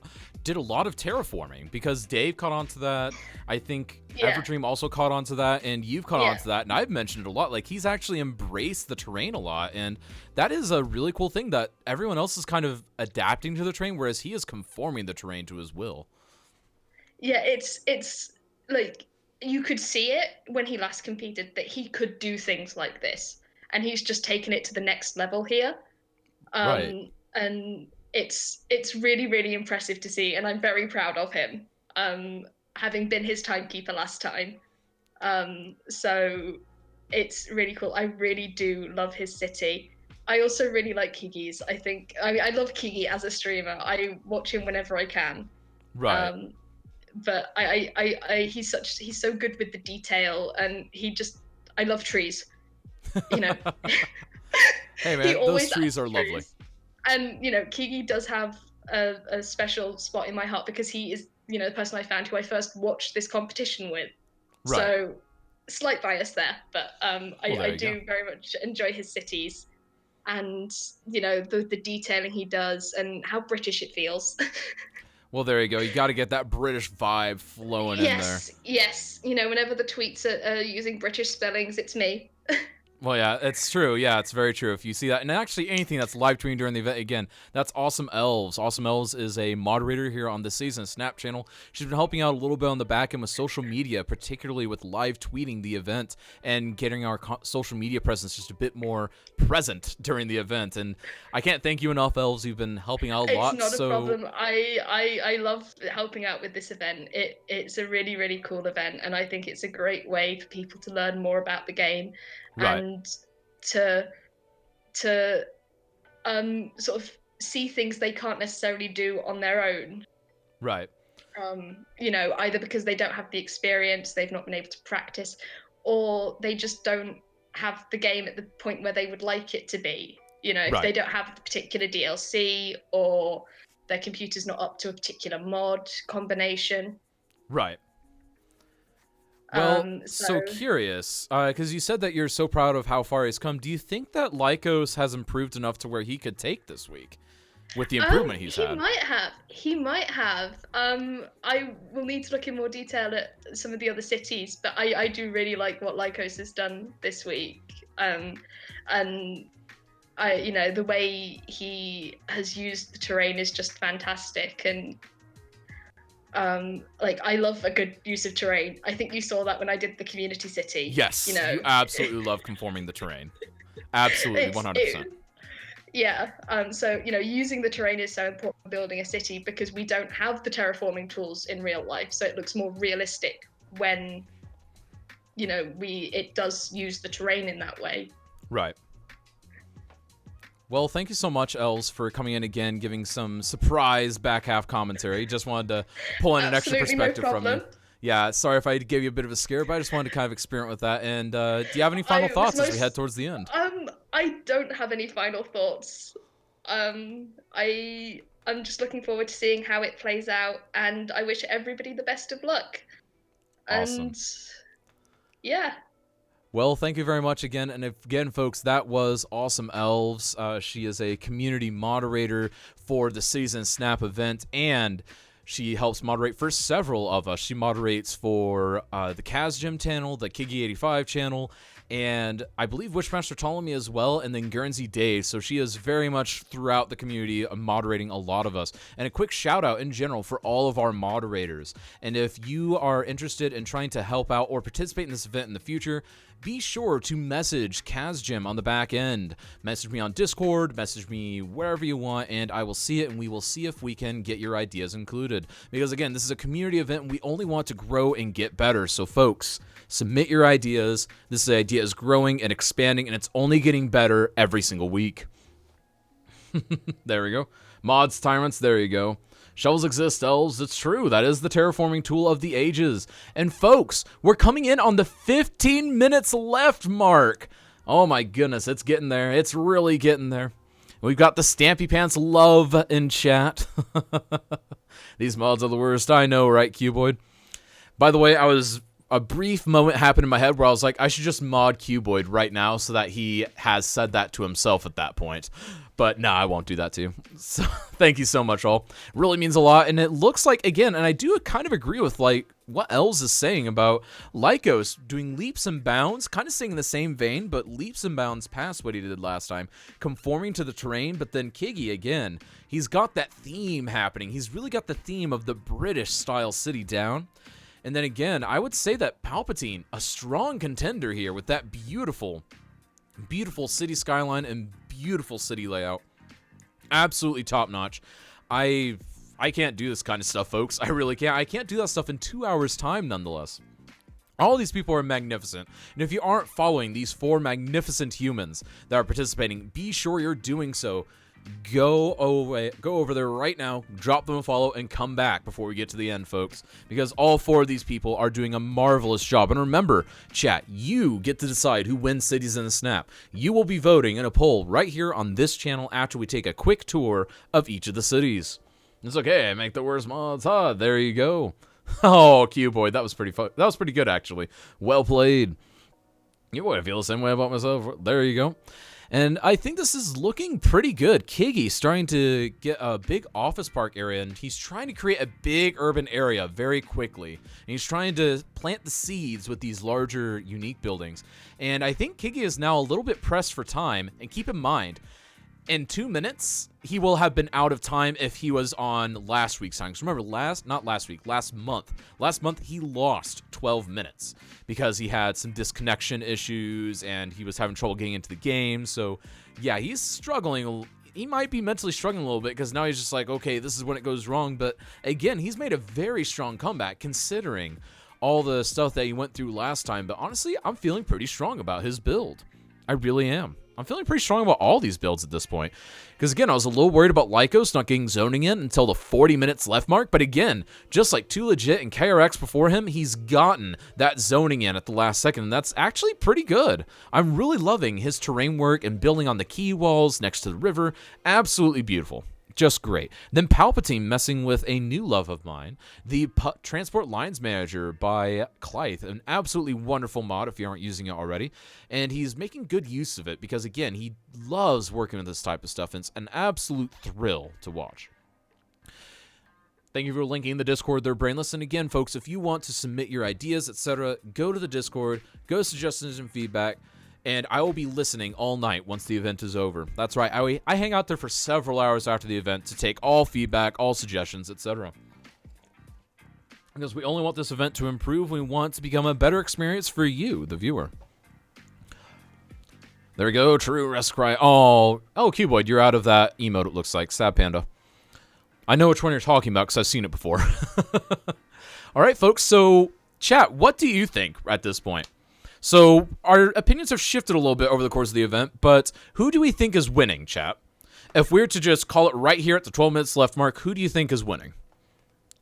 Speaker 1: did a lot of terraforming because Dave caught on to that. I think Everdream also caught on to that, and you've caught on to that, and I've mentioned it a lot. Like, he's actually embraced the terrain a lot, and that is a really cool thing that everyone else is kind of adapting to the terrain, whereas he is conforming the terrain to his will.
Speaker 2: Yeah, it's like, you could see it when he last competed that he could do things like this, and he's just taken it to the next level here.
Speaker 1: Right.
Speaker 2: And it's really, really impressive to see, and I'm very proud of him, having been his timekeeper last time. So it's really cool. I really do love his city. I also really like Kigi's. I love Kigi as a streamer. I watch him whenever I can.
Speaker 1: Right.
Speaker 2: But he's so good with the detail, and I love trees. You know.
Speaker 1: Hey man, those trees are lovely.
Speaker 2: And, you know, Kigi does have a special spot in my heart because he is, you know, the person I found who I first watched this competition with. Right. So, slight bias there, but I do very much enjoy his cities and, you know, the detailing he does and how British it feels.
Speaker 1: Well, there you go. You got to get that British vibe flowing in there.
Speaker 2: Yes. You know, whenever the tweets are using British spellings, it's me.
Speaker 1: Well, yeah, it's true. Yeah, it's very true. If you see that, and actually anything that's live tweeting during the event, again, that's Awesome Elves. Awesome Elves is a moderator here on the Season Snap channel. She's been helping out a little bit on the back end with social media, particularly with live tweeting the event and getting our social media presence just a bit more present during the event. And I can't thank you enough, Elves. You've been helping out a lot.
Speaker 2: It's not a problem. I love helping out with this event. It's a really, really cool event, and I think it's a great way for people to learn more about the game. Right. And to sort of see things they can't necessarily do on their own.
Speaker 1: Right.
Speaker 2: You know, either because they don't have the experience, they've not been able to practice, or they just don't have the game at the point where they would like it to be. You know, if they don't have the particular DLC or their computer's not up to a particular mod combination.
Speaker 1: Right. Well, so curious, because you said that you're so proud of how far he's come. Do you think that Lycos has improved enough to where he could take this week with the improvement he's had?
Speaker 2: He might have. I will need to look in more detail at some of the other cities, but I do really like what Lycos has done this week. And the way he has used the terrain is just fantastic. And I love a good use of terrain. I think you saw that when I did the community city.
Speaker 1: Yes, you absolutely love conforming the terrain. Absolutely, 100%.
Speaker 2: Yeah. So using the terrain is so important for building a city, because we don't have the terraforming tools in real life, so it looks more realistic when it does use the terrain in that way.
Speaker 1: Right. Well, thank you so much, Els, for coming in again, giving some surprise back half commentary. Just wanted to pull in an extra perspective from you. Yeah, sorry if I gave you a bit of a scare, but I just wanted to kind of experiment with that. And do you have any final thoughts as we head towards the end?
Speaker 2: I don't have any final thoughts. I'm just looking forward to seeing how it plays out, and I wish everybody the best of luck.
Speaker 1: Awesome.
Speaker 2: And yeah.
Speaker 1: Well, thank you very much again. And again, folks, that was Awesome Elves. She is a community moderator for the Season Snap event, and she helps moderate for several of us. She moderates for the Kaz Gym channel, the Kiggy85 channel, and I believe Wishmaster Ptolemy as well, and then Guernsey Dave. So she is very much throughout the community moderating a lot of us. And a quick shout out in general for all of our moderators. And if you are interested in trying to help out or participate in this event in the future, be sure to message Kaz on the back end. Message me on Discord, message me wherever you want, and I will see it, and we will see if we can get your ideas included. Because again, this is a community event, and we only want to grow and get better. So folks, submit your ideas. This idea is growing and expanding, and it's only getting better every single week. There we go. Mods, tyrants, there you go. Shovels exist, elves. It's true. That is the terraforming tool of the ages. And folks, we're coming in on the 15 minutes left mark. Oh my goodness, it's getting there. It's really getting there. We've got the Stampy Pants love in chat. These mods are the worst. I know, right, Cuboid? By the way, a brief moment happened in my head where I was like, I should just mod Cuboid right now so that he has said that to himself at that point. But no, I won't do that to you. So thank you so much, all. It really means a lot. And it looks like, again, and I do kind of agree with like what Els is saying about Lycos doing leaps and bounds, kind of saying in the same vein, but leaps and bounds past what he did last time, conforming to the terrain. But then Kiggy, again, he's got that theme happening. He's really got the theme of the British style city down. And then again, I would say that Palpatine, a strong contender here with that beautiful, beautiful city skyline and beautiful city layout. Absolutely top notch. I can't do this kind of stuff, folks. I really can't. I can't do that stuff in 2 hours time, nonetheless. All these people are magnificent. And if you aren't following these 4 magnificent humans that are participating, be sure you're doing so. Go over there right now, drop them a follow, and come back before we get to the end, folks. Because all 4 of these people are doing a marvelous job. And remember, chat, you get to decide who wins cities in the snap. You will be voting in a poll right here on this channel after we take a quick tour of each of the cities. It's okay, I make the worst mods. There you go. Oh, Cuboid, that was pretty fun. That was pretty good, actually. Well played. You boy, I feel the same way about myself. There you go. And I think this is looking pretty good. Kiggy's starting to get a big office park area, and he's trying to create a big urban area very quickly. And he's trying to plant the seeds with these larger, unique buildings. And I think Kiggy is now a little bit pressed for time. And keep in mind, in 2 minutes, he will have been out of time if he was on last week's time. Because remember, last month. Last month, he lost 12 minutes because he had some disconnection issues and he was having trouble getting into the game. So, yeah, he's struggling. He might be mentally struggling a little bit because now he's just like, okay, this is when it goes wrong. But, again, he's made a very strong comeback considering all the stuff that he went through last time. But, honestly, I'm feeling pretty strong about his build. I really am. I'm feeling pretty strong about all these builds at this point. Because, again, I was a little worried about Lycos not getting zoning in until the 40 minutes left mark. But, again, just like Too Legit and KRX before him, he's gotten that zoning in at the last second. And that's actually pretty good. I'm really loving his terrain work and building on the key walls next to the river. Absolutely beautiful. Just great. Then Palpatine messing with a new love of mine, the Transport Lines Manager by Clythe, an absolutely wonderful mod if you aren't using it already, and he's making good use of it because, again, he loves working with this type of stuff, and it's an absolute thrill to watch. Thank you for linking the Discord there, Brainless. And again, folks, if you want to submit your ideas, etc., go to the Discord, go to suggestions and feedback. and I will be listening all night once the event is over. That's right, I hang out there for several hours after the event to take all feedback, all suggestions, etc. Because we only want this event to improve. We want to become a better experience for you, the viewer. There we go, true rest cry. Oh, Cuboid, you're out of that emote, it looks like. Sad Panda. I know which one you're talking about because I've seen it before. All right, folks, so chat, what do you think at this point? So our opinions have shifted a little bit over the course of the event, but who do we think is winning, chat? If we were to just call it right here at the 12 minutes left mark, who do you think is winning?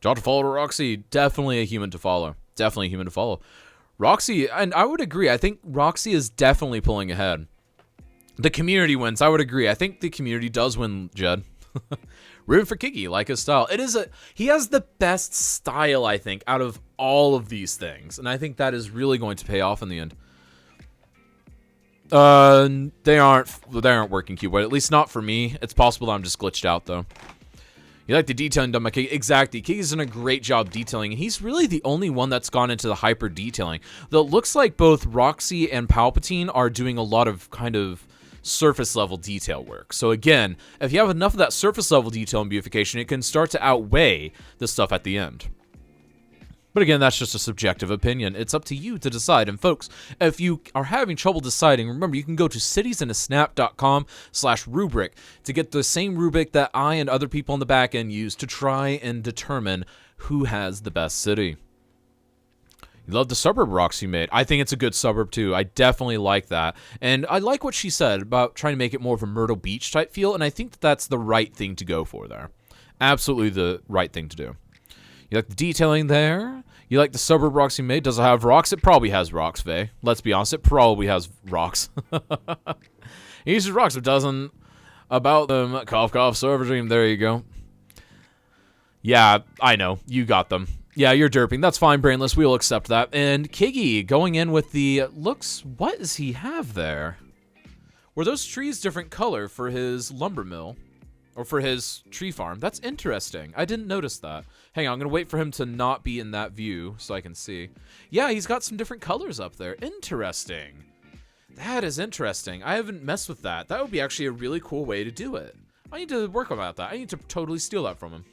Speaker 1: Job to follow to Roxy, definitely a human to follow. Definitely a human to follow. Roxy, and I would agree, I think Roxy is definitely pulling ahead. The community wins, I would agree. I think the community does win, Jed. Rooting for Kiki, like his style. He has the best style, I think, out of all of these things. And I think that is really going to pay off in the end. They aren't working, Cube, at least not for me. It's possible that I'm just glitched out, though. You like the detailing done by Kiki? Exactly. Kiki's done a great job detailing, and he's really the only one that's gone into the hyper detailing. Though it looks like both Roxy and Palpatine are doing a lot of kind of surface level detail work. So again, if you have enough of that surface level detail and beautification, it can start to outweigh the stuff at the end. But again, that's just a subjective opinion. It's up to you to decide. And folks, if you are having trouble deciding, remember, you can go to citiesinasnap.com/rubric to get the same rubric that I and other people on the back end use to try and determine who has the best city. You love the suburb Roxy made. I think it's a good suburb too. I definitely like that. And I like what she said about trying to make it more of a Myrtle Beach type feel, and I think that that's the right thing to go for there. Absolutely the right thing to do. You like the detailing there? You like the suburb Roxy made? Does it have rocks? It probably has rocks, Vay. Let's be honest, it probably has rocks. He uses rocks, it doesn't. About them, cough, cough, server dream, there you go. Yeah, I know, you got them. Yeah, you're derping. That's fine, Brainless. We'll accept that. And Kiggy going in with the looks. What does he have there? Were those trees different color for his lumber mill? Or for his tree farm? That's interesting. I didn't notice that. Hang on, I'm going to wait for him to not be in that view so I can see. Yeah, he's got some different colors up there. Interesting. That is interesting. I haven't messed with that. That would be actually a really cool way to do it. I need to work about that. I need to totally steal that from him.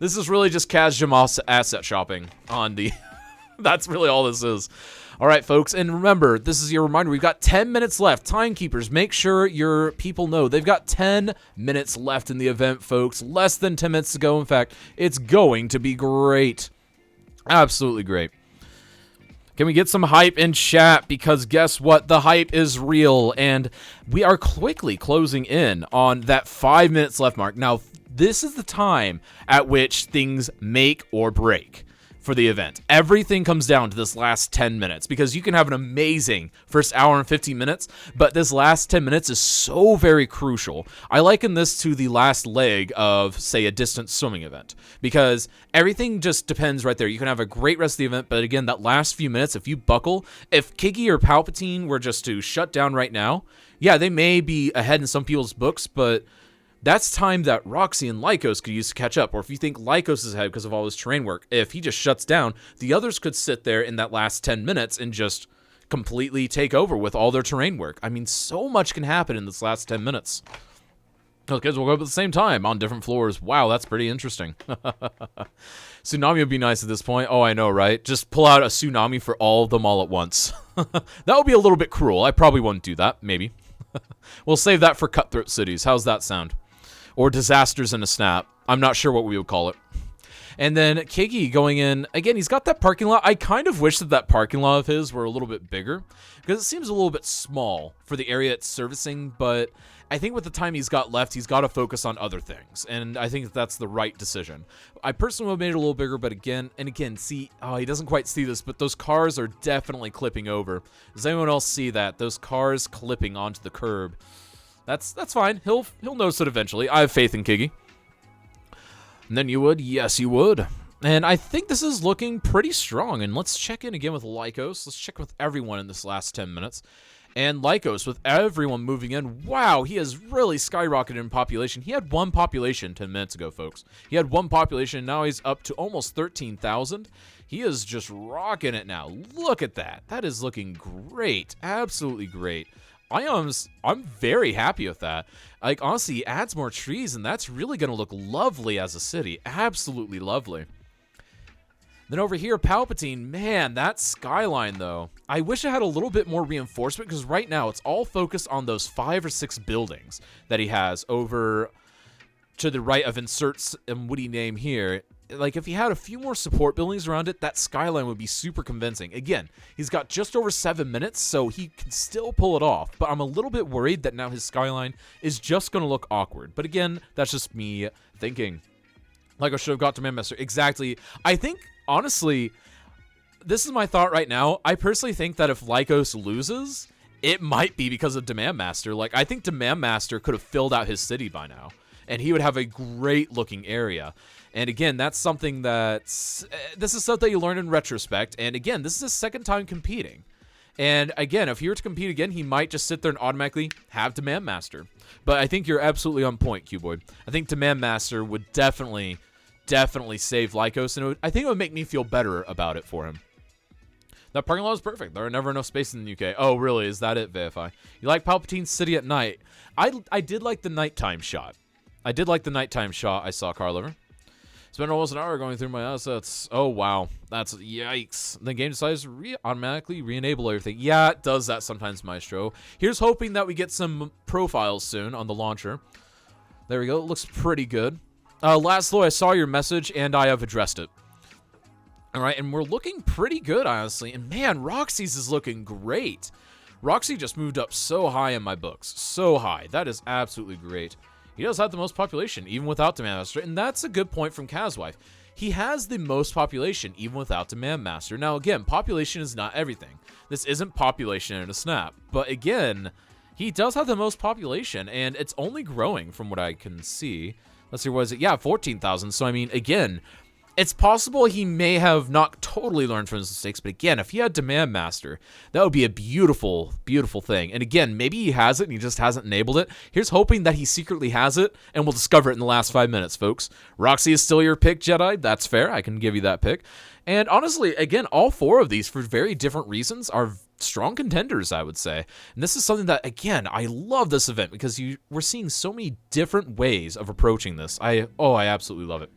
Speaker 1: This is really just Kaz asset shopping on the... That's really all this is. All right, folks, and remember, this is your reminder. We've got 10 minutes left. Timekeepers, make sure your people know. They've got 10 minutes left in the event, folks. Less than 10 minutes to go. In fact, it's going to be great. Absolutely great. Can we get some hype in chat? Because guess what? The hype is real, and we are quickly closing in on that 5 minutes left mark. Now, this is the time at which things make or break for the event. Everything comes down to this last 10 minutes, because you can have an amazing first hour and 15 minutes, but this last 10 minutes is so very crucial. I liken this to the last leg of, say, a distance swimming event, because everything just depends right there. You can have a great rest of the event, but again, that last few minutes, if you buckle, if Kiki or Palpatine were just to shut down right now, yeah, they may be ahead in some people's books, but that's time that Roxy and Lycos could use to catch up. Or if you think Lycos is ahead because of all his terrain work, if he just shuts down, the others could sit there in that last 10 minutes and just completely take over with all their terrain work. I mean, so much can happen in this last 10 minutes. Those kids will go up at the same time on different floors. Wow, that's pretty interesting. Tsunami would be nice at this point. Oh, I know, right? Just pull out a tsunami for all of them all at once. That would be a little bit cruel. I probably wouldn't do that, maybe. We'll save that for Cutthroat Cities. How's that sound? Or Disasters in a Snap. I'm not sure what we would call it. And then Kiki going in. Again, he's got that parking lot. I kind of wish that that parking lot of his were a little bit bigger, because it seems a little bit small for the area it's servicing. But I think with the time he's got left, he's got to focus on other things. And I think that's the right decision. I personally would have made it a little bigger, but again, see, oh, he doesn't quite see this, but those cars are definitely clipping over. Does anyone else see that? Those cars clipping onto the curb. That's fine. He'll notice it eventually. I have faith in Kiki. And then you would? Yes, you would. And I think this is looking pretty strong. And let's check in again with Lycos. Let's check with everyone in this last 10 minutes. And Lycos, with everyone moving in, wow, he has really skyrocketed in population. He had 1 population 10 minutes ago, folks. He had 1 population, now he's up to almost 13,000. He is just rocking it now. Look at that. That is looking great. Absolutely great. I'm very happy with that. Like, honestly, he adds more trees, and that's really going to look lovely as a city. Absolutely lovely. Then over here, Palpatine, man, that skyline, though. I wish it had a little bit more reinforcement, because right now it's all focused on those 5 or 6 buildings that he has over to the right of inserts and witty name here. Like, if he had a few more support buildings around it, that skyline would be super convincing. Again, he's got just over 7 minutes, so he can still pull it off. But I'm a little bit worried that now his skyline is just going to look awkward. But again, that's just me thinking. Like, I should have got to Manmaster. Exactly. I think, honestly, this is my thought right now. I personally think that if Lycos loses, it might be because of Demand Master. Like, I think Demand Master could have filled out his city by now, and he would have a great-looking area. And again, that's something this is stuff that you learn in retrospect. And again, this is his 2nd time competing. And again, if he were to compete again, he might just sit there and automatically have Demand Master. But I think you're absolutely on point, Cuboid. I think Demand Master would definitely save Lycos, and I think it would make me feel better about it for him. That parking lot is perfect. There are never enough space in the UK. Oh, really? Is that it, Vify? You like Palpatine's city at night? I did like the nighttime shot. I saw, Carliver. Spent almost an hour going through my assets. Oh, wow. That's yikes. The game decides to automatically re-enable everything. Yeah, it does that sometimes, Maestro. Here's hoping that we get some profiles soon on the launcher. There we go. It looks pretty good. Laszlo, I saw your message, and I have addressed it. All right, and we're looking pretty good, honestly. And, man, Roxy's is looking great. Roxy just moved up so high in my books. So high. That is absolutely great. He does have the most population, even without Demand Master, and that's a good point from Kazwife. He has the most population, even without Demand Master. Now, again, population is not everything. This isn't population in a snap. But again, he does have the most population, and it's only growing from what I can see. Let's see, what is it? Yeah, 14,000. So, I mean, again, it's possible he may have not totally learned from his mistakes, but again, if he had Demand Master, that would be a beautiful, beautiful thing. And again, maybe he has it and he just hasn't enabled it. Here's hoping that he secretly has it, and we'll discover it in the last 5 minutes, folks. Roxy is still your pick, Jedi. That's fair. I can give you that pick. And honestly, again, all 4 of these, for very different reasons, are strong contenders, I would say. And this is something that, again, I love this event because we're seeing so many different ways of approaching this. I absolutely love it.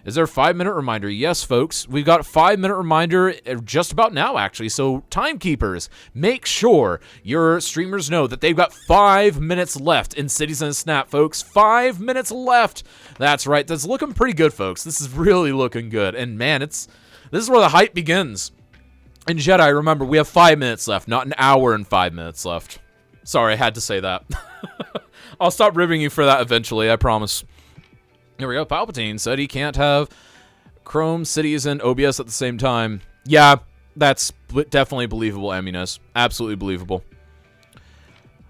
Speaker 1: Is there a 5-minute reminder? Yes, folks. We've got a 5-minute reminder just about now, actually. So, timekeepers, make sure your streamers know that they've got 5 minutes left in Cities in a Snap, folks. 5 minutes left. That's right. That's looking pretty good, folks. This is really looking good. And, man, this is where the hype begins. And, Jedi, remember, we have 5 minutes left, not an hour and 5 minutes left. Sorry, I had to say that. I'll stop ribbing you for that eventually, I promise. Here we go. Palpatine said he can't have Chrome, Cities, and OBS at the same time. Yeah, that's definitely believable, Amunes. Absolutely believable.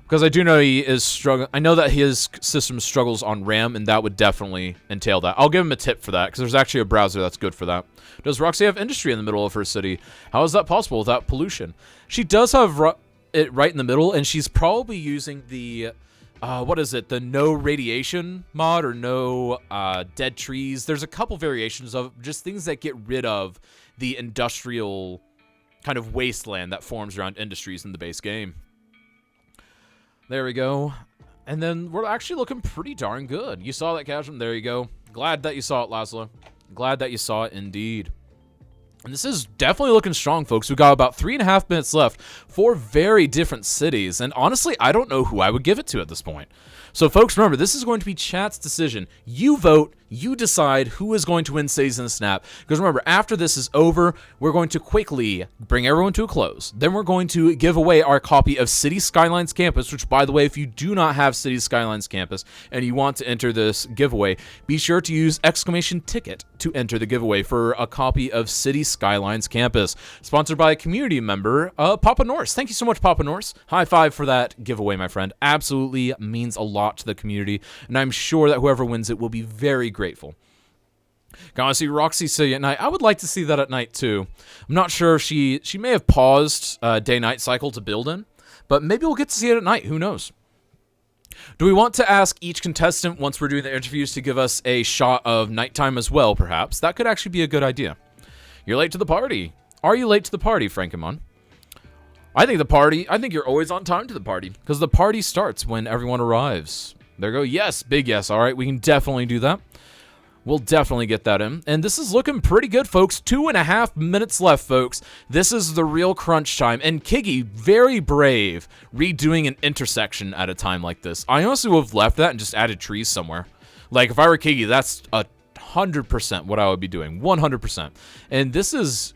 Speaker 1: Because I do know he is struggling. I know that his system struggles on RAM, and that would definitely entail that. I'll give him a tip for that, because there's actually a browser that's good for that. Does Roxy have industry in the middle of her city? How is that possible without pollution? She does have it right in the middle, and she's probably using the... what is it? The no radiation mod or no dead trees. There's a couple variations of just things that get rid of the industrial kind of wasteland that forms around industries in the base game. There we go. And then we're actually looking pretty darn good. You saw that, Cashman? There you go. Glad that you saw it, Laszlo. Glad that you saw it indeed. And this is definitely looking strong, folks. We've got about 3.5 minutes left. 4 very different cities. And honestly, I don't know who I would give it to at this point. So, folks, remember, this is going to be chat's decision. You vote. You decide who is going to win Cities in a Snap. Because remember, after this is over, we're going to quickly bring everyone to a close. Then we're going to give away our copy of City Skylines Campus, which, by the way, if you do not have City Skylines Campus and you want to enter this giveaway, be sure to use !ticket to enter the giveaway for a copy of City Skylines Campus. Sponsored by a community member, Papa Norse. Thank you so much, Papa Norse. High five for that giveaway, my friend. Absolutely means a lot to the community, and I'm sure that whoever wins it will be very grateful. Can I see Roxy City at night? I would like to see that at night too. I'm not sure if she may have paused day-night cycle to build in, but maybe we'll get to see it at night. Who knows? Do we want to ask each contestant once we're doing the interviews to give us a shot of nighttime as well, perhaps? That could actually be a good idea. You're late to the party. Are you late to the party, Frankemon? I think you're always on time to the party, because the party starts when everyone arrives. There you go. Yes, big yes. All right, we can definitely do that. We'll definitely get that in. And this is looking pretty good, folks. 2.5 minutes left, folks. This is the real crunch time. And Kiggy, very brave, redoing an intersection at a time like this. I honestly would have left that and just added trees somewhere. Like, if I were Kiggy, that's 100% what I would be doing. 100%. And this is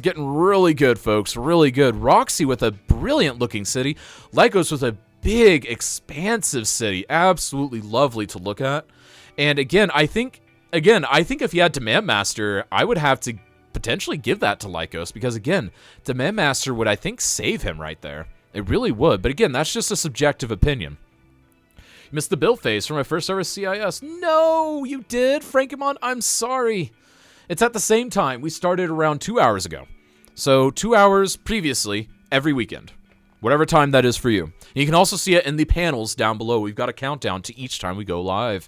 Speaker 1: getting really good, folks. Really good. Roxy with a brilliant-looking city. Lycos with a big, expansive city. Absolutely lovely to look at. And again, I think if you had Demand Master, I would have to potentially give that to Lycos, because again, Demand Master would, I think, save him right there. It really would. But again, that's just a subjective opinion. You missed the bill phase for my first ever CIS. No, you did, Frankemon. I'm sorry. It's at the same time. We started around 2 hours ago. So 2 hours previously every weekend. Whatever time that is for you. And you can also see it in the panels down below. We've got a countdown to each time we go live.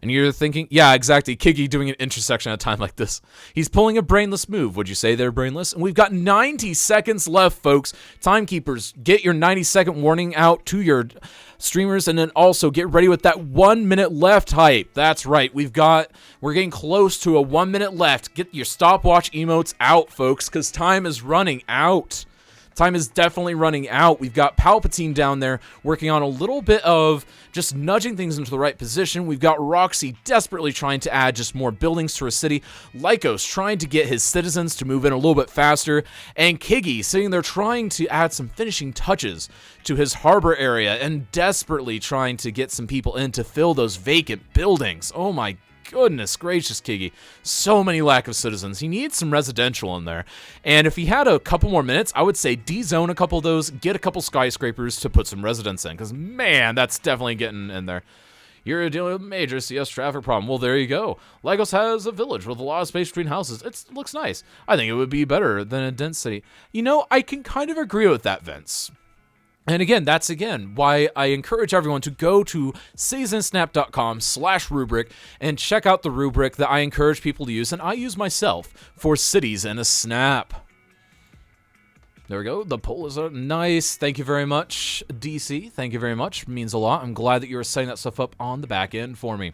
Speaker 1: And you're thinking, yeah, exactly, Kiggy doing an intersection at a time like this. He's pulling a brainless move. Would you say they're brainless? And we've got 90 seconds left, folks. Timekeepers, get your 90-second warning out to your streamers, and then also get ready with that 1 minute left hype. That's right, we're getting close to a 1 minute left. Get your stopwatch emotes out, folks, because time is running out. Time is definitely running out. We've got Palpatine down there working on a little bit of just nudging things into the right position. We've got Roxy desperately trying to add just more buildings to her city. Lycos trying to get his citizens to move in a little bit faster. And Kiggy sitting there trying to add some finishing touches to his harbor area and desperately trying to get some people in to fill those vacant buildings. Oh my goodness gracious, Kiggy. So many lack of citizens. He needs some residential in there. And if he had a couple more minutes, I would say D-zone a couple of those, get a couple skyscrapers to put some residents in. Because, man, that's definitely getting in there. You're dealing with a major CS traffic problem. Well, there you go. Lagos has a village with a lot of space between houses. It looks nice. I think it would be better than a dense city. You know, I can kind of agree with that, Vince. And again, that's why I encourage everyone to go to citiesandsnap.com/rubric and check out the rubric that I encourage people to use, and I use myself, for Cities in a Snap. There we go. The poll is nice. Thank you very much, DC. Thank you very much. It means a lot. I'm glad that you're setting that stuff up on the back end for me.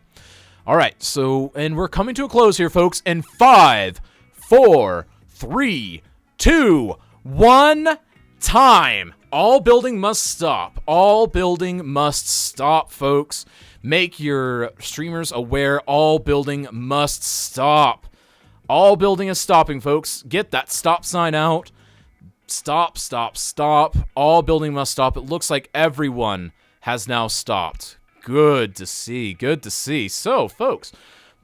Speaker 1: All right, so, and we're coming to a close here, folks, in 5, 4, 3, 2, 1, time. All building must stop. All building must stop, folks. Make your streamers aware all building must stop. All building is stopping, folks. Get that stop sign out. Stop, stop, stop. All building must stop. It looks like everyone has now stopped. Good to see. Good to see. So, folks,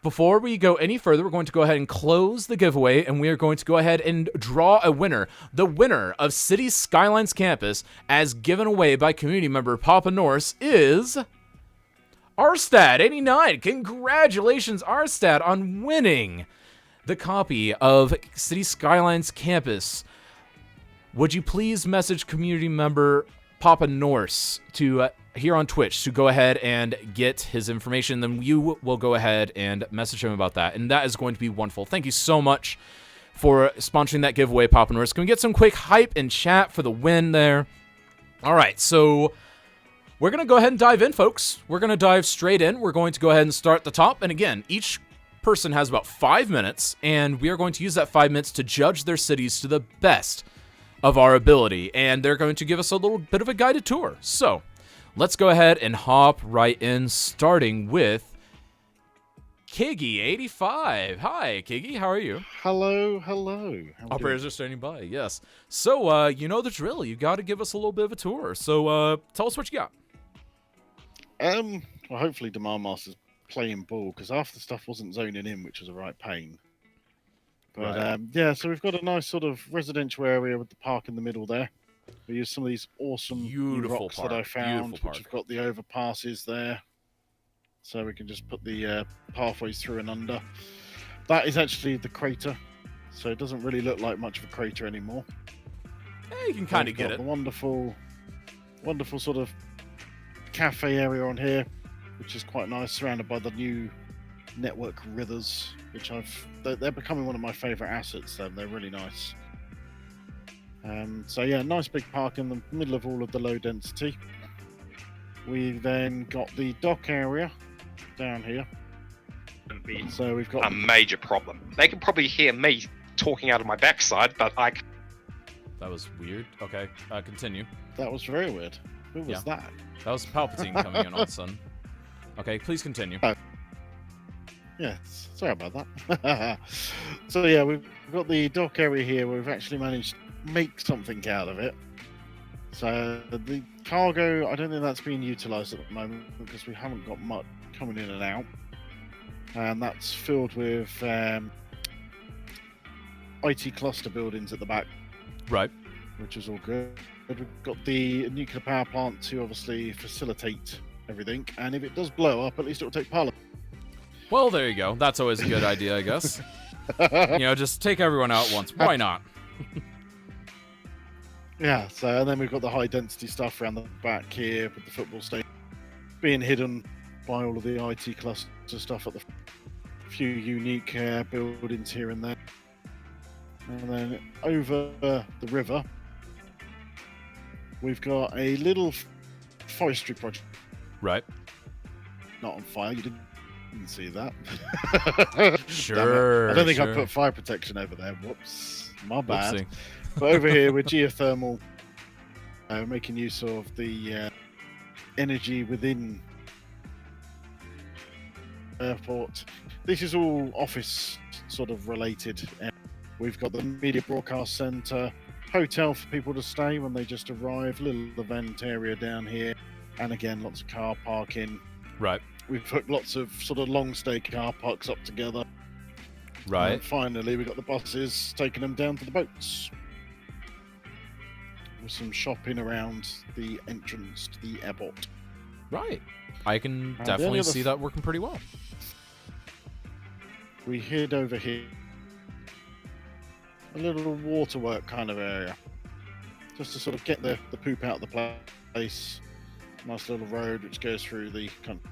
Speaker 1: before we go any further, we're going to go ahead and close the giveaway, and we are going to go ahead and draw a winner. The winner of Cities Skylines Campus, as given away by community member Papa Norse, is Arstad89. Congratulations, Arstad, on winning the copy of Cities Skylines Campus. Would you please message community member Papa Norse to here on Twitch to go ahead and get his information? Then you will go ahead and message him about that, and that is going to be wonderful. Thank you so much for sponsoring that giveaway, Papa Norse. Can we get some quick hype and chat for the win there? All right, so we're going to go ahead and dive in, folks. We're going to dive straight in. We're going to go ahead and start at the top, and again, each person has about 5 minutes, and we are going to use that 5 minutes to judge their cities to the best of our ability, and they're going to give us a little bit of a guided tour. So let's go ahead and hop right in, starting with Kiggy85. Hi, Kiggy. How are you?
Speaker 3: Hello, hello.
Speaker 1: Operators are standing by, yes. So, you know the drill. You got to give us a little bit of a tour. So, tell us what you got.
Speaker 3: Well, hopefully Demand Master's playing ball, because half the stuff wasn't zoning in, which was a right pain. But,
Speaker 1: right.
Speaker 3: yeah, so we've got a nice sort of residential area with the park in the middle there. We use some of these awesome new rocks that I found, which have got the overpasses there. So we can just put the pathways through and under. That is actually the crater. So it doesn't really look like much of a crater anymore.
Speaker 1: Yeah, you can kind of get it.
Speaker 3: The wonderful wonderful sort of cafe area on here, which is quite nice, surrounded by the new network rithers, which they're becoming one of my favourite assets. They're really nice. So yeah, nice big park in the middle of all of the low density. We then got the dock area down here. So we've got
Speaker 9: a major problem. They can probably hear me talking out of my backside, but I.
Speaker 1: That was weird. Okay, continue.
Speaker 3: That was very weird. Who was that?
Speaker 1: That was Palpatine coming in all of a sudden. Okay, please continue.
Speaker 3: Yes, sorry about that. So yeah, we've got the dock area here where we've actually managed to make something out of it. So the cargo, I don't think that's being utilised at the moment because we haven't got much coming in and out. And that's filled with IT cluster buildings at the back.
Speaker 1: Right.
Speaker 3: Which is all good. We've got the nuclear power plant to obviously facilitate everything. And if it does blow up, at least it will take Parliament.
Speaker 1: Well, there you go. That's always a good idea, I guess. You know, just take everyone out once. Why not?
Speaker 3: Yeah, so and then we've got the high density stuff around the back here with the football stadium being hidden by all of the IT cluster stuff at the few unique buildings here and there. And then over the river, we've got a little forestry project.
Speaker 1: Right.
Speaker 3: Not on fire. You didn't see that.
Speaker 1: Sure.
Speaker 3: I don't think
Speaker 1: sure.
Speaker 3: I put fire protection over there. Whoops. My bad.
Speaker 1: Whoopsie.
Speaker 3: But over here with geothermal, making use of the energy within airport. This is all office sort of related. We've got the media broadcast center, hotel for people to stay when they just arrive, little event area down here, and again lots of car parking.
Speaker 1: Right.
Speaker 3: We've put lots of sort of long stay car parks up together.
Speaker 1: Right.
Speaker 3: And finally, we've got the buses taking them down to the boats. With some shopping around the entrance to the airport.
Speaker 1: Right. I can
Speaker 3: And
Speaker 1: definitely see that working pretty well.
Speaker 3: We head over here. A little waterwork kind of area. Just to sort of get the poop out of the place. Nice little road which goes through the country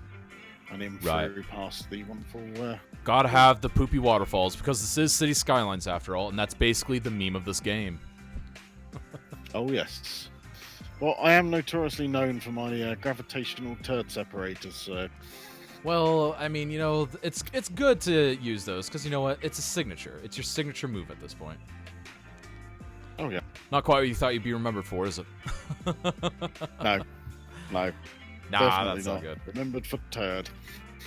Speaker 3: and in through past the wonderful...
Speaker 1: Gotta have the poopy waterfalls because this is City Skylines after all, and that's basically the meme of this game.
Speaker 3: Oh yes. Well, I am notoriously known for my gravitational turd separators, so...
Speaker 1: Well, I mean, you know, it's good to use those because you know what? It's a signature. It's your signature move at this point.
Speaker 3: Oh yeah.
Speaker 1: Not quite what you thought you'd be remembered for, is it?
Speaker 3: No. No.
Speaker 1: Nah,
Speaker 3: Definitely
Speaker 1: that's
Speaker 3: not.
Speaker 1: all good.
Speaker 3: Remembered for turd.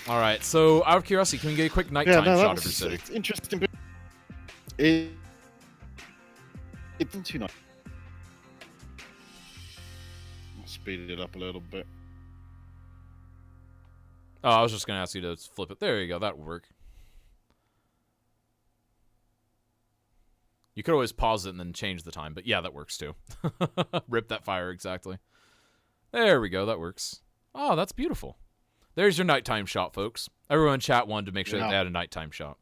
Speaker 1: All right, so out of curiosity, can we get a quick nighttime shot of your city?
Speaker 3: It's interesting. It's too nice. I'll speed it up a little bit.
Speaker 1: Oh, I was just going to ask you to flip it. There you go. That would work. You could always pause it and then change the time, but yeah, that works too. Rip that fire, exactly. There we go. That works. Oh, that's beautiful. There's your nighttime shot, folks. Everyone in chat wanted to make sure that they had a nighttime shot.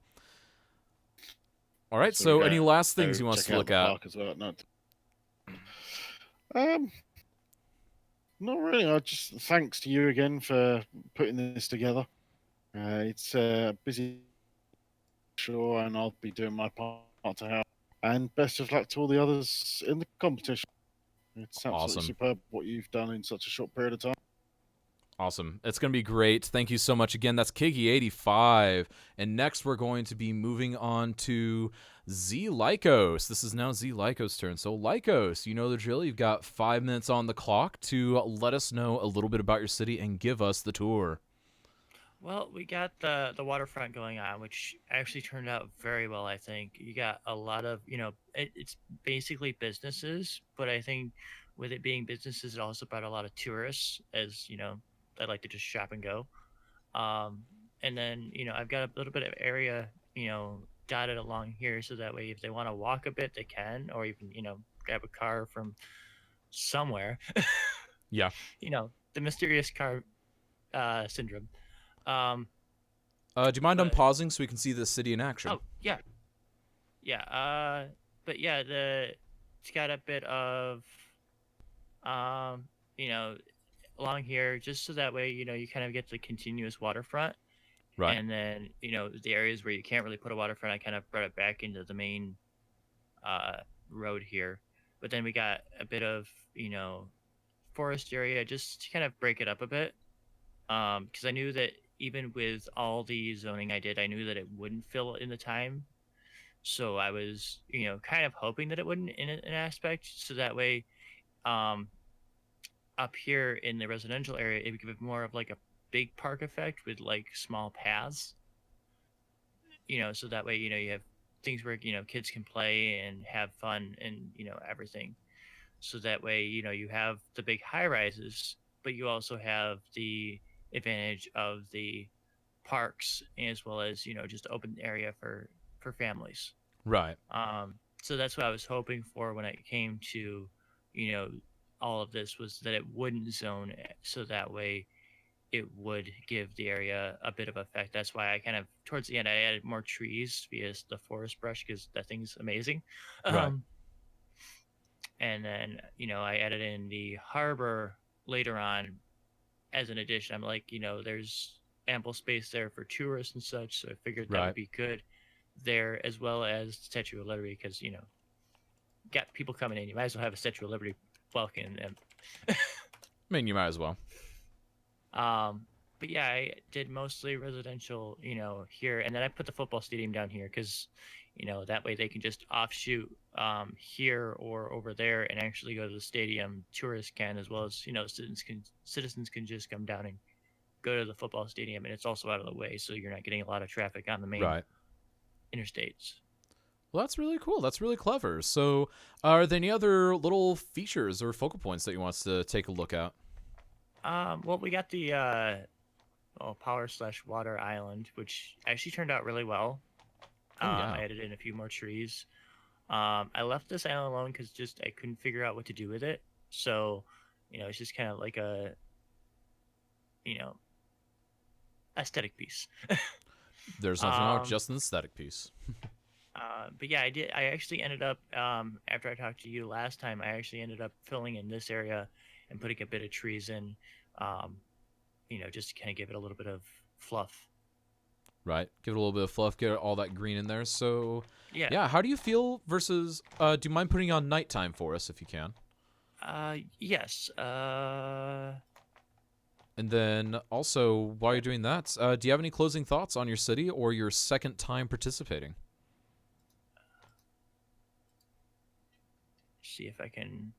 Speaker 1: All right, so any last things you want us to look at?
Speaker 3: As well, not really. I just thanks to you again for putting this together. It's busy, sure, and I'll be doing my part to help. And best of luck to all the others in the competition. It's absolutely
Speaker 1: Awesome.
Speaker 3: superb what you've done in such a short period of time.
Speaker 1: Awesome. It's going to be great. Thank you so much again. That's Kiggy85. And next we're going to be moving on to Z Lycos. This is now Z Lycos' turn. So Lycos, you know the drill. You've got 5 minutes on the clock to let us know a little bit about your city and give us the tour.
Speaker 4: Well, we got the waterfront going on, which actually turned out very well, I think. You got a lot of, it's basically businesses, but I think with it being businesses, it also brought a lot of tourists as, they like to just shop and go. And then, I've got a little bit of area, dotted along here so that way if they want to walk a bit, they can, or even, grab a car from somewhere.
Speaker 1: Yeah.
Speaker 4: The mysterious car syndrome.
Speaker 1: Do you mind unpausing so we can see the city in action?
Speaker 4: Oh, yeah. Yeah, but yeah, it's got a bit of, along here, just so that way, you kind of get the continuous waterfront.
Speaker 1: Right.
Speaker 4: And then, the areas where you can't really put a waterfront, I kind of brought it back into the main road here. But then we got a bit of, forest area just to kind of break it up a bit. Because I knew that even with all the zoning I did, I knew that it wouldn't fill in the time. So I was, kind of hoping that it wouldn't in an aspect. So that way, um, up here in the residential area, it would give it more of like a big park effect with like small paths. So that way, you have things where, kids can play and have fun and, everything. So that way, you have the big high rises, but you also have the advantage of the parks as well as, just open area for families.
Speaker 1: Right.
Speaker 4: So that's what I was hoping for when it came to, you know, all of this was that it wouldn't zone so that way it would give the area a bit of effect. That's why I kind of towards the end I added more trees via the forest brush because that thing's amazing.
Speaker 1: Right.
Speaker 4: And then I added in the harbor later on as an addition. I'm like, there's ample space there for tourists and such, so I figured that
Speaker 1: Right.
Speaker 4: would be good there as well as Statue of Liberty because got people coming in. You might as well have a Statue of Liberty welcoming them.
Speaker 1: I mean, you might as well.
Speaker 4: But yeah, I did mostly residential, here, and then I put the football stadium down here because, that way they can just offshoot here or over there and actually go to the stadium. Tourists can, as well as citizens can just come down and go to the football stadium, and it's also out of the way, so you're not getting a lot of traffic on the main
Speaker 1: Right.
Speaker 4: interstates.
Speaker 1: Well, that's really cool. That's really clever. So, are there any other little features or focal points that you want us to take a look at?
Speaker 4: Well, we got the power/water island, which actually turned out really well.
Speaker 1: Yeah.
Speaker 4: I added in a few more trees. I left this island alone because just I couldn't figure out what to do with it. So, it's just kind of like a, you know, aesthetic piece.
Speaker 1: There's nothing wrong with just an aesthetic piece.
Speaker 4: But yeah, I actually ended up after I talked to you last time, I actually ended up filling in this area and putting a bit of trees in, just to kind of give it a little bit of fluff.
Speaker 1: Right. Give it a little bit of fluff, get all that green in there. So,
Speaker 4: Yeah.
Speaker 1: how do you feel versus, do you mind putting on nighttime for us if you can?
Speaker 4: Yes.
Speaker 1: And then also, while you're doing that, do you have any closing thoughts on your city or your second time participating?
Speaker 4: See if I can.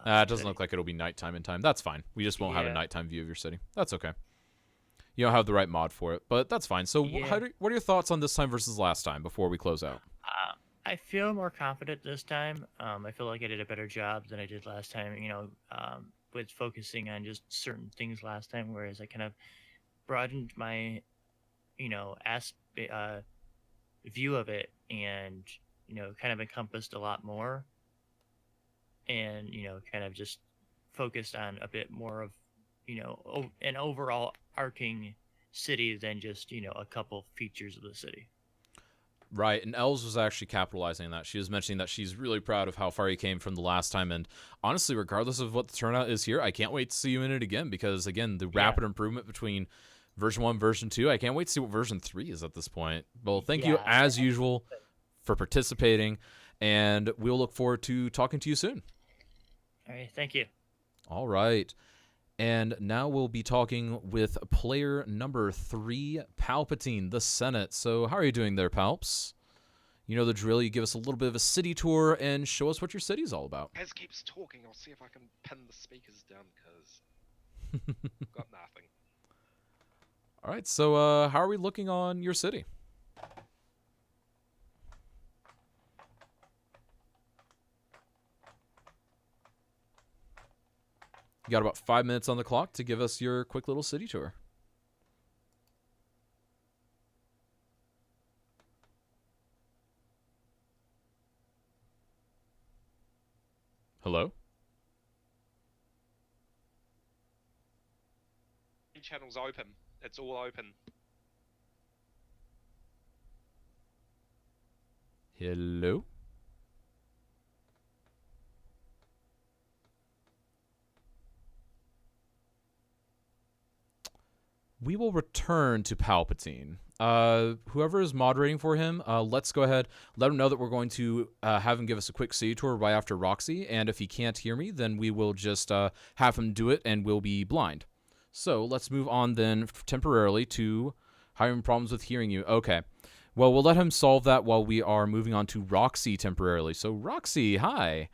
Speaker 1: It doesn't look like it'll be nighttime in time. That's fine. We just won't have a
Speaker 4: Yeah.
Speaker 1: nighttime view of your city. That's okay. You don't have the right mod for it, but that's fine. So,
Speaker 4: Yeah.
Speaker 1: what are your thoughts on this time versus last time before we close out?
Speaker 4: I feel more confident this time. I feel like I did a better job than I did last time. With focusing on just certain things last time, whereas I kind of broadened my, view of it, and kind of encompassed a lot more, and kind of just focused on a bit more of, an overall arcing city than just a couple features of the city.
Speaker 1: Right, and Els was actually capitalizing on that. She was mentioning that she's really proud of how far you came from the last time, and honestly, regardless of what the turnout is here, I can't wait to see you in it again, because, again, the rapid improvement between version 1 and version 2, I can't wait to see what version 3 is at this point. Well, thank you, as usual, for participating, and we'll look forward to talking to you soon.
Speaker 4: All right, thank you.
Speaker 1: All right. And now we'll be talking with player number 3, Palpatine, the Senate. So how are you doing there, Palps? You know the drill. You give us a little bit of a city tour and show us what your city's all about.
Speaker 9: As keeps talking, I'll see if I can pin the speakers down, because I've got nothing.
Speaker 1: All right, so how are we looking on your city? You got about 5 minutes on the clock to give us your quick little city tour. Hello?
Speaker 9: Channel's open. It's all open.
Speaker 1: Hello? we will return to Palpatine. Whoever is moderating for him, let's go ahead, let him know that we're going to have him give us a quick city tour right after Roxy, and if he can't hear me, then we will just have him do it, and we'll be blind. So let's move on then temporarily to having problems with hearing you. Okay. Well, we'll let him solve that while we are moving on to Roxy temporarily. So, Roxy, hi.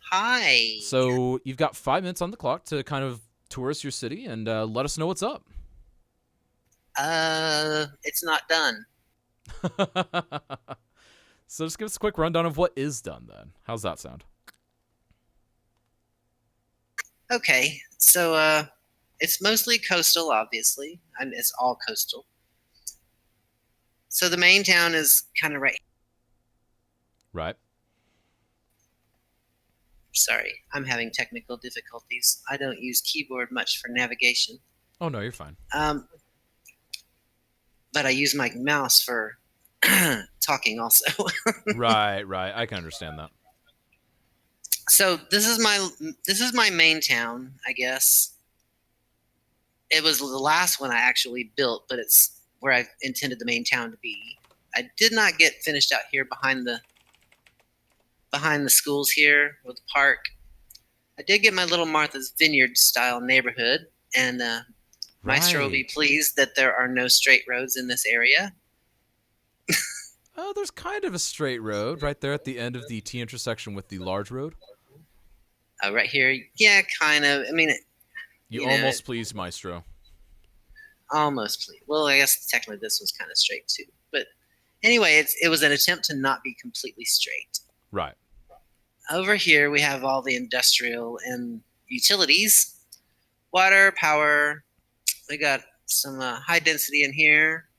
Speaker 5: Hi.
Speaker 1: So, you've got 5 minutes on the clock to kind of tour us your city and let us know what's up.
Speaker 5: It's not done.
Speaker 1: So, just give us a quick rundown of what is done then. How's that sound?
Speaker 5: Okay, so it's mostly coastal, obviously, and it's all coastal. So the main town is kind of right.
Speaker 1: Right.
Speaker 5: Sorry, I'm having technical difficulties. I don't use keyboard much for navigation.
Speaker 1: Oh, no, you're fine.
Speaker 5: But I use my mouse for talking also.
Speaker 1: Right. I can understand that.
Speaker 5: So this is my main town, I guess. It was the last one I actually built, but it's where I intended the main town to be. I did not get finished out here behind the schools here with the park. I did get my little Martha's Vineyard style neighborhood, and Maestro will be pleased that there are no straight roads in this area.
Speaker 1: Oh, there's kind of a straight road right there at the end of the T intersection with the large road.
Speaker 5: Right here, yeah, kind of. I mean,
Speaker 1: you almost pleased Maestro.
Speaker 5: Almost pleased. Well, I guess technically this was kind of straight too. But anyway, it was an attempt to not be completely straight.
Speaker 1: Right.
Speaker 5: Over here, we have all the industrial and utilities. Water, power. We got some high density in here.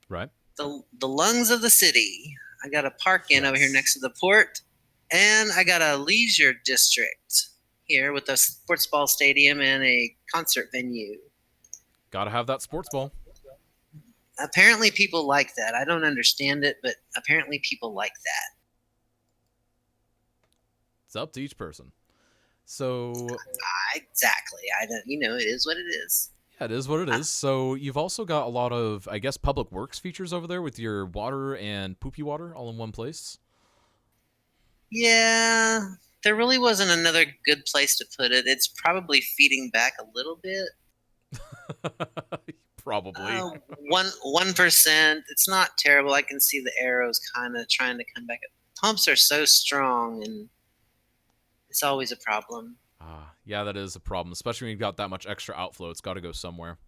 Speaker 1: Right.
Speaker 5: The lungs of the city. I got a park over here next to the port. And I got a leisure district here with a sports ball stadium and a concert venue.
Speaker 1: Gotta have that sports ball.
Speaker 5: Apparently people like that. I don't understand it, but apparently people like that.
Speaker 1: It's up to each person. So
Speaker 5: exactly. I don't. It is what it is.
Speaker 1: Yeah, it is what it is. So you've also got a lot of, I guess, public works features over there with your water and poopy water all in one place.
Speaker 5: Yeah, there really wasn't another good place to put it. It's probably feeding back a little bit.
Speaker 1: Probably
Speaker 5: 1%. It's not terrible. I can see the arrows kind of trying to come back. Pumps are so strong, and it's always a problem.
Speaker 1: Yeah, that is a problem, especially when you've got that much extra outflow. It's got to go somewhere.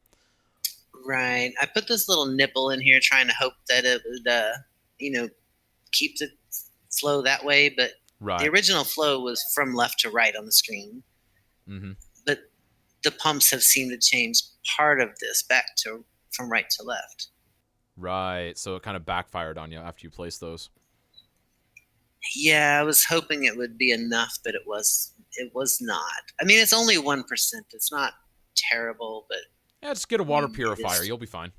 Speaker 5: Right. I put this little nipple in here, trying to hope that it would, keep the flow that way. But the original flow was from left to right on the screen.
Speaker 1: Mm-hmm.
Speaker 5: But the pumps have seemed to change part of this back to from right to left.
Speaker 1: Right. So it kind of backfired on you after you placed those.
Speaker 5: Yeah, I was hoping it would be enough, but it was not. I mean, it's only 1%. It's not terrible, but
Speaker 1: yeah, just get a water purifier. You'll be fine.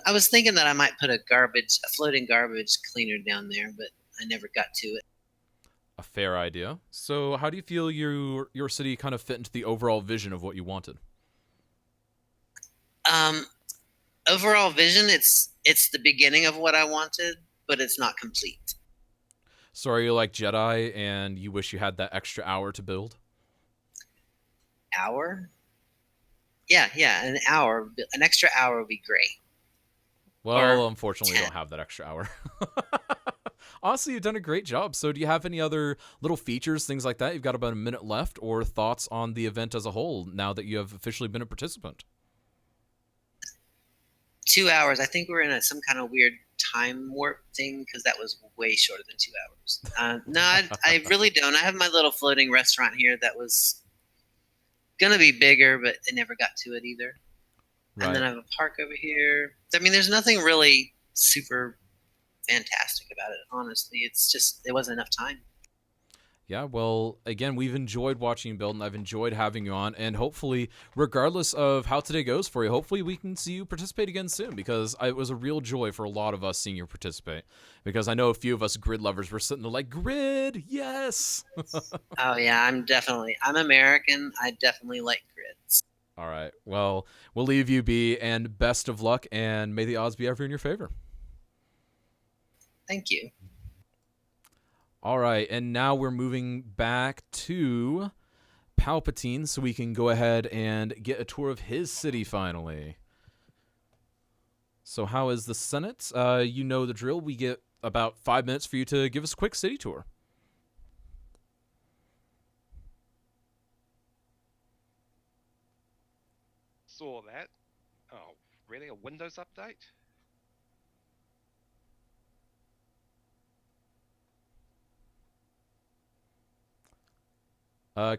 Speaker 5: I was thinking that I might put a floating garbage cleaner down there, but I never got to it.
Speaker 1: A fair idea. So how do you feel your city kind of fit into the overall vision of what you wanted?
Speaker 5: Overall vision, it's the beginning of what I wanted, but it's not complete.
Speaker 1: So are you like Jedi and you wish you had that extra hour to build?
Speaker 5: Hour? Yeah, an hour. An extra hour would be great.
Speaker 1: Well, unfortunately, we don't have that extra hour. Honestly, you've done a great job. So do you have any other little features, things like that? You've got about a minute left, or thoughts on the event as a whole now that you have officially been a participant?
Speaker 5: 2 hours. I think we're in some kind of weird time warp thing because that was way shorter than 2 hours. No, I really don't. I have my little floating restaurant here that was going to be bigger, but it never got to it either. Right. And then I have a park over here. I mean, there's nothing really super fantastic about it, honestly. It's just, it wasn't enough time.
Speaker 1: Yeah, well, again, we've enjoyed watching you build, and I've enjoyed having you on, and hopefully, regardless of how today goes for you, hopefully we can see you participate again soon, because it was a real joy for a lot of us seeing you participate, because I know a few of us grid lovers were sitting there like, grid, yes!
Speaker 5: Oh, yeah, I'm American. I definitely like grids.
Speaker 1: All right. Well, we'll leave you be, and best of luck, and may the odds be ever in your favor.
Speaker 5: Thank you.
Speaker 1: All right, and now we're moving back to Palpatine so we can go ahead and get a tour of his city finally. So how is the Senate? You know the drill. We get about 5 minutes for you to give us a quick city tour.
Speaker 9: Saw that. Oh, really? A Windows update?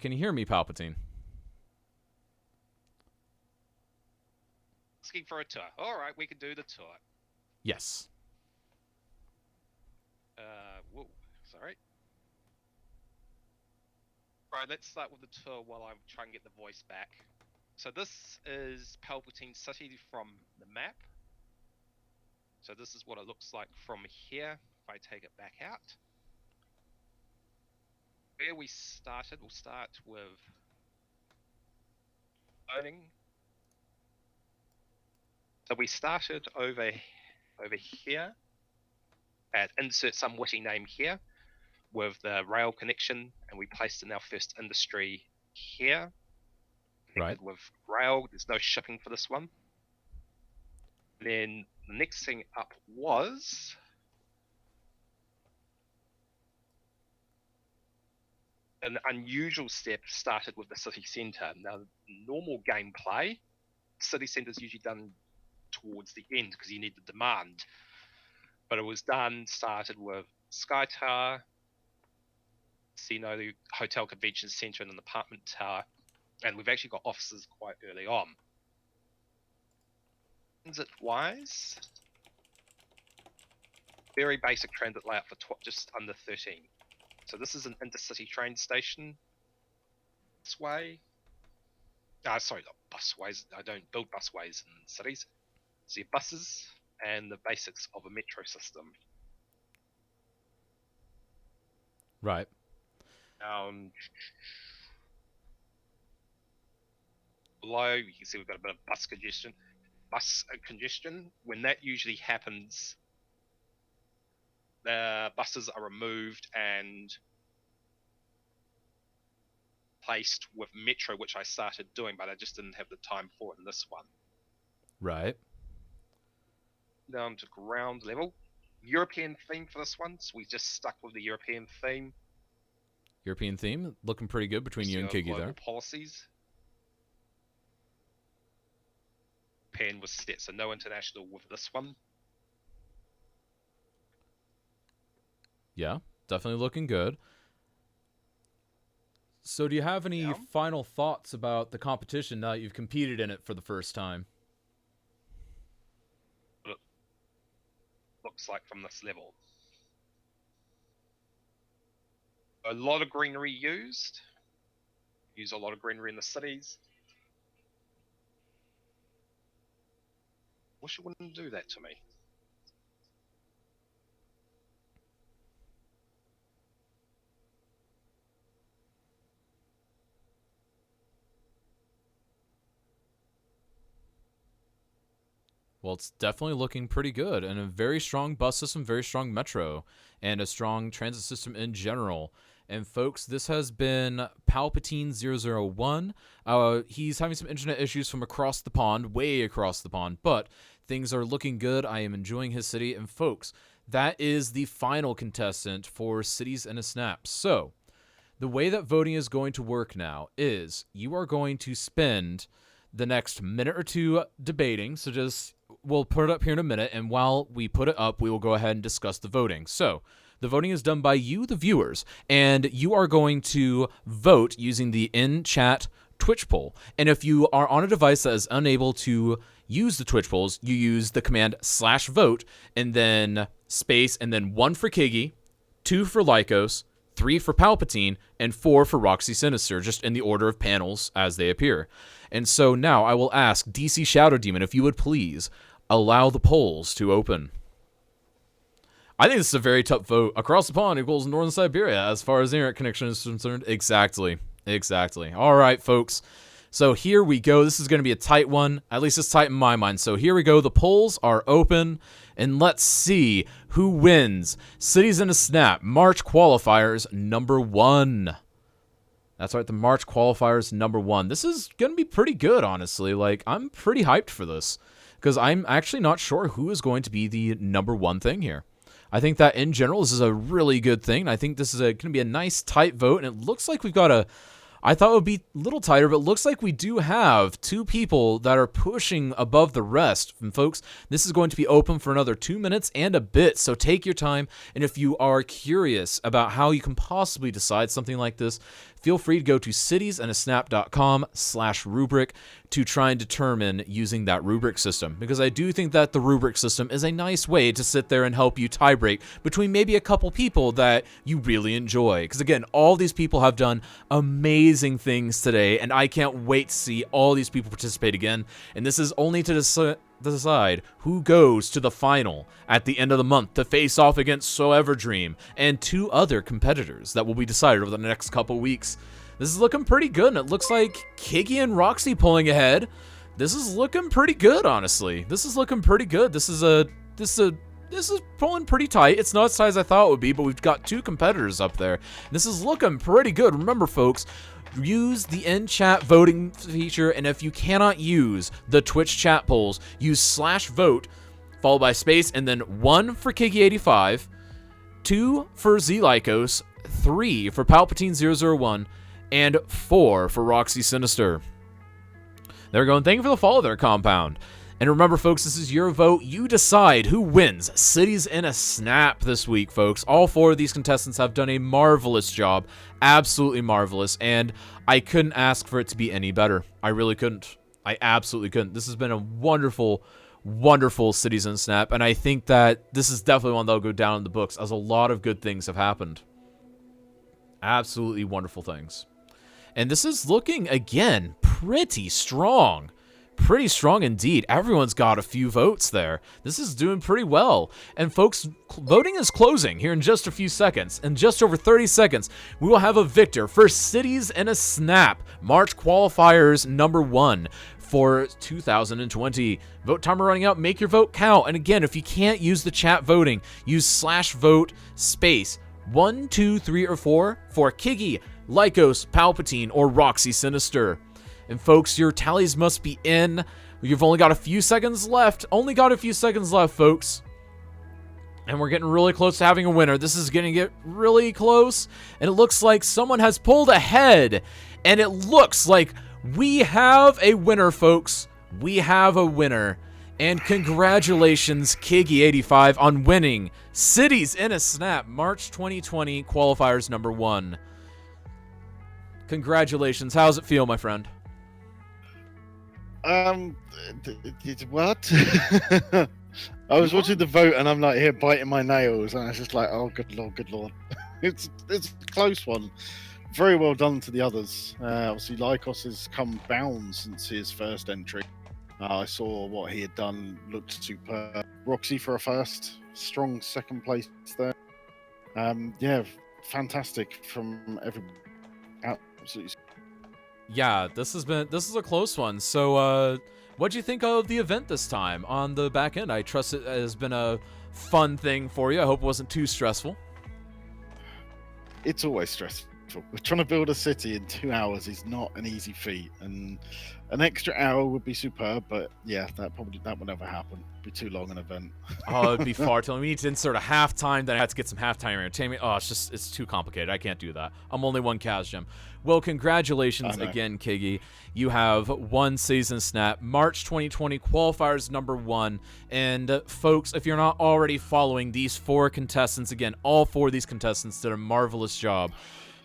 Speaker 1: Can you hear me, Palpatine?
Speaker 9: Asking for a tour. All right, we can do the tour.
Speaker 1: Yes.
Speaker 9: Whoa, sorry. Right, let's start with the tour while I try and get the voice back. So this is Palpatine City from the map. So this is what it looks like from here, if I take it back out. Where we started, we'll start with loading. So we started over here at insert some witty name here with the rail connection, and we placed in our first industry here. Connected with rail, there's no shipping for this one. Then the next thing up was an unusual step started with the city centre. Now, normal gameplay, city centre is usually done towards the end because you need the demand. But it was started with Sky Tower, Casino, the Hotel Convention Centre, and an apartment tower. And we've actually got offices quite early on. Transit-wise, very basic transit layout for just under 13. So this is an intercity train station. This way. Sorry, not busways. I don't build busways in cities. So your buses and the basics of a metro system.
Speaker 1: Right.
Speaker 9: Below, you can see we've got a bit of bus congestion. When that usually happens, the buses are removed and placed with metro, which I started doing, but I just didn't have the time for it in this one.
Speaker 1: Right.
Speaker 9: Down to ground level. European theme for this one, so we just stuck with the European theme.
Speaker 1: European theme, looking pretty good between you and Kigi there.
Speaker 9: Policies. Japan was set, so no international with this one.
Speaker 1: Yeah, definitely looking good. So do you have any final thoughts about the competition now that you've competed in it for the first time?
Speaker 9: What it looks like from this level. A lot of greenery used. Use a lot of greenery in the cities. Wish it wouldn't do that to me.
Speaker 1: Well, it's definitely looking pretty good, and a very strong bus system, very strong metro, and a strong transit system in general. And folks, this has been Palpatine001. He's having some internet issues from across the pond, way across the pond, but things are looking good. I am enjoying his city. And folks, that is the final contestant for Cities in a Snap. So, the way that voting is going to work now is you are going to spend the next minute or two debating. So we'll put it up here in a minute, and while we put it up, we will go ahead and discuss the voting. So, the voting is done by you, the viewers, and you are going to vote using the in-chat Twitch poll. And if you are on a device that is unable to use the Twitch polls, you use the command /vote, and then space, and then 1 for Kigi, 2 for Lycos, 3 for Palpatine, and 4 for Roxy Sinister, just in the order of panels as they appear. And so now I will ask DC Shadow Demon if you would please allow the polls to open. I think this is a very tough vote. Across the pond equals Northern Siberia as far as the internet connection is concerned. Exactly. All right, folks. So here we go. This is going to be a tight one. At least it's tight in my mind. So here we go. The polls are open. And let's see who wins. Cities in a Snap, March Qualifiers number 1. That's right, the March Qualifiers number 1. This is going to be pretty good, honestly. Like, I'm pretty hyped for this. Because I'm actually not sure who is going to be the number 1 thing here. I think that, in general, this is a really good thing. I think this is going to be a nice, tight vote. And it looks like we've got a... I thought it would be a little tighter, but it looks like we do have 2 people that are pushing above the rest. And folks, this is going to be open for another 2 minutes and a bit, so take your time. And if you are curious about how you can possibly decide something like this, feel free to go to citiesandasnap.com/rubric to try and determine using that rubric system, because I do think that the rubric system is a nice way to sit there and help you tiebreak between maybe a couple people that you really enjoy. Because again, all these people have done amazing things today, and I can't wait to see all these people participate again. And this is only to decide who goes to the final at the end of the month to face off against So Ever Dream and 2 other competitors that will be decided over the next couple weeks. This is looking pretty good, and it looks like Kiggy and Roxy pulling ahead. This is looking pretty good, honestly. This is looking pretty good. This is pulling pretty tight. It's not as tight as I thought it would be, but we've got 2 competitors up there. This is looking pretty good. Remember, folks, use the in-chat voting feature, and if you cannot use the Twitch chat polls, use /vote, followed by space, and then 1 for Kiggy85, 2 for Zlycos, 3 for Palpatine001, and 4 for Roxy Sinister. There we go, and thank you for the follow there, Compound. And remember, folks, this is your vote. You decide who wins Cities in a Snap this week, folks. All 4 of these contestants have done a marvelous job. Absolutely marvelous. And I couldn't ask for it to be any better. I really couldn't. I absolutely couldn't. This has been a wonderful, wonderful Cities in a Snap. And I think that this is definitely one that will go down in the books, as a lot of good things have happened. Absolutely wonderful things. And this is looking, again, pretty strong. Pretty strong indeed. Everyone's got a few votes there. This is doing pretty well. And folks, voting is closing here in just a few seconds. In just over 30 seconds, we will have a victor for Cities in a Snap, March Qualifiers number 1 for 2020. Vote timer running out. Make your vote count. And again, if you can't use the chat voting, use /vote space 1, 2, 3, or 4 for Kiggy, Lycos, Palpatine, or Roxy Sinister. And folks, your tallies must be in. You've only got a few seconds left. Only got a few seconds left, folks. And we're getting really close to having a winner. This is going to get really close. And it looks like someone has pulled ahead. And it looks like we have a winner, folks. We have a winner. And congratulations, Kiggy85, on winning Cities in a Snap, March 2020 Qualifiers number 1. Congratulations. How's it feel, my friend?
Speaker 3: What? I was watching the vote and I'm like here biting my nails, and I was just like, oh, good lord, good lord. It's a close one. Very well done to the others. Obviously, Lycos has come bound since his first entry. I saw what he had done, looked superb. Roxy for a first, strong second place there. Yeah, fantastic from everybody. Absolutely.
Speaker 1: Yeah, this is a close one. So, what'd you think of the event this time on the back end? I trust it has been a fun thing for you. I hope it wasn't too stressful.
Speaker 3: It's always stressful. We're trying to build a city in 2 hours is not an easy feat, and an extra hour would be superb. But yeah, that would never happen. It'd be too long an event.
Speaker 1: Oh, it'd be far too long. We need to insert a halftime, then I have to get some halftime entertainment. Oh, it's too complicated. I can't do that. I'm only one Kazgem. Well, congratulations again, Kiggy. You have won Season Snap, March 2020 Qualifiers number 1. And folks, if you're not already following these 4 contestants, again, all 4 of these contestants did a marvelous job.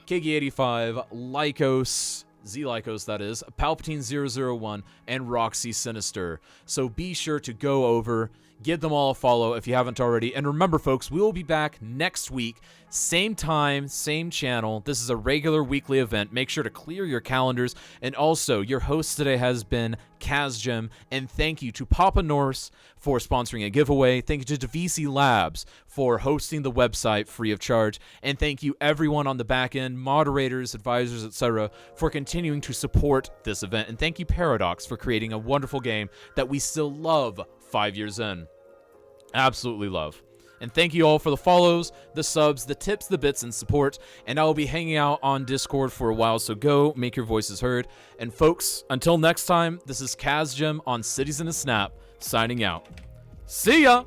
Speaker 1: Kiggy85, Lycos, Zlycos that is, Palpatine001, and Roxy Sinister. So be sure to go over, Give them all a follow if you haven't already. And remember, folks, we will be back next week. Same time, same channel. This is a regular weekly event. Make sure to clear your calendars. And also, your host today has been KazJim. And thank you to Papa Norse for sponsoring a giveaway. Thank you to VC Labs for hosting the website free of charge. And thank you everyone on the back end, moderators, advisors, etc., for continuing to support this event. And thank you Paradox for creating a wonderful game that we still love 5 years in. Absolutely love. And thank you all for the follows, the subs, the tips, the bits, and support. And I will be hanging out on Discord for a while, so go make your voices heard. And folks, until next time, this is KazJim on Cities in a Snap, signing out. See ya!